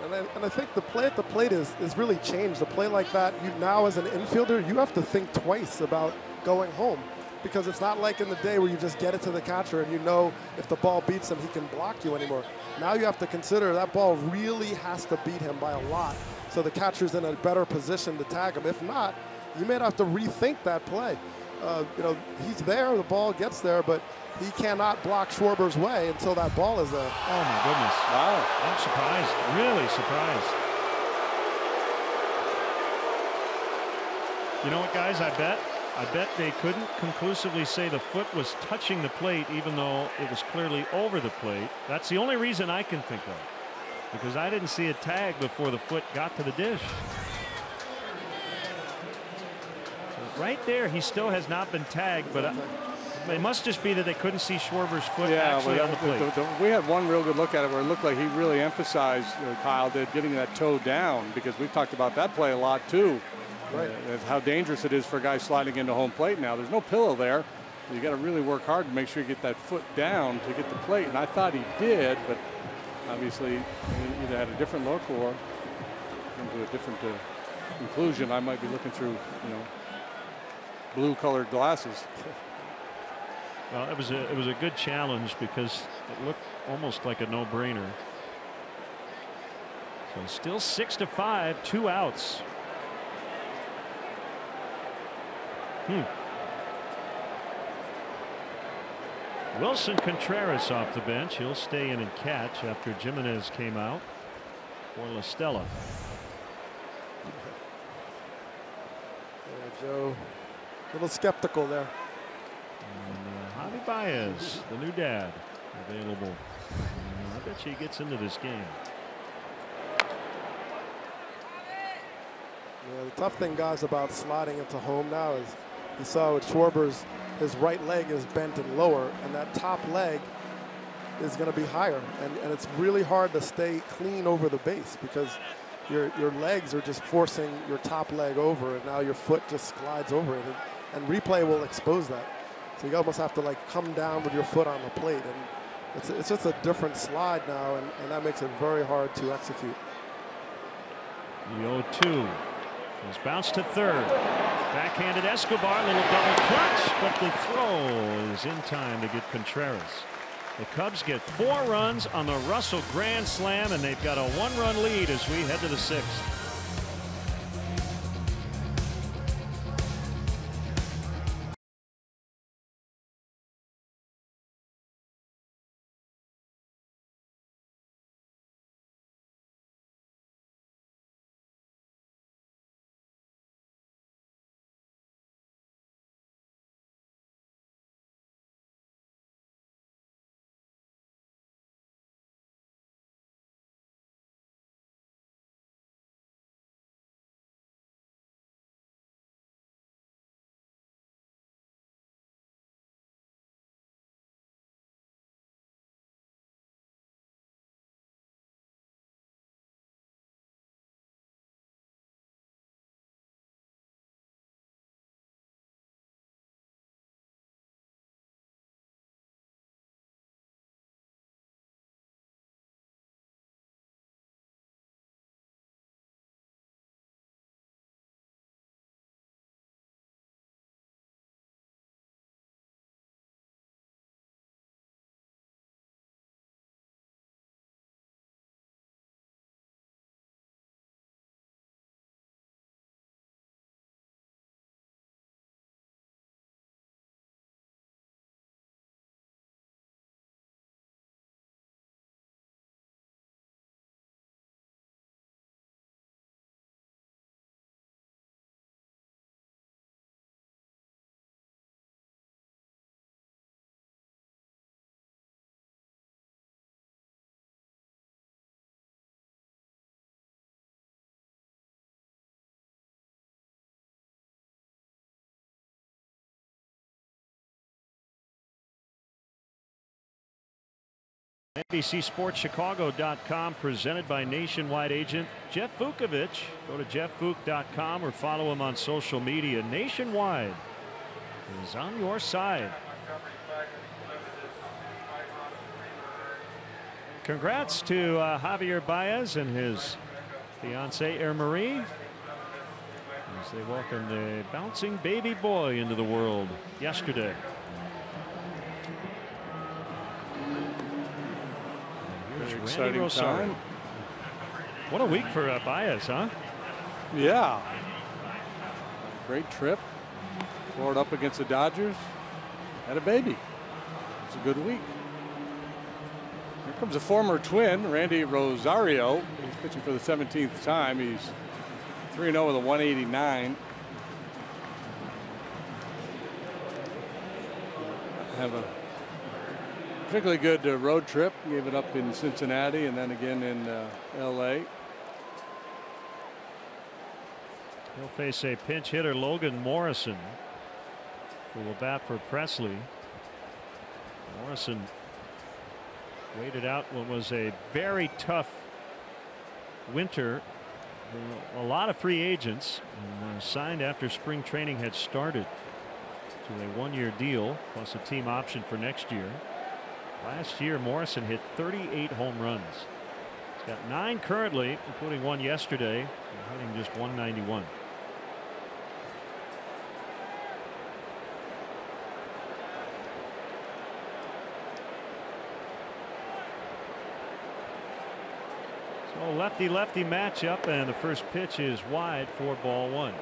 Yeah, and I think the play at the plate is really changed. A play like that, you now as an infielder, you have to think twice about going home, because it's not like in the day where you just get it to the catcher and you know if the ball beats him, he can block you anymore. Now you have to consider that ball really has to beat him by a lot, so the catcher's in a better position to tag him. If not, you may have to rethink that play. You know, he's there, the ball gets there, but he cannot block Schwarber's way until that ball is there. Oh my goodness. Wow. I'm surprised, really surprised. You know what, guys, I bet they couldn't conclusively say the foot was touching the plate even though it was clearly over the plate. That's the only reason I can think of, because I didn't see a tag before the foot got to the dish. Right there, he still has not been tagged, but it must just be that they couldn't see Schwarber's foot actually on the plate. We had one real good look at it where it looked like he really emphasized, Kyle did, getting that toe down, because we've talked about that play a lot too. Right. How dangerous it is for guys sliding into home plate now. There's no pillow there. You got to really work hard to make sure you get that foot down to get the plate, and I thought he did, but obviously he either had a different look or into a different conclusion. I might be looking through, blue-colored glasses. Well, it was a good challenge because it looked almost like a no-brainer. So still 6-5, 2 outs. Wilson Contreras off the bench. He'll stay in and catch after Jimenez came out for La Stella. Yeah, Joe, a little skeptical there. And Javi Baez, the new dad, available. I bet you he gets into this game. Yeah, the tough thing, guys, about sliding into home now is you saw with Schwarber's, his right leg is bent and lower, and that top leg is going to be higher. And it's really hard to stay clean over the base because your legs are just forcing your top leg over, and now your foot just slides over it. And replay will expose that. So you almost have to like come down with your foot on the plate. And it's just a different slide now, and that makes it very hard to execute. The 0-2. He's bounced to third. Backhanded Escobar, little double clutch, but the throw is in time to get Contreras. The Cubs get 4 runs on the Russell grand slam, and they've got a 1-run lead as we head to the 6th. NBCSportsChicago.com, presented by Nationwide agent Jeff Vukovich. Go to jeffvuk.com or follow him on social media. Nationwide is on your side. Congrats to Javier Baez and his fiancée, Marie, as they welcomed a bouncing baby boy into the world yesterday. Very exciting time. What a week for Baez, huh? Yeah. Great trip. Floored up against the Dodgers. Had a baby. It's a good week. Here comes a former Twin, Randy Rosario. He's pitching for the 17th time. He's 3-0 with a 189. Have a particularly good road trip. Gave it up in Cincinnati and then again in L.A. He'll face a pinch hitter, Logan Morrison, who will bat for Presley. Morrison waited out what was a very tough winter. A lot of free agents and signed after spring training had started to a one-year deal plus a team option for next year. Last year, Morrison hit 38 home runs. He's got 9 currently, including one yesterday, hitting just 191. So lefty-lefty matchup, and the first pitch is wide for ball 1.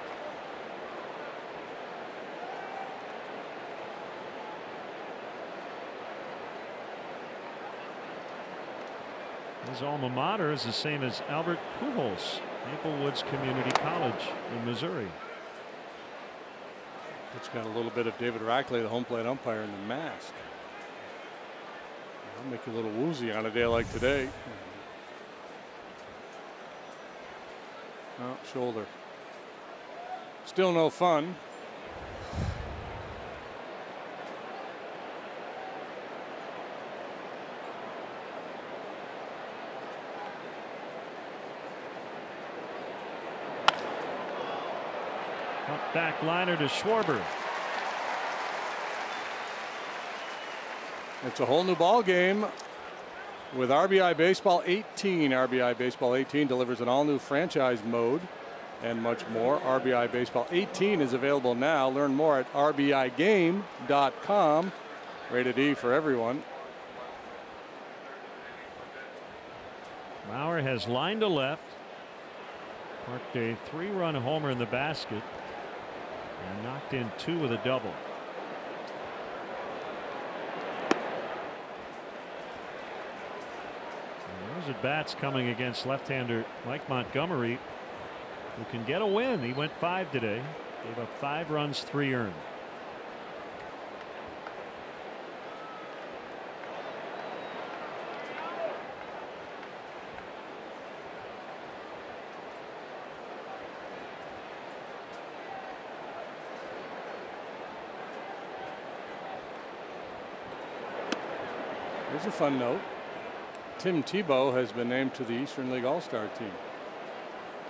His alma mater is the same as Albert Pujols, Maple Woods Community College in Missouri. It's got a little bit of David Rackley, the home plate umpire, in the mask. I'll make you a little woozy on a day like today. Oh, shoulder. Still no fun. Up back liner to Schwarber. It's a whole new ball game with RBI Baseball 18. RBI Baseball 18 delivers an all-new franchise mode and much more. RBI Baseball 18 is available now. Learn more at rbigame.com. Rated E for everyone. Mauer has lined to left. Parked a 3-run homer in the basket and knocked in 2 with a double. Those at bats coming against left-hander Mike Montgomery, who can get a win. He went 5 today, gave up 5 runs, 3 earned. Here's a fun note. Tim Tebow has been named to the Eastern League All-Star team.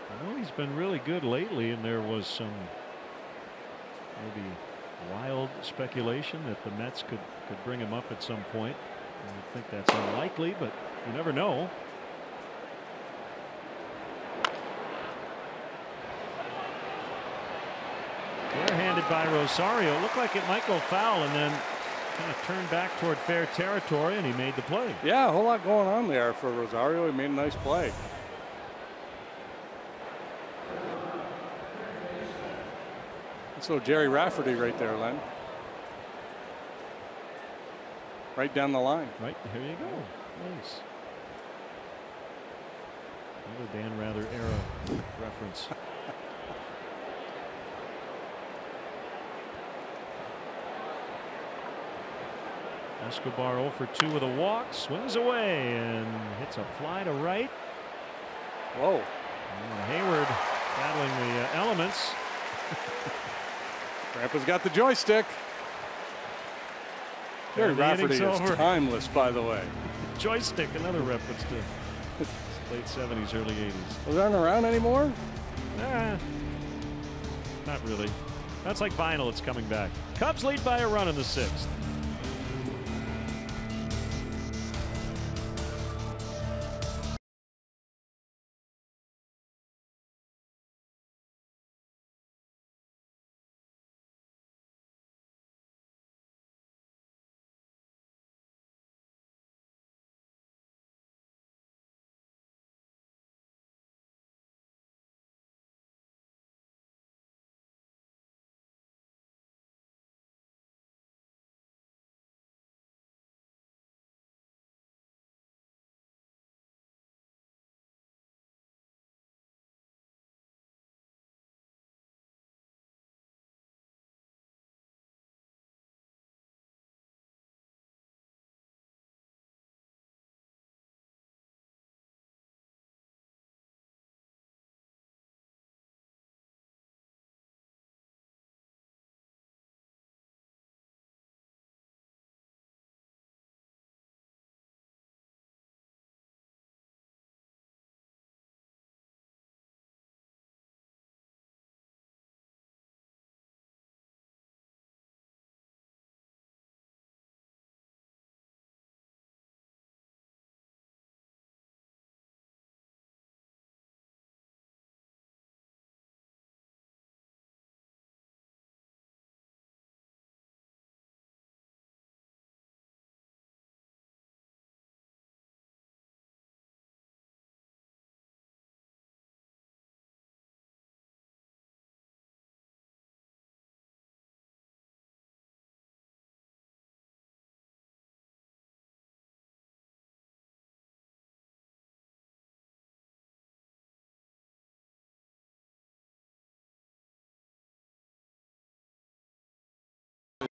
I know he's been really good lately, and there was some maybe wild speculation that the Mets could bring him up at some point. I think that's unlikely, but you never know. Barehanded by Rosario. Looked like it might go foul, and then kind of turned back toward fair territory, and he made the play. Yeah, a whole lot going on there for Rosario. He made a nice play. So Jerry Rafferty right there, Len. Right down the line. Right, here you go. Nice. Another Dan Rather era reference. Escobar 0 for 2 with a walk, swings away and hits a fly to right. Whoa. And Hayward battling the elements. Grandpa's got the joystick. Jerry Rafferty is timeless, by the way. Joystick, another reference to late 70s, early 80s. Those aren't around anymore? Nah, not really. That's like vinyl, it's coming back. Cubs lead by a run in the 6th.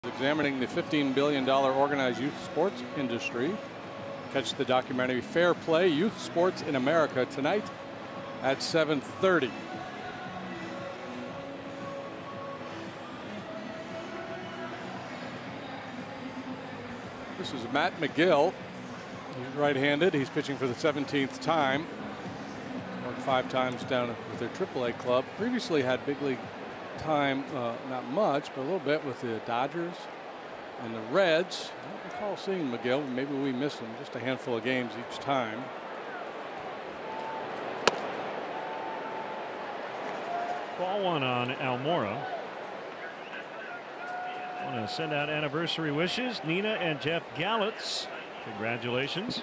Examining the $15 billion organized youth sports industry. Catch the documentary Fair Play, Youth Sports in America tonight at 7:30. This is Matt McGill. He's right-handed. He's pitching for the 17th time. Worked 5 times down with their AAA club. Previously had big league time, not much, but a little bit with the Dodgers and the Reds. I don't recall seeing McGill. Maybe we missed him just a handful of games each time. Ball 1 on Almora. Want to send out anniversary wishes, Nina and Jeff Gallitz. Congratulations.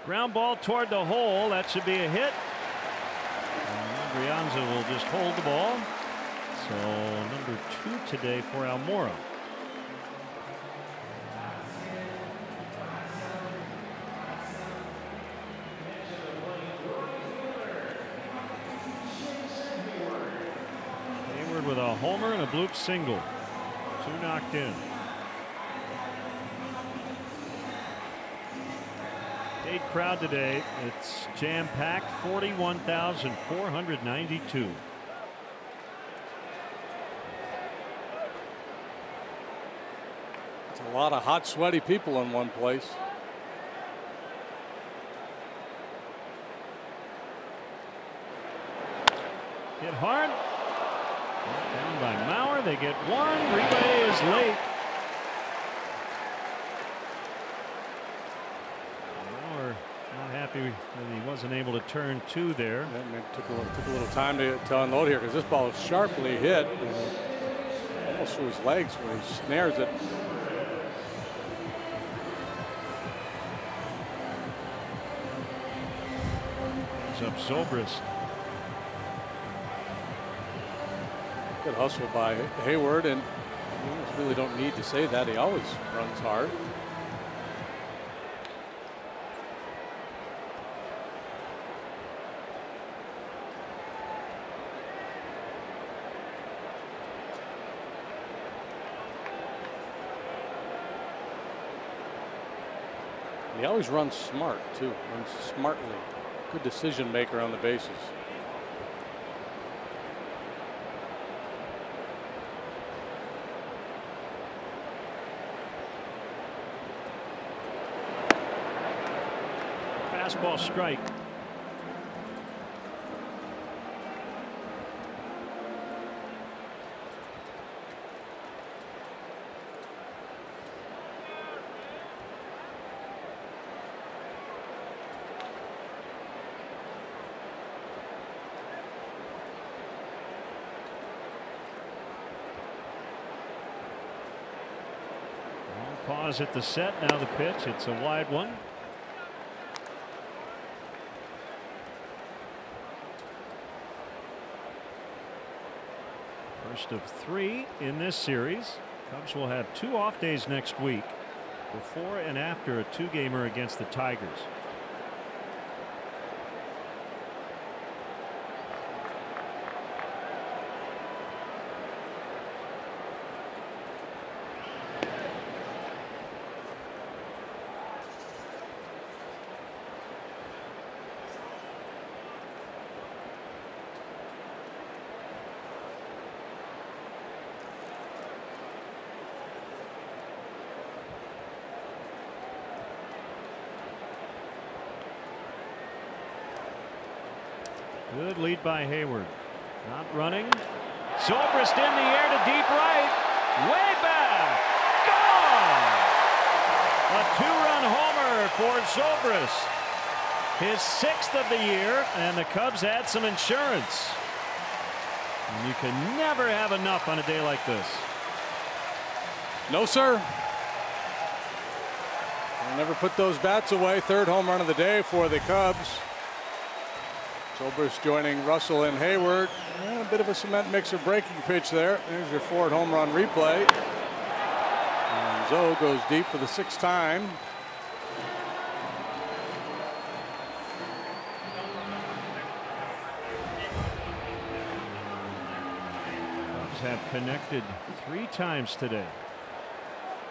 Ground ball toward the hole. That should be a hit. Brianza will just hold the ball. So number 2 today for Almora. Hayward with a homer and a bloop single. 2 knocked in. Big crowd today. It's jam-packed. 41,492. It's a lot of hot, sweaty people in one place. Hit hard. Down by Mauer. They get 1. Relay is late. That he wasn't able to turn 2 there. That maybe took a little time to unload here because this ball is sharply hit, almost through his legs where he snares it. It's up Zobrist. Good hustle by Hayward, and you really don't need to say that. He always runs hard. He always runs smart, too. Runs smartly. Good decision maker on the bases. Fastball strike. Pause at the set. Now the pitch. It's a wide one. First of 3 in this series. Cubs will have 2 off days next week, before and after a 2-gamer against the Tigers. Good lead by Hayward. Not running. Zobrist in the air to deep right. Way back. Gone. A 2-run homer for Zobrist. His 6th of the year, and the Cubs add some insurance. And you can never have enough on a day like this. No, sir. They'll never put those bats away. 3rd home run of the day for the Cubs. Zobrist joining Russell and Hayward. A bit of a cement mixer breaking pitch there. There's your 4th home run replay. And Zoe goes deep for the 6th time. have connected 3 times today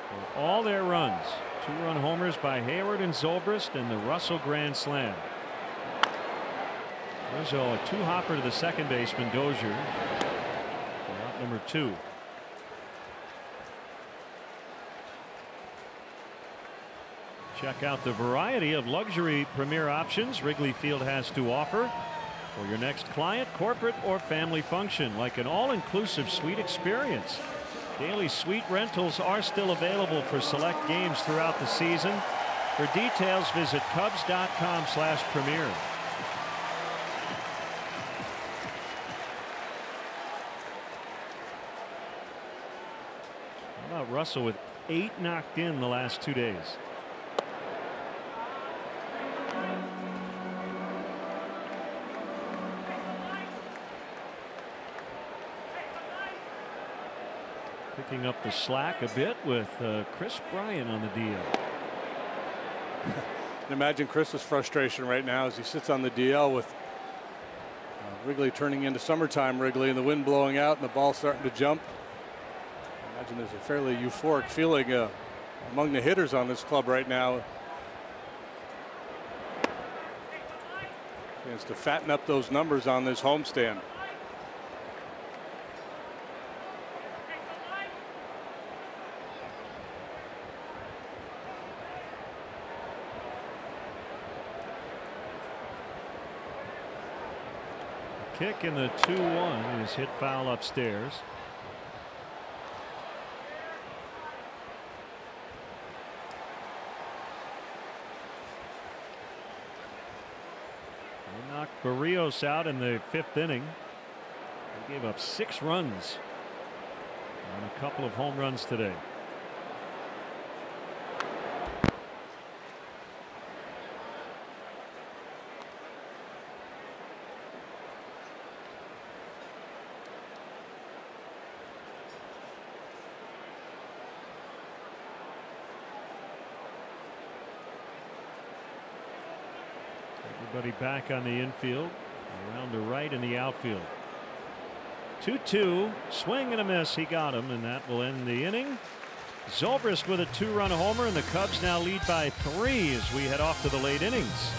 for all their runs. 2-run homers by Hayward and Zobrist, and the Russell grand slam. There's a 2-hopper to the second baseman Dozier for out number 2. Check out the variety of luxury premier options Wrigley Field has to offer for your next client, corporate, or family function, like an all-inclusive suite experience. Daily suite rentals are still available for select games throughout the season. For details, visit Cubs.com/premier. How about Russell with 8 knocked in the last 2 days? Picking up the slack a bit with Chris Bryant on the DL. Imagine Chris's frustration right now as he sits on the DL with Wrigley turning into summertime Wrigley and the wind blowing out and the ball starting to jump. Imagine there's a fairly euphoric feeling among the hitters on this club right now. Chance to fatten up those numbers on this homestand. Kick in the 2-1 is hit foul upstairs. They knocked Barrios out in the 5th inning. They gave up 6 runs on a couple of home runs today. Everybody back on the infield, around the right in the outfield. 2-2, swing and a miss. He got him, and that will end the inning. Zobrist with a 2-run homer, and the Cubs now lead by 3 as we head off to the late innings.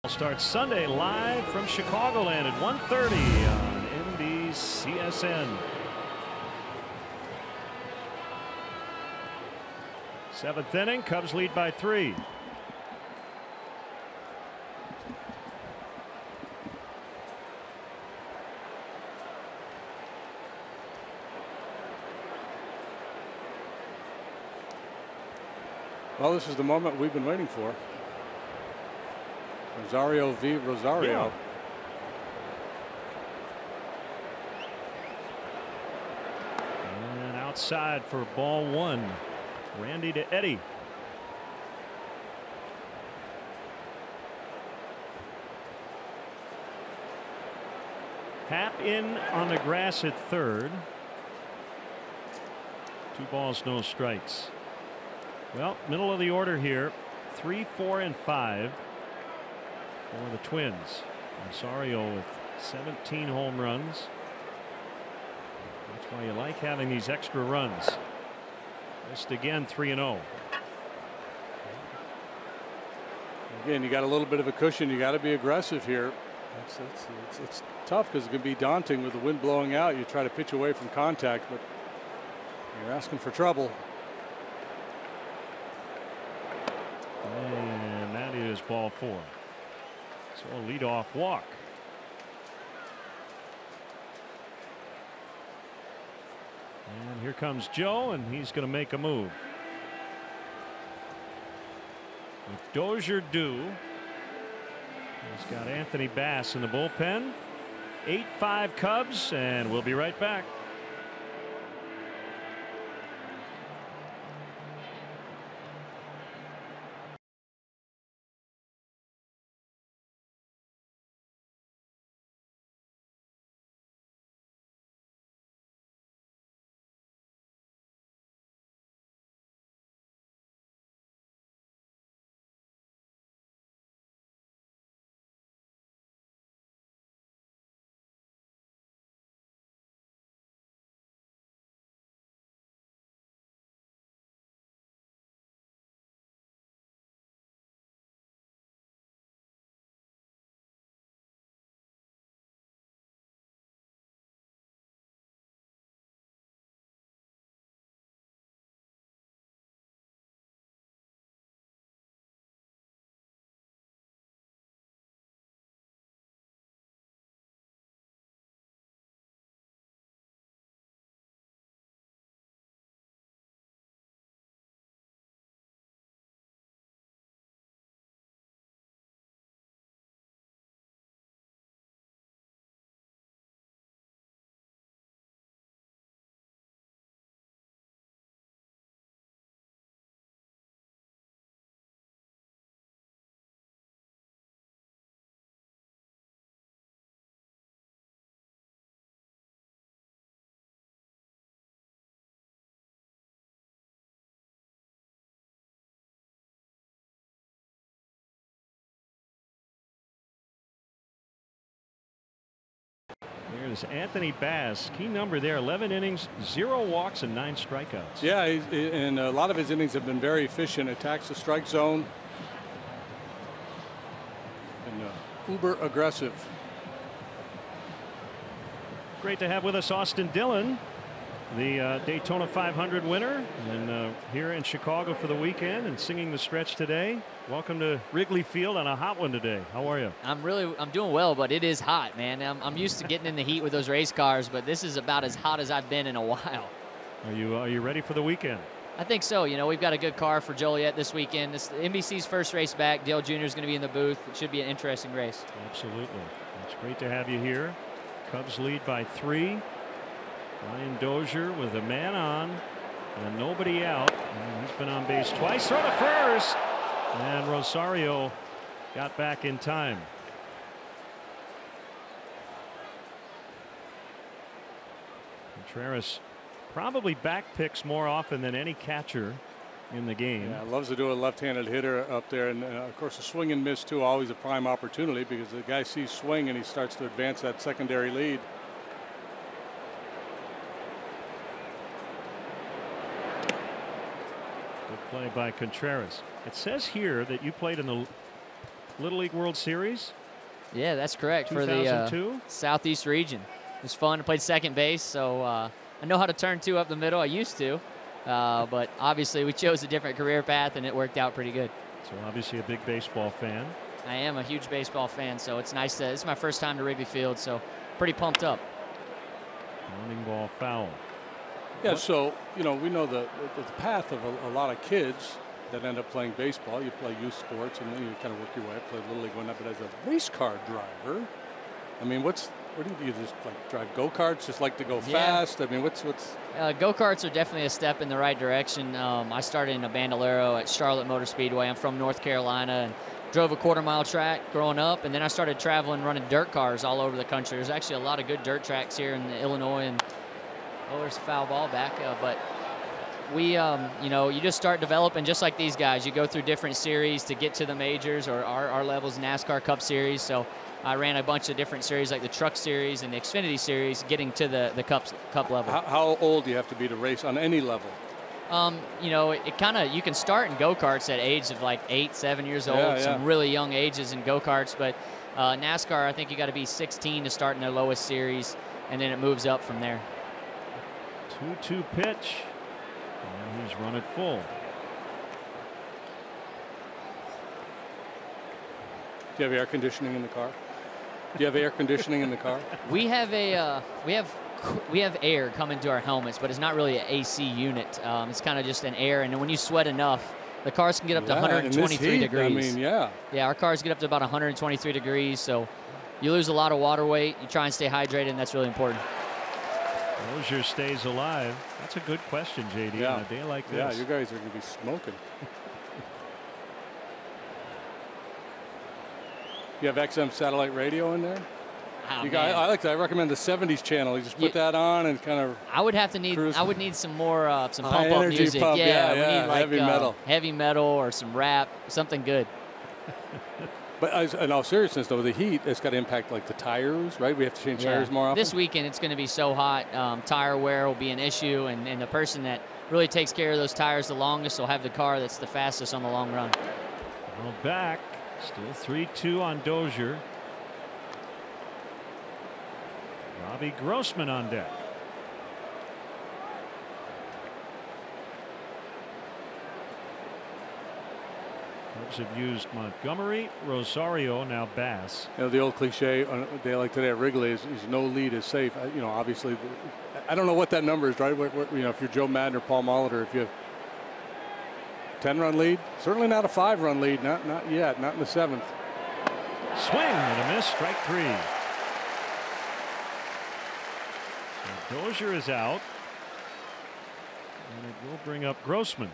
It starts Sunday live from Chicagoland at 1:30 on NBCSN. 7th inning, Cubs lead by 3. Well, this is the moment we've been waiting for. Rosario v. Rosario. And outside for ball one. Randy to Eddie. Happ in on the grass at third. 2 balls, no strikes. Well, middle of the order here. 3, 4, and 5 for the Twins. Rosario with 17 home runs. That's why you like having these extra runs. Missed again, 3-0. Again, you got a little bit of a cushion. You got to be aggressive here. It's tough because it can be daunting with the wind blowing out. You try to pitch away from contact, but you're asking for trouble. And that is ball 4. So a leadoff walk. And here comes Joe, and he's going to make a move. With Dozier due, he's got Anthony Bass in the bullpen. 8-5 Cubs, and we'll be right back. There's Anthony Bass. Key number there, 11 innings, 0 walks, and 9 strikeouts. Yeah, and a lot of his innings have been very efficient. Attacks the strike zone. And uber aggressive. Great to have with us Austin Dillon, the Daytona 500 winner, and here in Chicago for the weekend and singing the stretch today. Welcome to Wrigley Field on a hot one today. How are you? I'm doing well, but it is hot, man. I'm used to getting in the heat with those race cars, but this is about as hot as I've been in a while. Are you ready for the weekend? I think so. You know, we've got a good car for Joliet this weekend. This is NBC's first race back. Dale Jr. is going to be in the booth. It should be an interesting race. Absolutely. It's great to have you here. Cubs lead by 3. Ryan Dozier with a man on and nobody out. And he's been on base twice. Throw to first. And Rosario got back in time. Contreras probably back picks more often than any catcher in the game. Yeah, loves to do a left-handed hitter up there, and of course a swing and miss too, always a prime opportunity because the guy sees swing and he starts to advance that secondary lead. Good play by Contreras. It says here that you played in the Little League World Series. Yeah, that's correct. 2002? For the Southeast region. It was fun. I played second base, so I know how to turn 2 up the middle. I used to, but obviously we chose a different career path, and it worked out pretty good. So obviously a big baseball fan. I am a huge baseball fan, so it's nice to. It's my first time to Wrigley Field, so pretty pumped up. Running ball foul. Yeah, so, you know, we know the path of a lot of kids that end up playing baseball. You play youth sports, and then you kind of work your way up, play Little League, whatnot. But as a race car driver, I mean, what do you just like drive go-karts? Just like to go fast? I mean, what's go-karts are definitely a step in the right direction. I started in a bandolero at Charlotte Motor Speedway. I'm from North Carolina and drove a quarter-mile track growing up, and then I started traveling running dirt cars all over the country. There's actually a lot of good dirt tracks here in Illinois, and there's a foul ball back, but we, you just start developing just like these guys. You go through different series to get to the majors, or our level's NASCAR Cup Series. So I ran a bunch of different series like the Truck Series and the Xfinity Series, getting to the Cup level. How old do you have to be to race on any level? It kind of, you can start in go-karts at age of like 8, 7 years old, some really young ages in go-karts, but NASCAR, I think you got to be 16 to start in the lowest series, and then it moves up from there. 2-2 pitch, and he's run it full. Do you have air conditioning in the car? Do you have air conditioning in the car? We have we have air coming to our helmets, but it's not really an AC unit. It's kind of just an air, and when you sweat enough, the cars can get up to 123 degrees. I mean, yeah, our cars get up to about 123 degrees, so you lose a lot of water weight. You try and stay hydrated, and that's really important. Dozier stays alive. That's a good question, JD, on a day like this. Yeah, you guys are going to be smoking. You have XM satellite radio in there? Oh, I recommend the 70s channel. You just put that on and kind of. I would need some more some pump up music. Pump, we need like heavy metal or some rap, something good. But in all seriousness, though, the heat has got to impact like the tires, right? We have to change tires more often. This weekend it's going to be so hot. Tire wear will be an issue, and the person that really takes care of those tires the longest will have the car that's the fastest on the long run. Well, back. Still 3-2 on Dozier. Robbie Grossman on deck. Cubs have used Montgomery, Rosario, now Bass. You know, the old cliche on a day like today at Wrigley is no lead is safe. Obviously, I don't know what that number is, right? If you're Joe Madden or Paul Molitor, if you have 10-run lead, certainly not a 5-run lead, not yet, not in the 7th. Swing and a miss, strike 3. So Dozier is out, and it will bring up Grossman.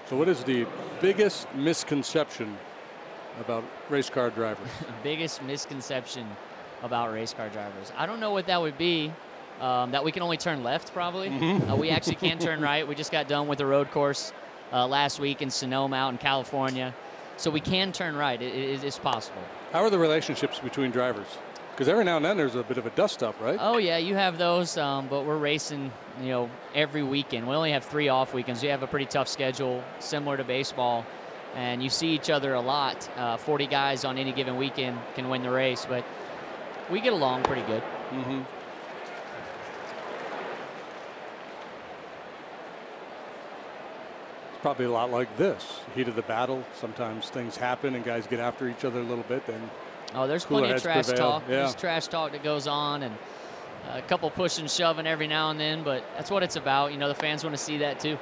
So what is the biggest misconception about race car drivers? Biggest misconception about race car drivers. I don't know what that would be. That we can only turn left, probably. We actually can turn right. We just got done with a road course last week in Sonoma out in California. So we can turn right. It is possible. How are the relationships between drivers? Because every now and then there's a bit of a dust-up, right? Oh, yeah, you have those, but we're racing, every weekend. We only have 3 off weekends. We have a pretty tough schedule, similar to baseball, and you see each other a lot. 40 guys on any given weekend can win the race, but we get along pretty good. Probably a lot like this. Heat of the battle. Sometimes things happen and guys get after each other a little bit. Then there's plenty of trash talk. Yeah. There's trash talk that goes on, and a couple push and shoving every now and then. But that's what it's about. The fans want to see that too.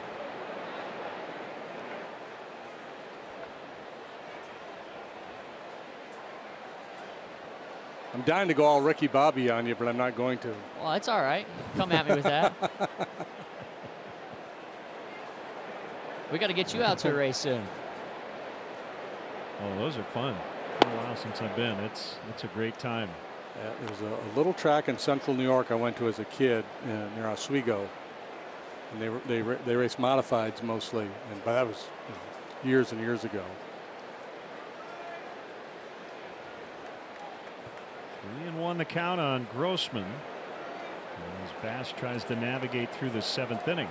I'm dying to go all Ricky Bobby on you, but I'm not going to. Well, it's all right. Come at me with that. We got to get you out to a race soon. Oh, those are fun. It's been a while since I've been. It's a great time. Yeah, there's a little track in central New York I went to as a kid near Oswego, and they race modifieds mostly, but that was years and years ago. 3-1 the count on Grossman as Bass tries to navigate through the 7th inning.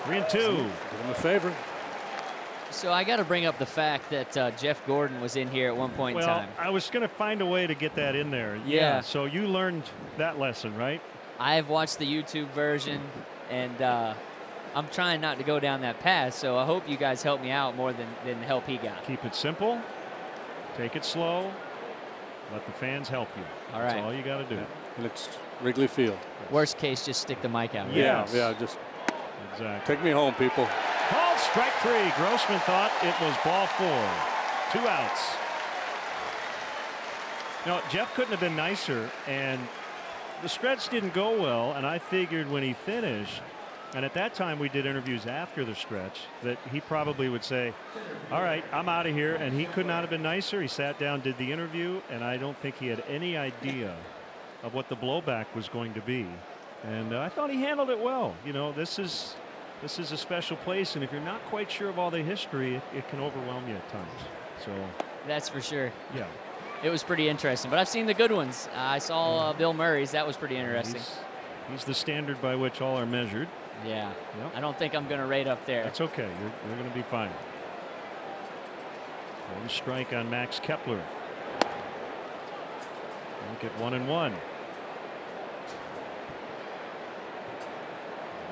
3-2. Give him a favor. So I got to bring up the fact that Jeff Gordon was in here at one point in time. I was going to find a way to get that in there. Yeah. So you learned that lesson, right? I've watched the YouTube version, and I'm trying not to go down that path. So I hope you guys help me out more than the help he got. Keep it simple. Take it slow. Let the fans help you. All right. That's all you got to do. Yeah. And it's Wrigley Field. Worst case, just stick the mic out. Yes. Yeah, just exactly. take me home, people. Called strike 3. Grossman thought it was ball 4. 2 outs. No, Jeff couldn't have been nicer, and the stretch didn't go well, and I figured when he finished, and at that time we did interviews after the stretch, that he probably would say, all right, I'm out of here, and he could not have been nicer. He sat down, did the interview, and I don't think he had any idea of what the blowback was going to be, and I thought he handled it well. You know, this is a special place, and if you're not quite sure of all the history, it can overwhelm you at times. So That's for sure. yeah. It was pretty interesting, but I've seen the good ones. I saw Bill Murray's. That was pretty interesting. He's the standard by which all are measured. Yeah. Yep. I don't think I'm going to rate up there. That's okay. You're going to be fine. One strike on Max Kepler. Look at 1-1.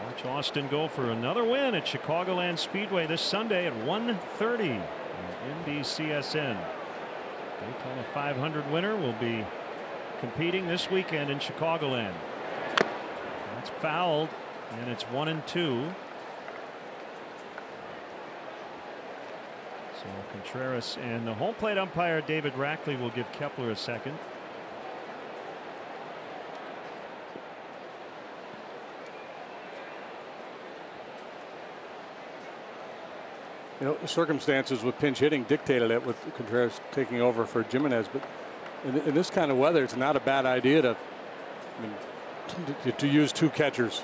Watch Austin go for another win at Chicagoland Speedway this Sunday at 1:30 on NBCSN. Daytona 500 winner will be competing this weekend in Chicagoland. That's fouled, and it's 1-2. So Contreras and the home plate umpire David Rackley will give Kepler a second. You know, the circumstances with pinch hitting dictated it with Contreras taking over for Jimenez, but in this kind of weather, it's not a bad idea to use 2 catchers.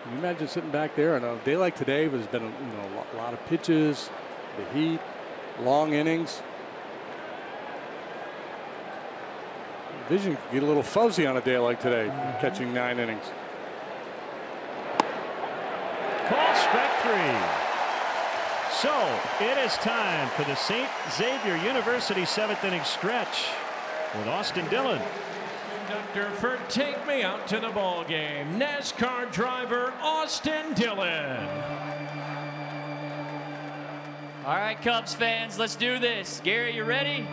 Can you imagine sitting back there on a day like today? There's been a lot of pitches, the heat, long innings. Vision can get a little fuzzy on a day like today, catching 9 innings. Call strike 3. So it is time for the St. Xavier University 7th inning stretch with Austin Dillon. Conductor for Take Me Out to the Ball Game, NASCAR driver Austin Dillon. All right, Cubs fans, let's do this. Gary, you ready?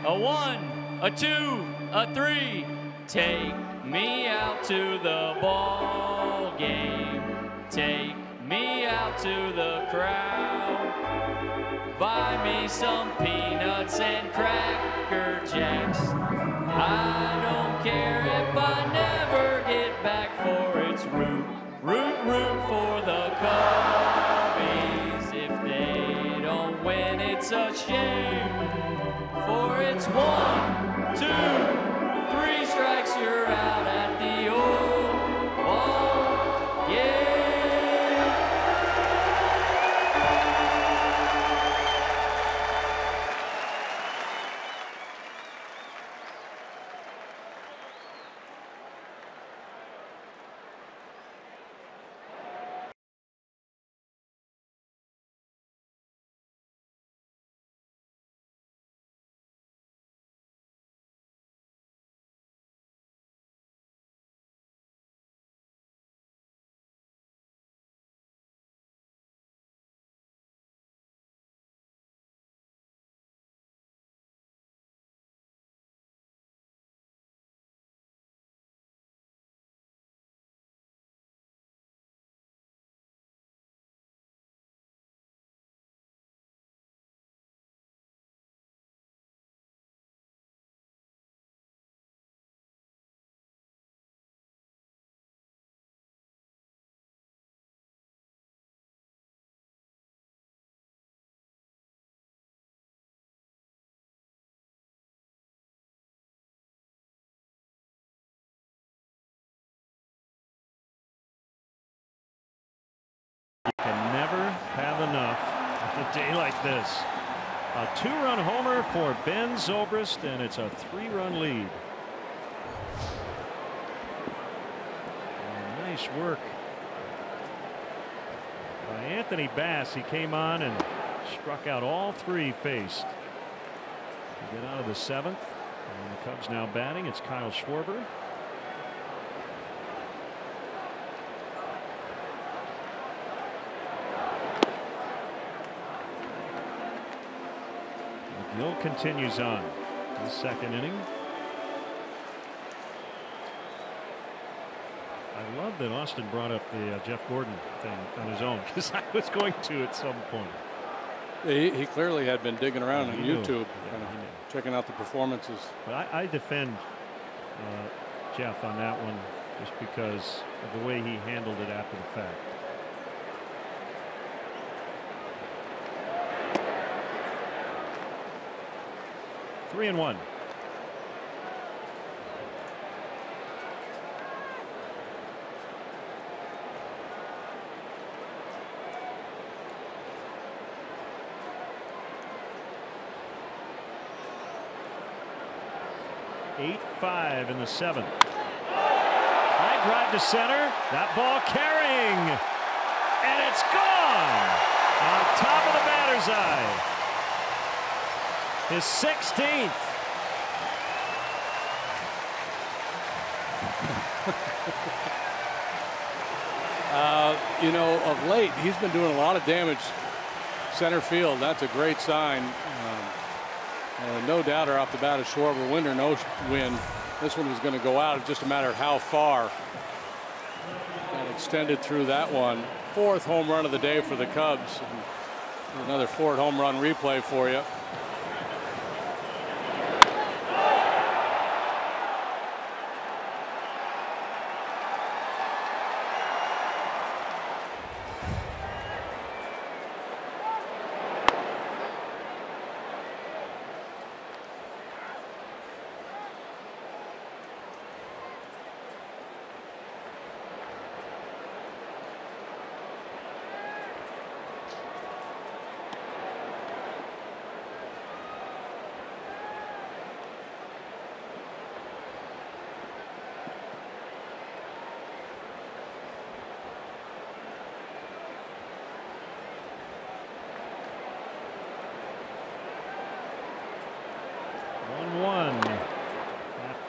A 1, a 2, a 3. Take me out to the ball game. Take me out to the crowd. Buy me some peanuts and Cracker Jacks. I don't care if I never get back, for it's root for the Cubbies. If they don't win, it's a shame, for it's 1, 2, 3 strikes, you're out at the old ball game. Can never have enough on a day like this. A 2-run homer for Ben Zobrist, and it's a 3-run lead. And nice work by Anthony Bass. He came on and struck out all 3 faced to get out of the 7th. And the Cubs now batting. It's Kyle Schwarber. Hill continues on the second inning. I love that Austin brought up the Jeff Gordon thing on his own, because I was going to at some point. He clearly had been digging around on YouTube, Yeah, checking out the performances. But I defend Jeff on that one just because of the way he handled it after the fact. Three and one. Eight, 5 in the seventh. High drive to center. That ball carrying. And it's gone. On top of the batter's eye. His 16th. You know, of late, he's been doing a lot of damage center field. That's a great sign. No doubter off the bat of Schwarber, win or no win, this one was going to go out. It's just a matter of how far. Got extended through that one. 4th home run of the day for the Cubs. Another Ford home run replay for you.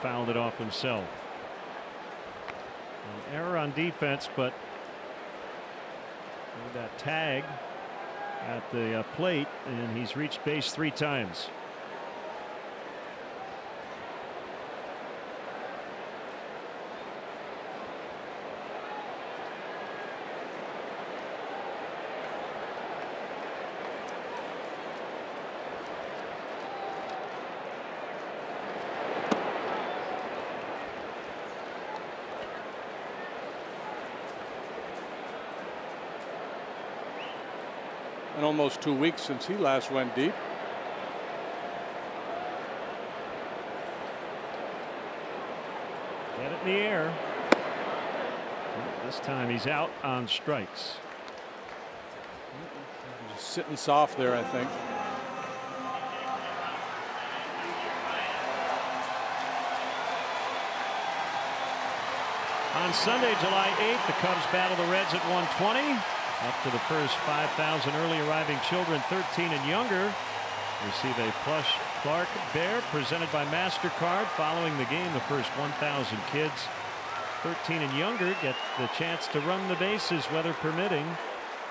Fouled it off himself. An error on defense, but that tag at the plate, and he's reached base 3 times. And almost 2 weeks since he last went deep. Get it in the air. This time he's out on strikes. Just sitting soft there, I think. On Sunday, July 8th, the Cubs battle the Reds at 120. Up to the first 5,000 early arriving children 13 and younger receive a plush Clark Bear presented by MasterCard. Following the game, the first 1,000 kids 13 and younger get the chance to run the bases, weather permitting.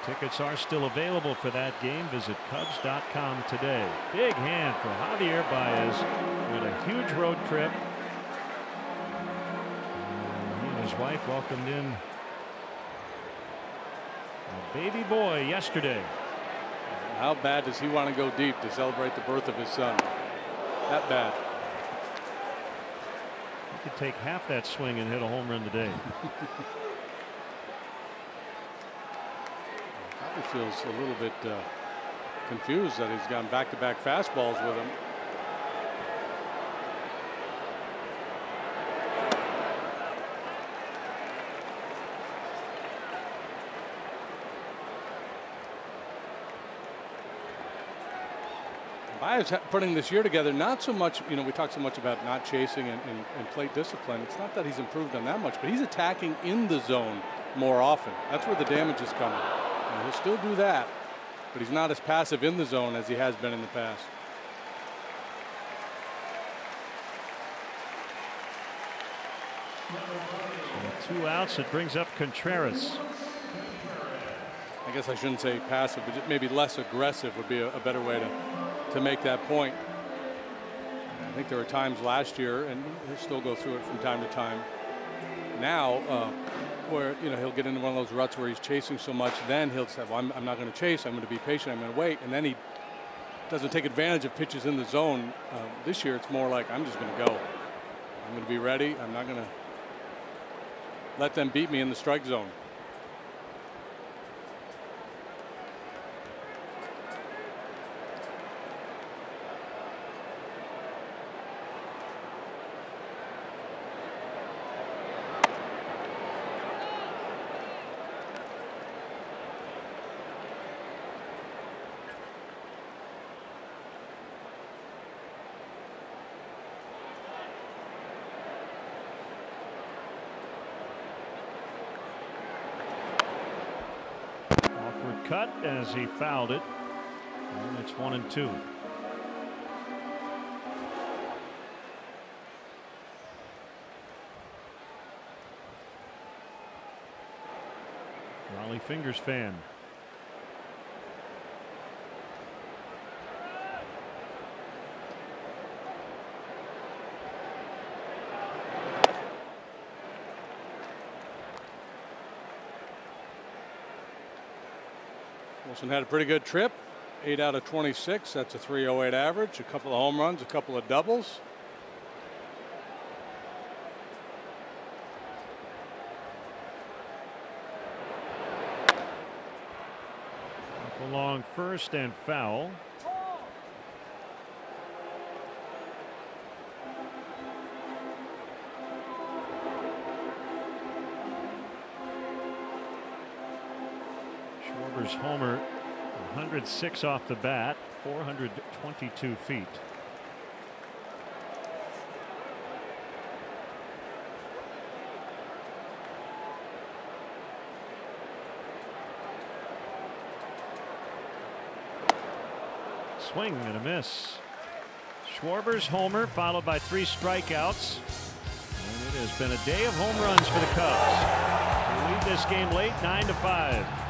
Tickets are still available for that game. Visit Cubs.com today. Big hand for Javier Baez with a huge road trip. He and his wife welcomed in a baby boy yesterday. How bad does he want to go deep to celebrate the birth of his son? That bad. He could take half that swing and hit a home run today. Probably feels a little bit confused that he's gone back-to-back fastballs with him. Baez putting this year together, not so much, you know, we talk so much about not chasing and plate discipline. It's not that he's improved on that much, but he's attacking in the zone more often. That's where the damage is coming. And he'll still do that, but he's not as passive in the zone as he has been in the past. So 2 outs. It brings up Contreras. I guess I shouldn't say passive, but maybe less aggressive would be a better way to to make that point. I think there were times last year, and he'll still go through it from time to time now, where he'll get into one of those ruts where he's chasing so much. Then he'll say, well, I'm not going to chase. I'm going to be patient. I'm going to wait. And then he doesn't take advantage of pitches in the zone. This year, it's more like, I'm just going to go. I'm going to be ready. I'm not going to let them beat me in the strike zone. Cut as he fouled it, and it's 1-2. Raleigh Fingers fan. Wilson had a pretty good trip, 8 out of 26. That's a 308 average, a couple of home runs, a couple of doubles. Up along first and foul. Schwarber's homer, 106 off the bat, 422 feet. Swing and a miss. Schwarber's homer followed by 3 strikeouts. And it has been a day of home runs for the Cubs. They lead this game late, 9-5.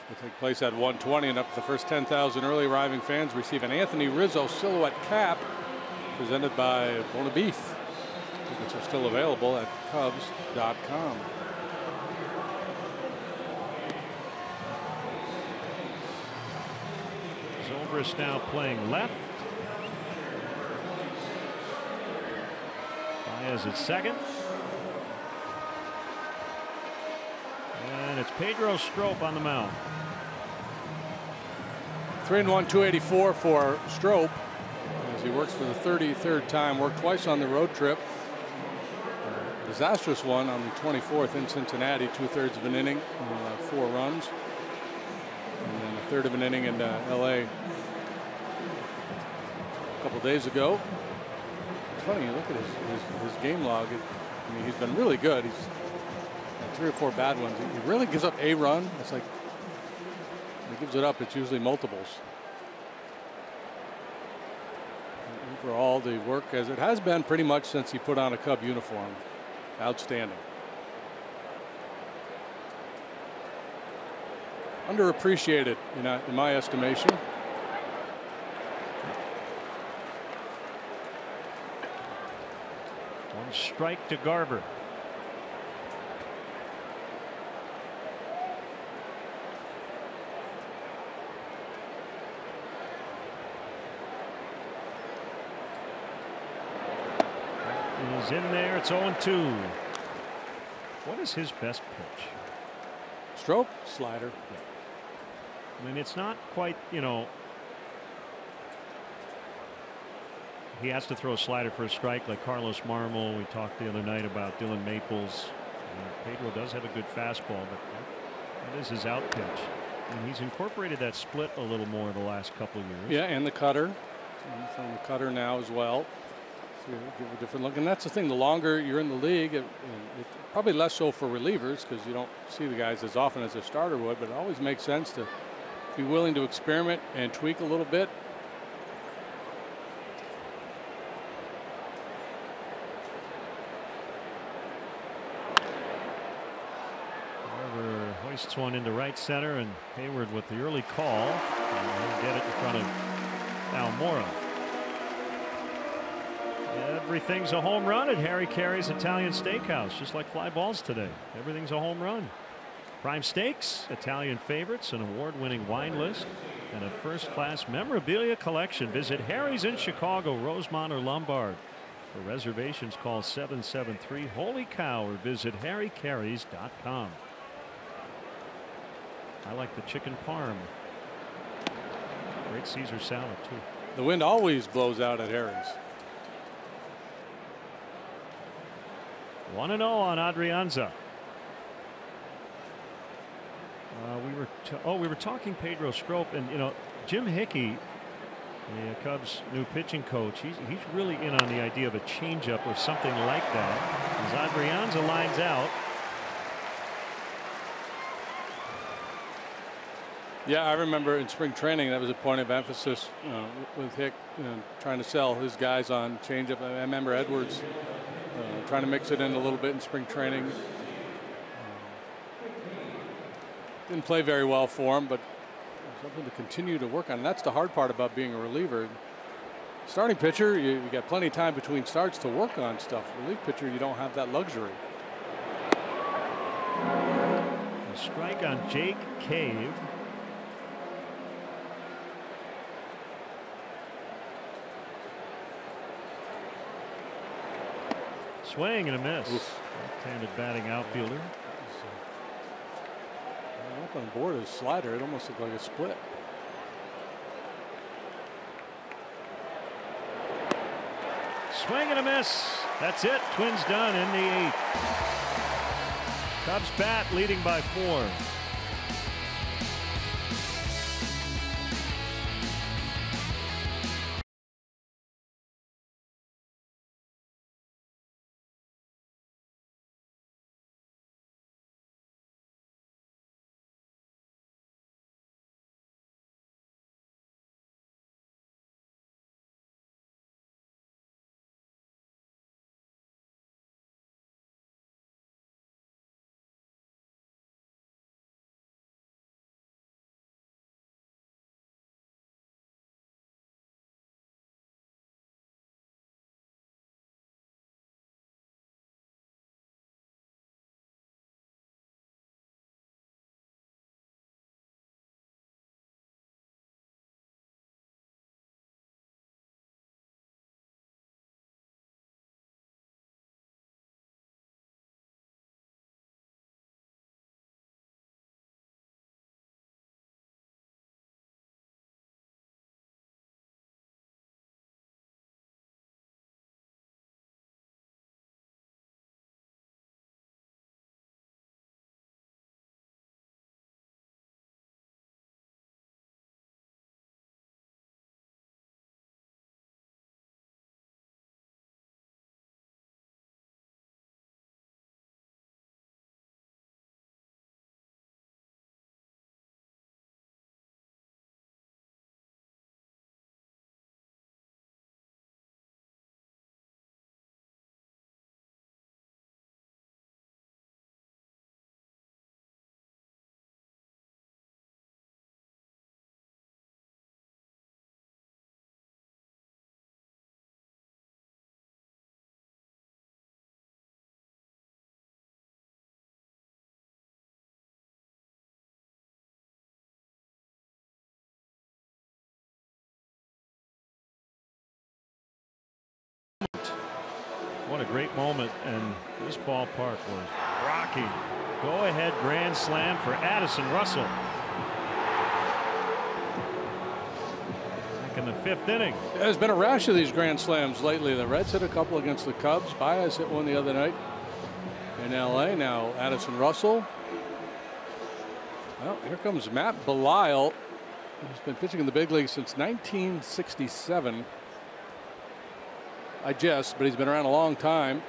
Will take place at 1:20, and up to the first 10,000 early arriving fans receive an Anthony Rizzo silhouette cap presented by Bona Beef. Tickets are still available at Cubs.com. Zobrist now playing left. Baez at second. And it's Pedro Strop on the mound. 3-1, 284 for Strop as he works for the 33rd time. Worked twice on the road trip. Disastrous one on the 24th in Cincinnati, 2/3 of an inning, 4 runs, and then a third of an inning in L.A. a couple days ago. It's funny, you look at his game log. I mean, he's been really good. He's had 3 or 4 bad ones. He really gives up a run. It's like when he gives it up, it's usually multiples. And for all the work, as it has been pretty much since he put on a Cub uniform, outstanding. Underappreciated, in my estimation. One strike to Garver. He's in there. It's 0-2. What is his best pitch? Stroke, slider. Yeah. I mean, it's not quite, he has to throw a slider for a strike like Carlos Marmol. We talked the other night about Dylan Maples. Pedro does have a good fastball, but that is his out pitch. And he's incorporated that split a little more the last couple of years. Yeah, and the cutter. He's on the cutter now as well. So give a different look. And that's the thing. The longer you're in the league, it probably less so for relievers because you don't see the guys as often as a starter would, but it always makes sense to be willing to experiment and tweak a little bit. Hoists one into right center, and Hayward with the early call. And he'll get it in front of Almora. Everything's a home run at Harry Carey's Italian Steakhouse, just like fly balls today. Everything's a home run. Prime steaks, Italian favorites, an award-winning wine list, and a first-class memorabilia collection. Visit Harry's in Chicago, Rosemont, or Lombard. For reservations, call 773-HOLY-COW or visit harrycareys.com. I like the chicken parm. Great Caesar salad, too. The wind always blows out at Harry's. 1-0 on Adrianza. We were talking Pedro Strop, and Jim Hickey, the Cubs' new pitching coach, he's really in on the idea of a changeup or something like that. As Adrianza lines out. Yeah, I remember in spring training that was a point of emphasis with Hick trying to sell his guys on changeup. I remember Edwards trying to mix it in a little bit in spring training. Didn't play very well for him, but something to continue to work on. And that's the hard part about being a reliever. Starting pitcher, you got plenty of time between starts to work on stuff. Relief pitcher, you don't have that luxury. A strike on Jake Cave. Swing and a miss. Left-handed batting outfielder. Up on board his slider, it almost looked like a split. Swing and a miss. That's it. Twins done in the 8th. Cubs bat leading by 4. what a great moment, and this ballpark was rocking. Go ahead grand slam for Addison Russell. Back in the 5th inning. There's been a rash of these grand slams lately. The Reds hit a couple against the Cubs. Baez hit one the other night in LA. Now Addison Russell. Well, here comes Matt Belisle. He's been pitching in the big leagues since 1967. But he's been around a long time.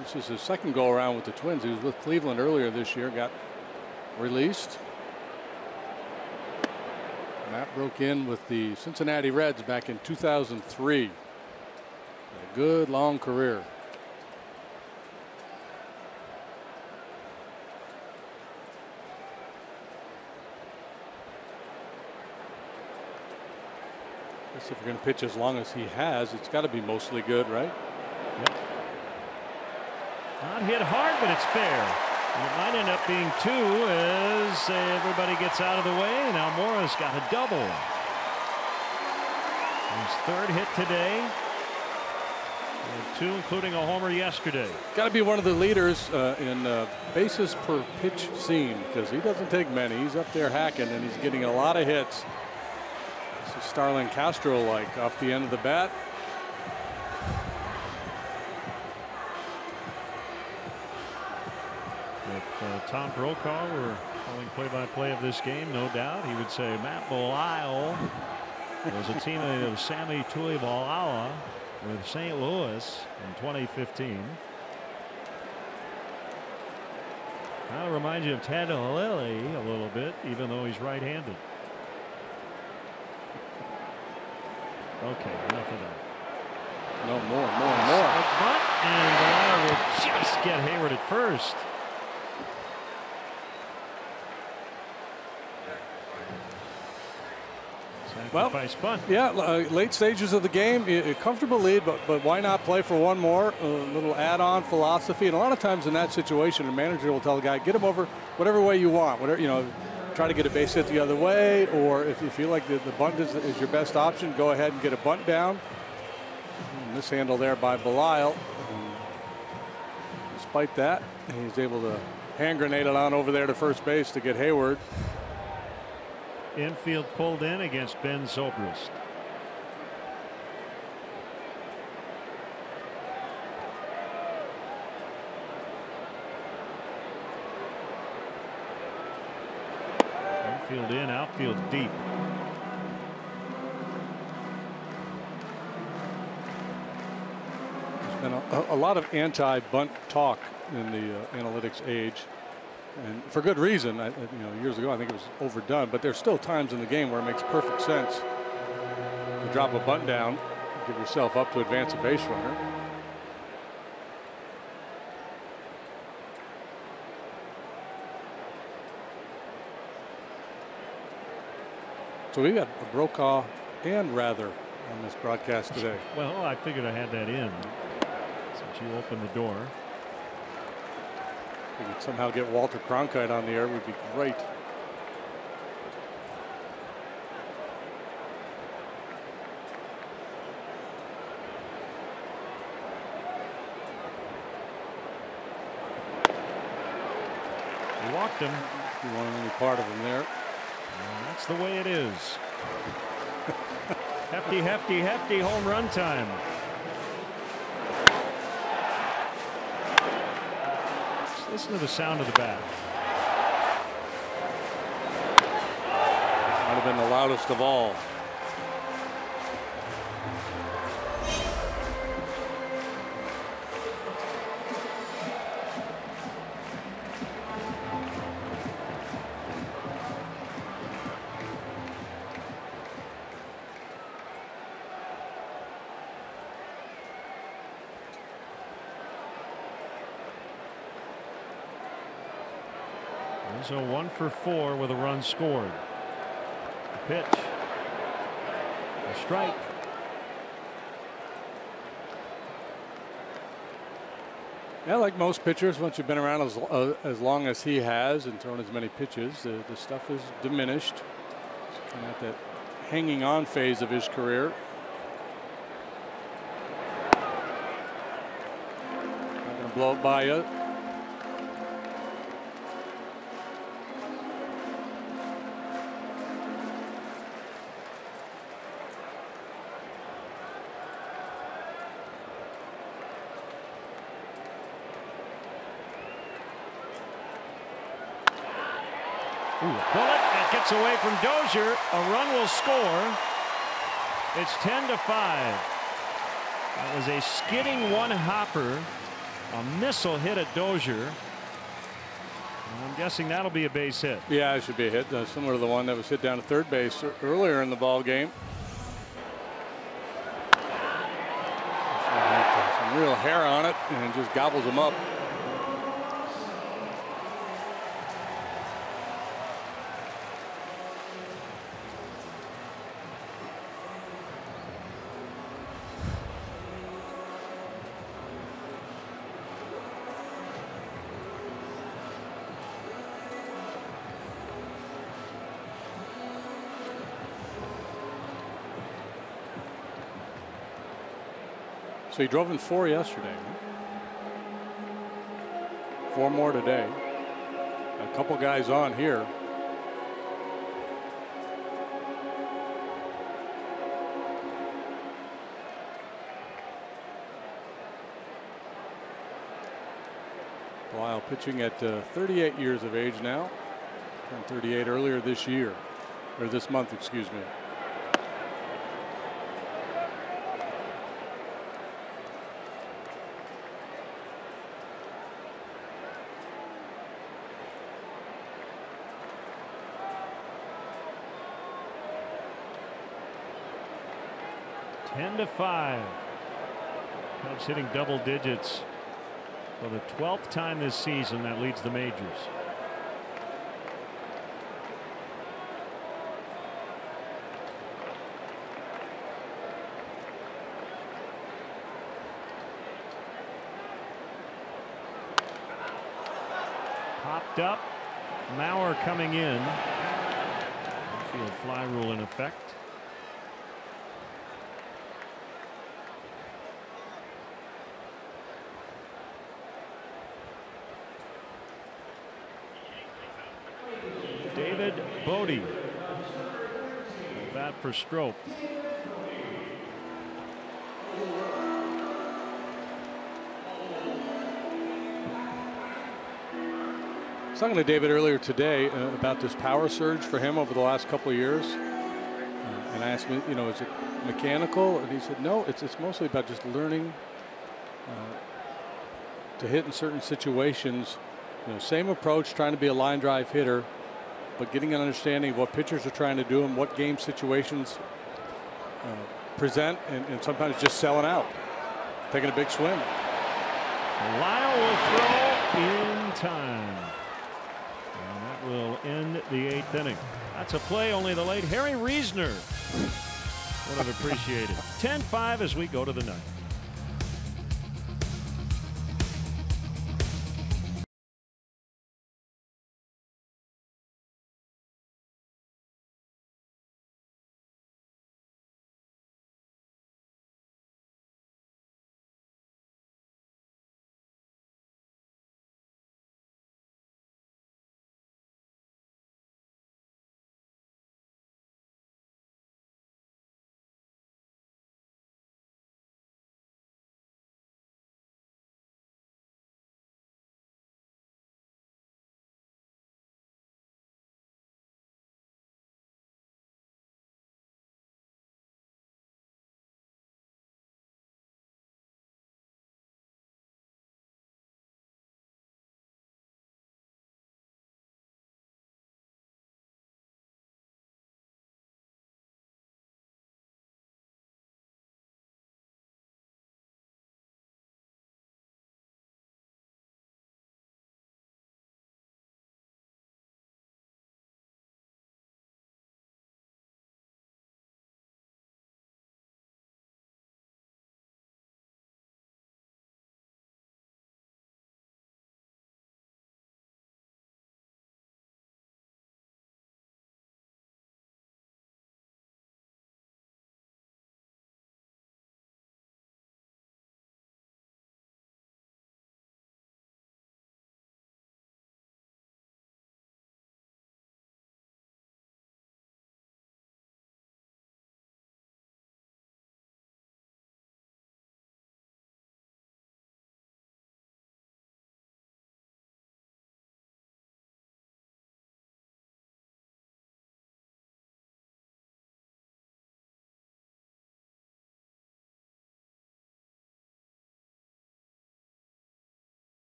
This is his second go around with the Twins. He was with Cleveland earlier this year, got released. Matt broke in with the Cincinnati Reds back in 2003. Had a good long career. If you're going to pitch as long as he has, it's got to be mostly good, right? Yep. Not hit hard, but it's fair. And it might end up being 2 as everybody gets out of the way. Now Morris got a double. His 3rd hit today. And 2, including a homer yesterday. Got to be one of the leaders in bases per pitch seen, because he doesn't take many. He's up there hacking, and he's getting a lot of hits. Starlin Castro-like off the end of the bat. If Tom Brokaw were calling play-by-play of this game, no doubt he would say Matt Belisle was a teammate of Sammy Tuivailala with St. Louis in 2015. I'll remind you of Ted Lilly a little bit, even though he's right-handed. Okay, enough of that. No, more. And Belisle will just get Hayward at first. Sacrifice bunt. Yeah, late stages of the game, a comfortable lead, but why not play for one more? A little add-on philosophy, and a lot of times in that situation, the manager will tell the guy, get him over whatever way you want, whatever, you know. Try to get a base hit the other way, or if you feel like the bunt is your best option, go ahead and get a bunt down. And mishandle there by Belisle. Despite that, he's able to hand grenade it on over there to first base to get Hayward. Infield pulled in against Ben Zobrist. Infield in, outfield deep. There's been a lot of anti-bunt talk in the analytics age, and for good reason. Years ago I think it was overdone, but there's still times in the game where it makes perfect sense to drop a bunt down, give yourself up to advance a base runner. So we got Brokaw and Rather on this broadcast today. Well, I figured I had that in since you opened the door. If we could somehow get Walter Cronkite on the air, would be great. You walked him. You want any part of him there. And that's the way it is. hefty home run time. Just listen to the sound of the bat. Might have been the loudest of all. So 1 for 4 with a run scored. The pitch. A strike. Yeah, like most pitchers, once you've been around as long as he has and thrown as many pitches, the stuff is diminished. It's kind of at that hanging on phase of his career. blow it by you. Bullet that gets away from Dozier. A run will score. It's 10-5. That was a skidding one hopper. A missile hit at Dozier. And I'm guessing that'll be a base hit. Yeah, it should be a hit, similar to the one that was hit down to third base earlier in the ball game. Some real hair on it, and just gobbles them up. So he drove in 4 yesterday. 4 more today. A couple guys on here. Lyle pitching at 38 years of age now. Turned 38 earlier this year, or this month, excuse me. Ten to 5. Cubs hitting double digits for the 12th time this season. That leads the majors. Popped up. Mauer coming in. Field fly rule in effect. David Bodie. Bat for Strop. I was talking to David earlier today about this power surge for him over the last couple of years. And I asked him, you know, is it mechanical? And he said, no, it's mostly about just learning to hit in certain situations. You know, same approach, trying to be a line drive hitter, but getting an understanding of what pitchers are trying to do and what game situations present, and sometimes just selling out, taking a big swing. Lyle will throw in time. And that will end the 8th inning. That's a play only the late Harry Reisner would have appreciated. 10-5 as we go to the 9th.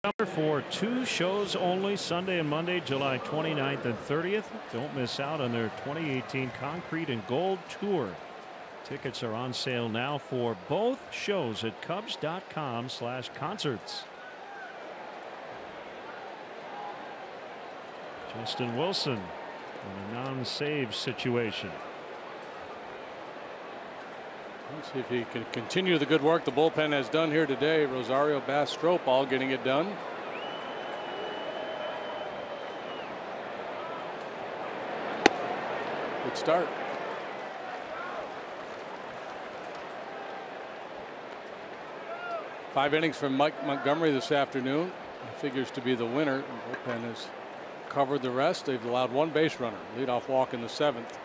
For 2 shows only, Sunday and Monday, July 29th and 30th. Don't miss out on their 2018 Concrete and Gold Tour. Tickets are on sale now for both shows at Cubs.com/concerts. Justin Wilson in a non-save situation. Let's see if he can continue the good work the bullpen has done here today. Rosario, Bass, Strope all getting it done. Good start. Five innings from Mike Montgomery this afternoon. He figures to be the winner. The bullpen has covered the rest. They've allowed 1 base runner. Leadoff walk in the 7th.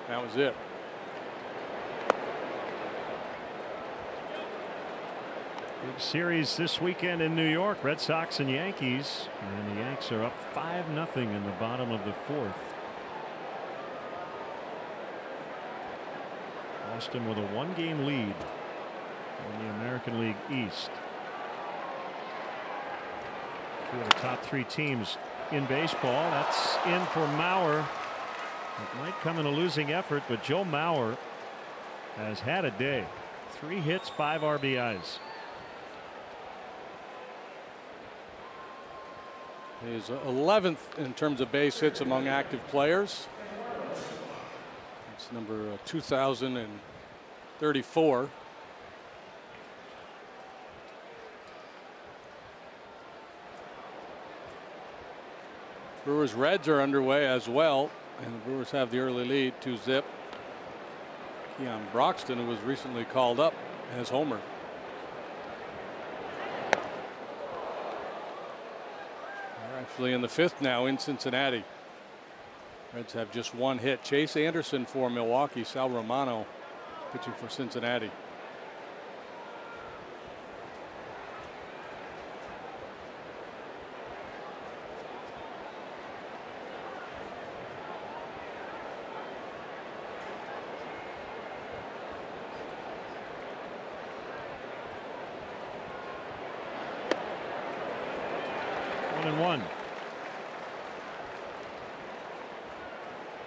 That was it. Big series this weekend in New York. Red Sox and Yankees. And the Yanks are up 5-0 in the bottom of the 4th. Boston with a 1-game lead in the American League East. 2 of the top 3 teams in baseball. That's in for Mauer. It might come in a losing effort, but Joe Mauer has had a day. 3 hits, 5 RBIs. He's 11th in terms of base hits among active players. It's number 2034. Brewers Reds are underway as well, and the Brewers have the early lead, 2-0. Keon Broxton, who was recently called up, has homered. They're actually in the 5th now in Cincinnati. Reds have just 1 hit. Chase Anderson for Milwaukee. Sal Romano pitching for Cincinnati.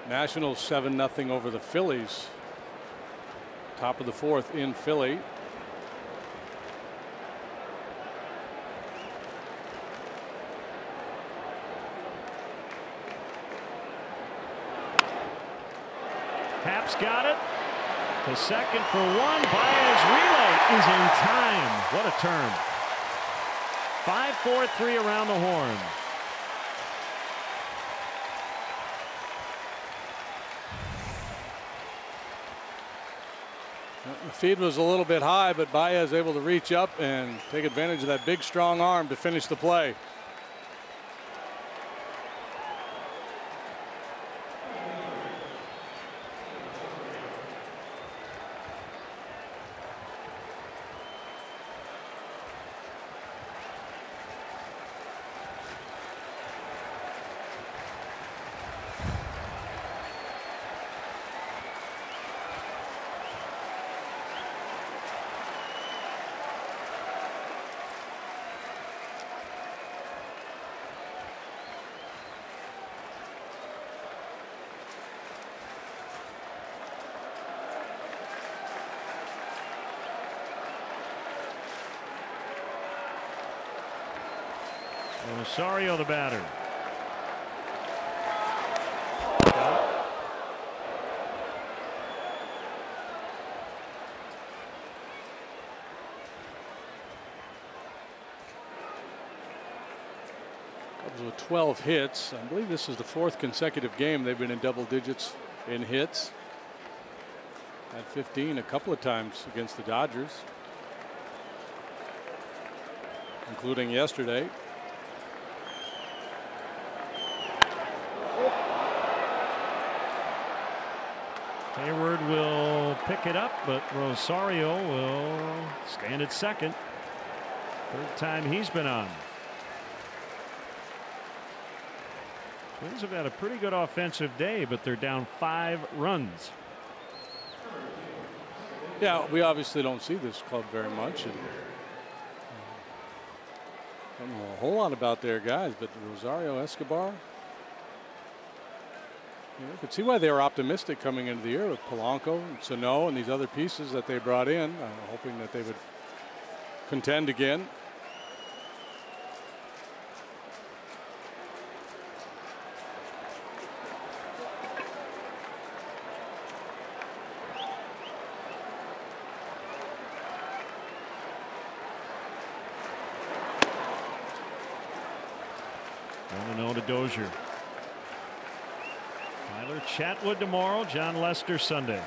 Nationals 7-0 over the Phillies. Top of the 4th in Philly. Haps got it to second for 1. Baez relay is in time. What a turn. 5-4-3 around the horn. The feed was a little bit high, but Baez able to reach up and take advantage of that big strong arm to finish the play. Rosario the batter. Cubs with 12 hits. I believe this is the 4th consecutive game they've been in double digits in hits. Had 15 a couple of times against the Dodgers, including yesterday. Hayward will pick it up, but Rosario will stand at second. 3rd time he's been on. Twins have had a pretty good offensive day, but they're down 5 runs. Yeah, we obviously don't see this club very much. And whole lot about their guys, but Rosario Escobar. You could see why they were optimistic coming into the year with Polanco and Sano and these other pieces that they brought in, hoping that they would contend again. To Dozier. Tyler Chatwood tomorrow, John Lester Sunday.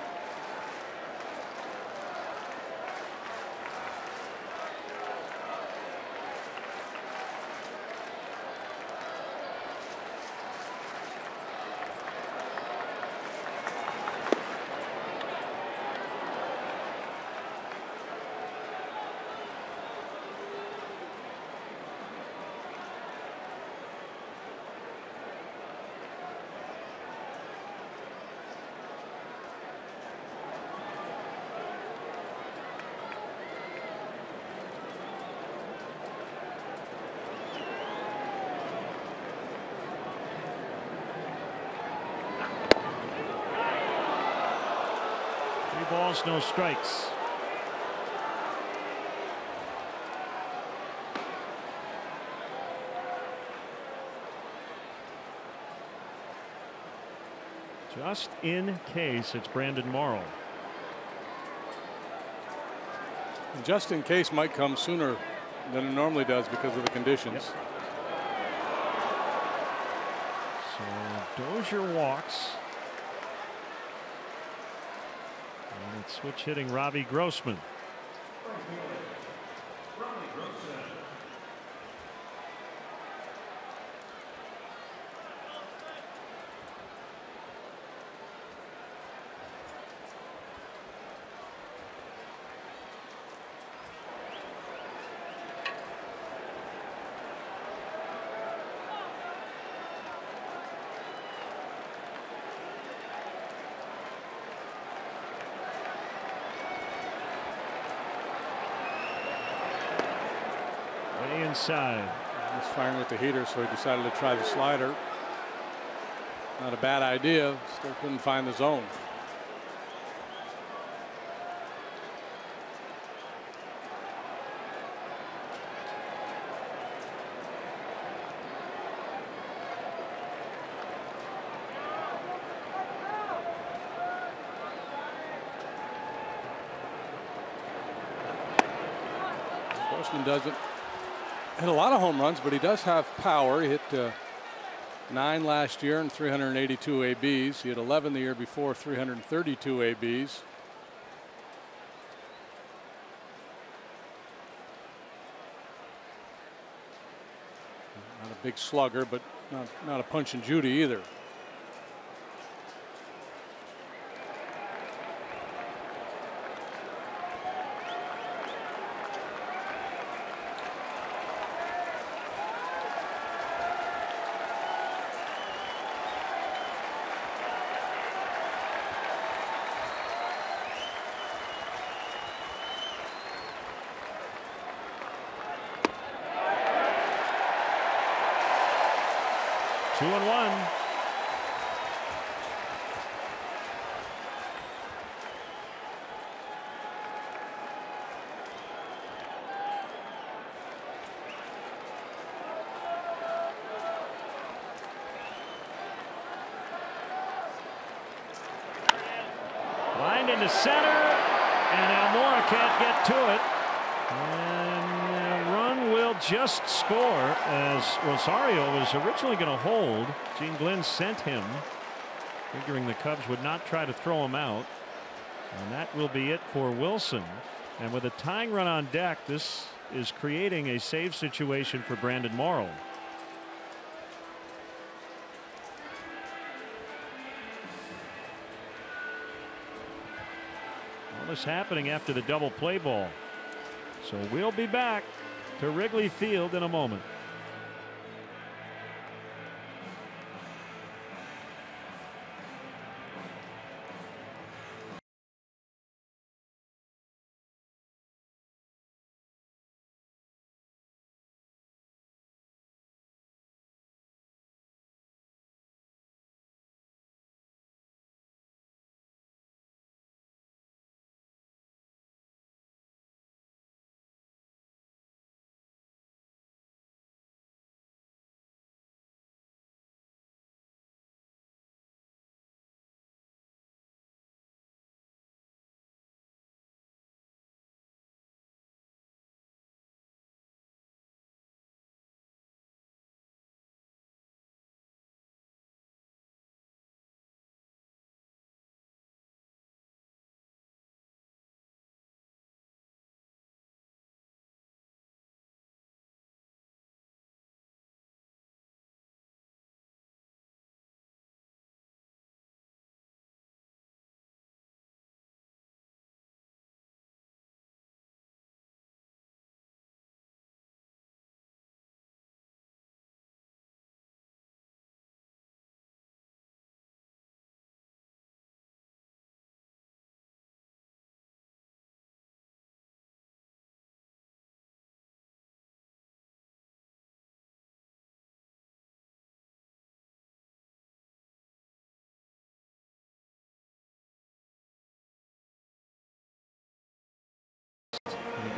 Balls, no strikes. Just in case it's Brandon Morrow. And just in case might come sooner than it normally does because of the conditions. Yep. So Dozier walks. And it's switch hitting Robbie Grossman. Inside. He's firing with the heater, so he decided to try the slider. Not a bad idea. Still couldn't find the zone. Grossman doesn't hit a lot of home runs, but he does have power. He hit 9 last year and 382 ABs. He had 11 the year before, 332 ABs. Not a big slugger, but not a punch and Judy either. Into center, and Almora can't get to it, and a run will just score as Rosario was originally going to hold. Gene Glenn sent him, figuring the Cubs would not try to throw him out, and that will be it for Wilson. And with a tying run on deck, this is creating a save situation for Brandon Morrow. This happening after the double play ball. So we'll be back to Wrigley Field in a moment.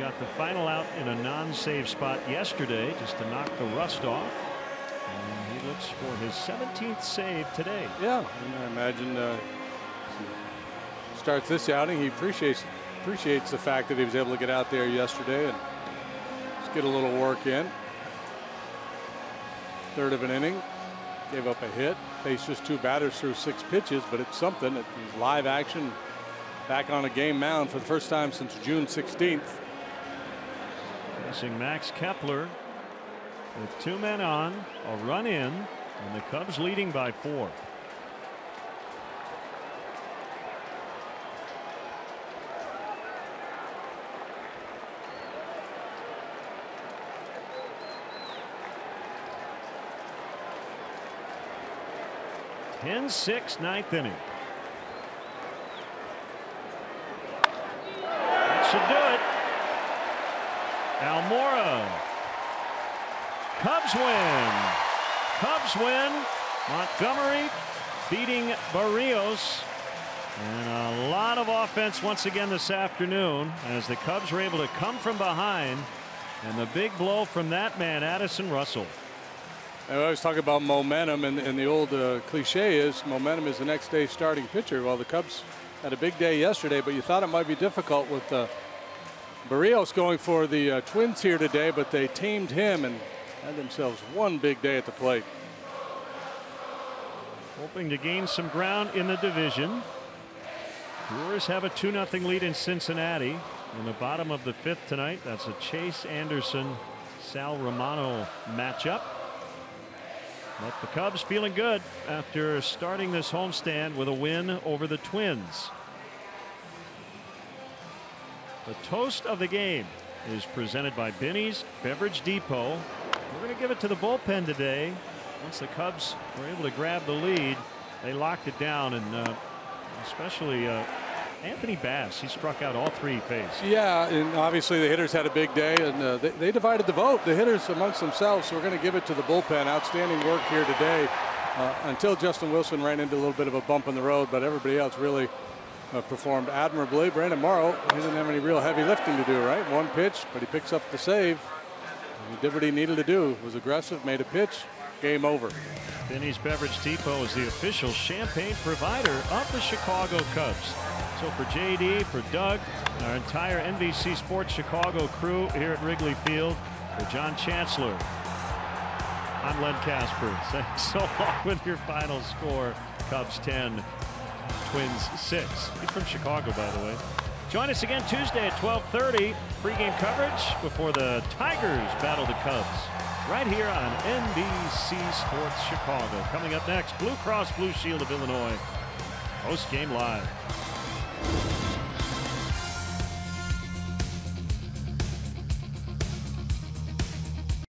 got the final out in a non-save spot yesterday just to knock the rust off. And he looks for his 17th save today. Yeah, and I imagine starts this outing. He appreciates the fact that he was able to get out there yesterday and just get a little work in. Third of an inning, gave up a hit, faced just 2 batters through 6 pitches, but it's something. It's live action, back on a game mound for the first time since June 16th. Facing Max Kepler with 2 men on, a run in, and the Cubs leading by 4. In 6, 9th inning. That should do it. Almora. Cubs win. Cubs win. Montgomery beating Barrios. And a lot of offense once again this afternoon as the Cubs were able to come from behind. And the big blow from that man, Addison Russell. I always talk about momentum, and the old cliche is momentum is the next day's starting pitcher. Well, the Cubs had a big day yesterday, but you thought it might be difficult with Barrios going for the Twins here today, but they tamed him and had themselves one big day at the plate. Hoping to gain some ground in the division. Brewers have a 2-0 lead in Cincinnati in the bottom of the 5th tonight. That's a Chase Anderson, Sal Romano matchup. But the Cubs feeling good after starting this homestand with a win over the Twins. The toast of the game is presented by Binny's Beverage Depot. We're going to give it to the bullpen today. Once the Cubs were able to grab the lead, they locked it down, and especially Anthony Bass, he struck out all 3 he faced. Yeah, and obviously the hitters had a big day, and they divided the vote, the hitters amongst themselves. So we're going to give it to the bullpen. Outstanding work here today until Justin Wilson ran into a little bit of a bump in the road, but everybody else really performed admirably. Brandon Morrow, he didn't have any real heavy lifting to do, right? 1 pitch, but he picks up the save. He did what he needed to do. Was aggressive, made a pitch, game over. Binny's Beverage Depot is the official champagne provider of the Chicago Cubs. So for JD, for Doug, our entire NBC Sports Chicago crew here at Wrigley Field, for John Chancellor, I'm Len Casper saying so long with your final score. Cubs 10, Twins 6. He's from Chicago, by the way. Join us again Tuesday at 12:30. Pregame coverage before the Tigers battle the Cubs. Right here on NBC Sports Chicago. Coming up next, Blue Cross Blue Shield of Illinois. Post-game live.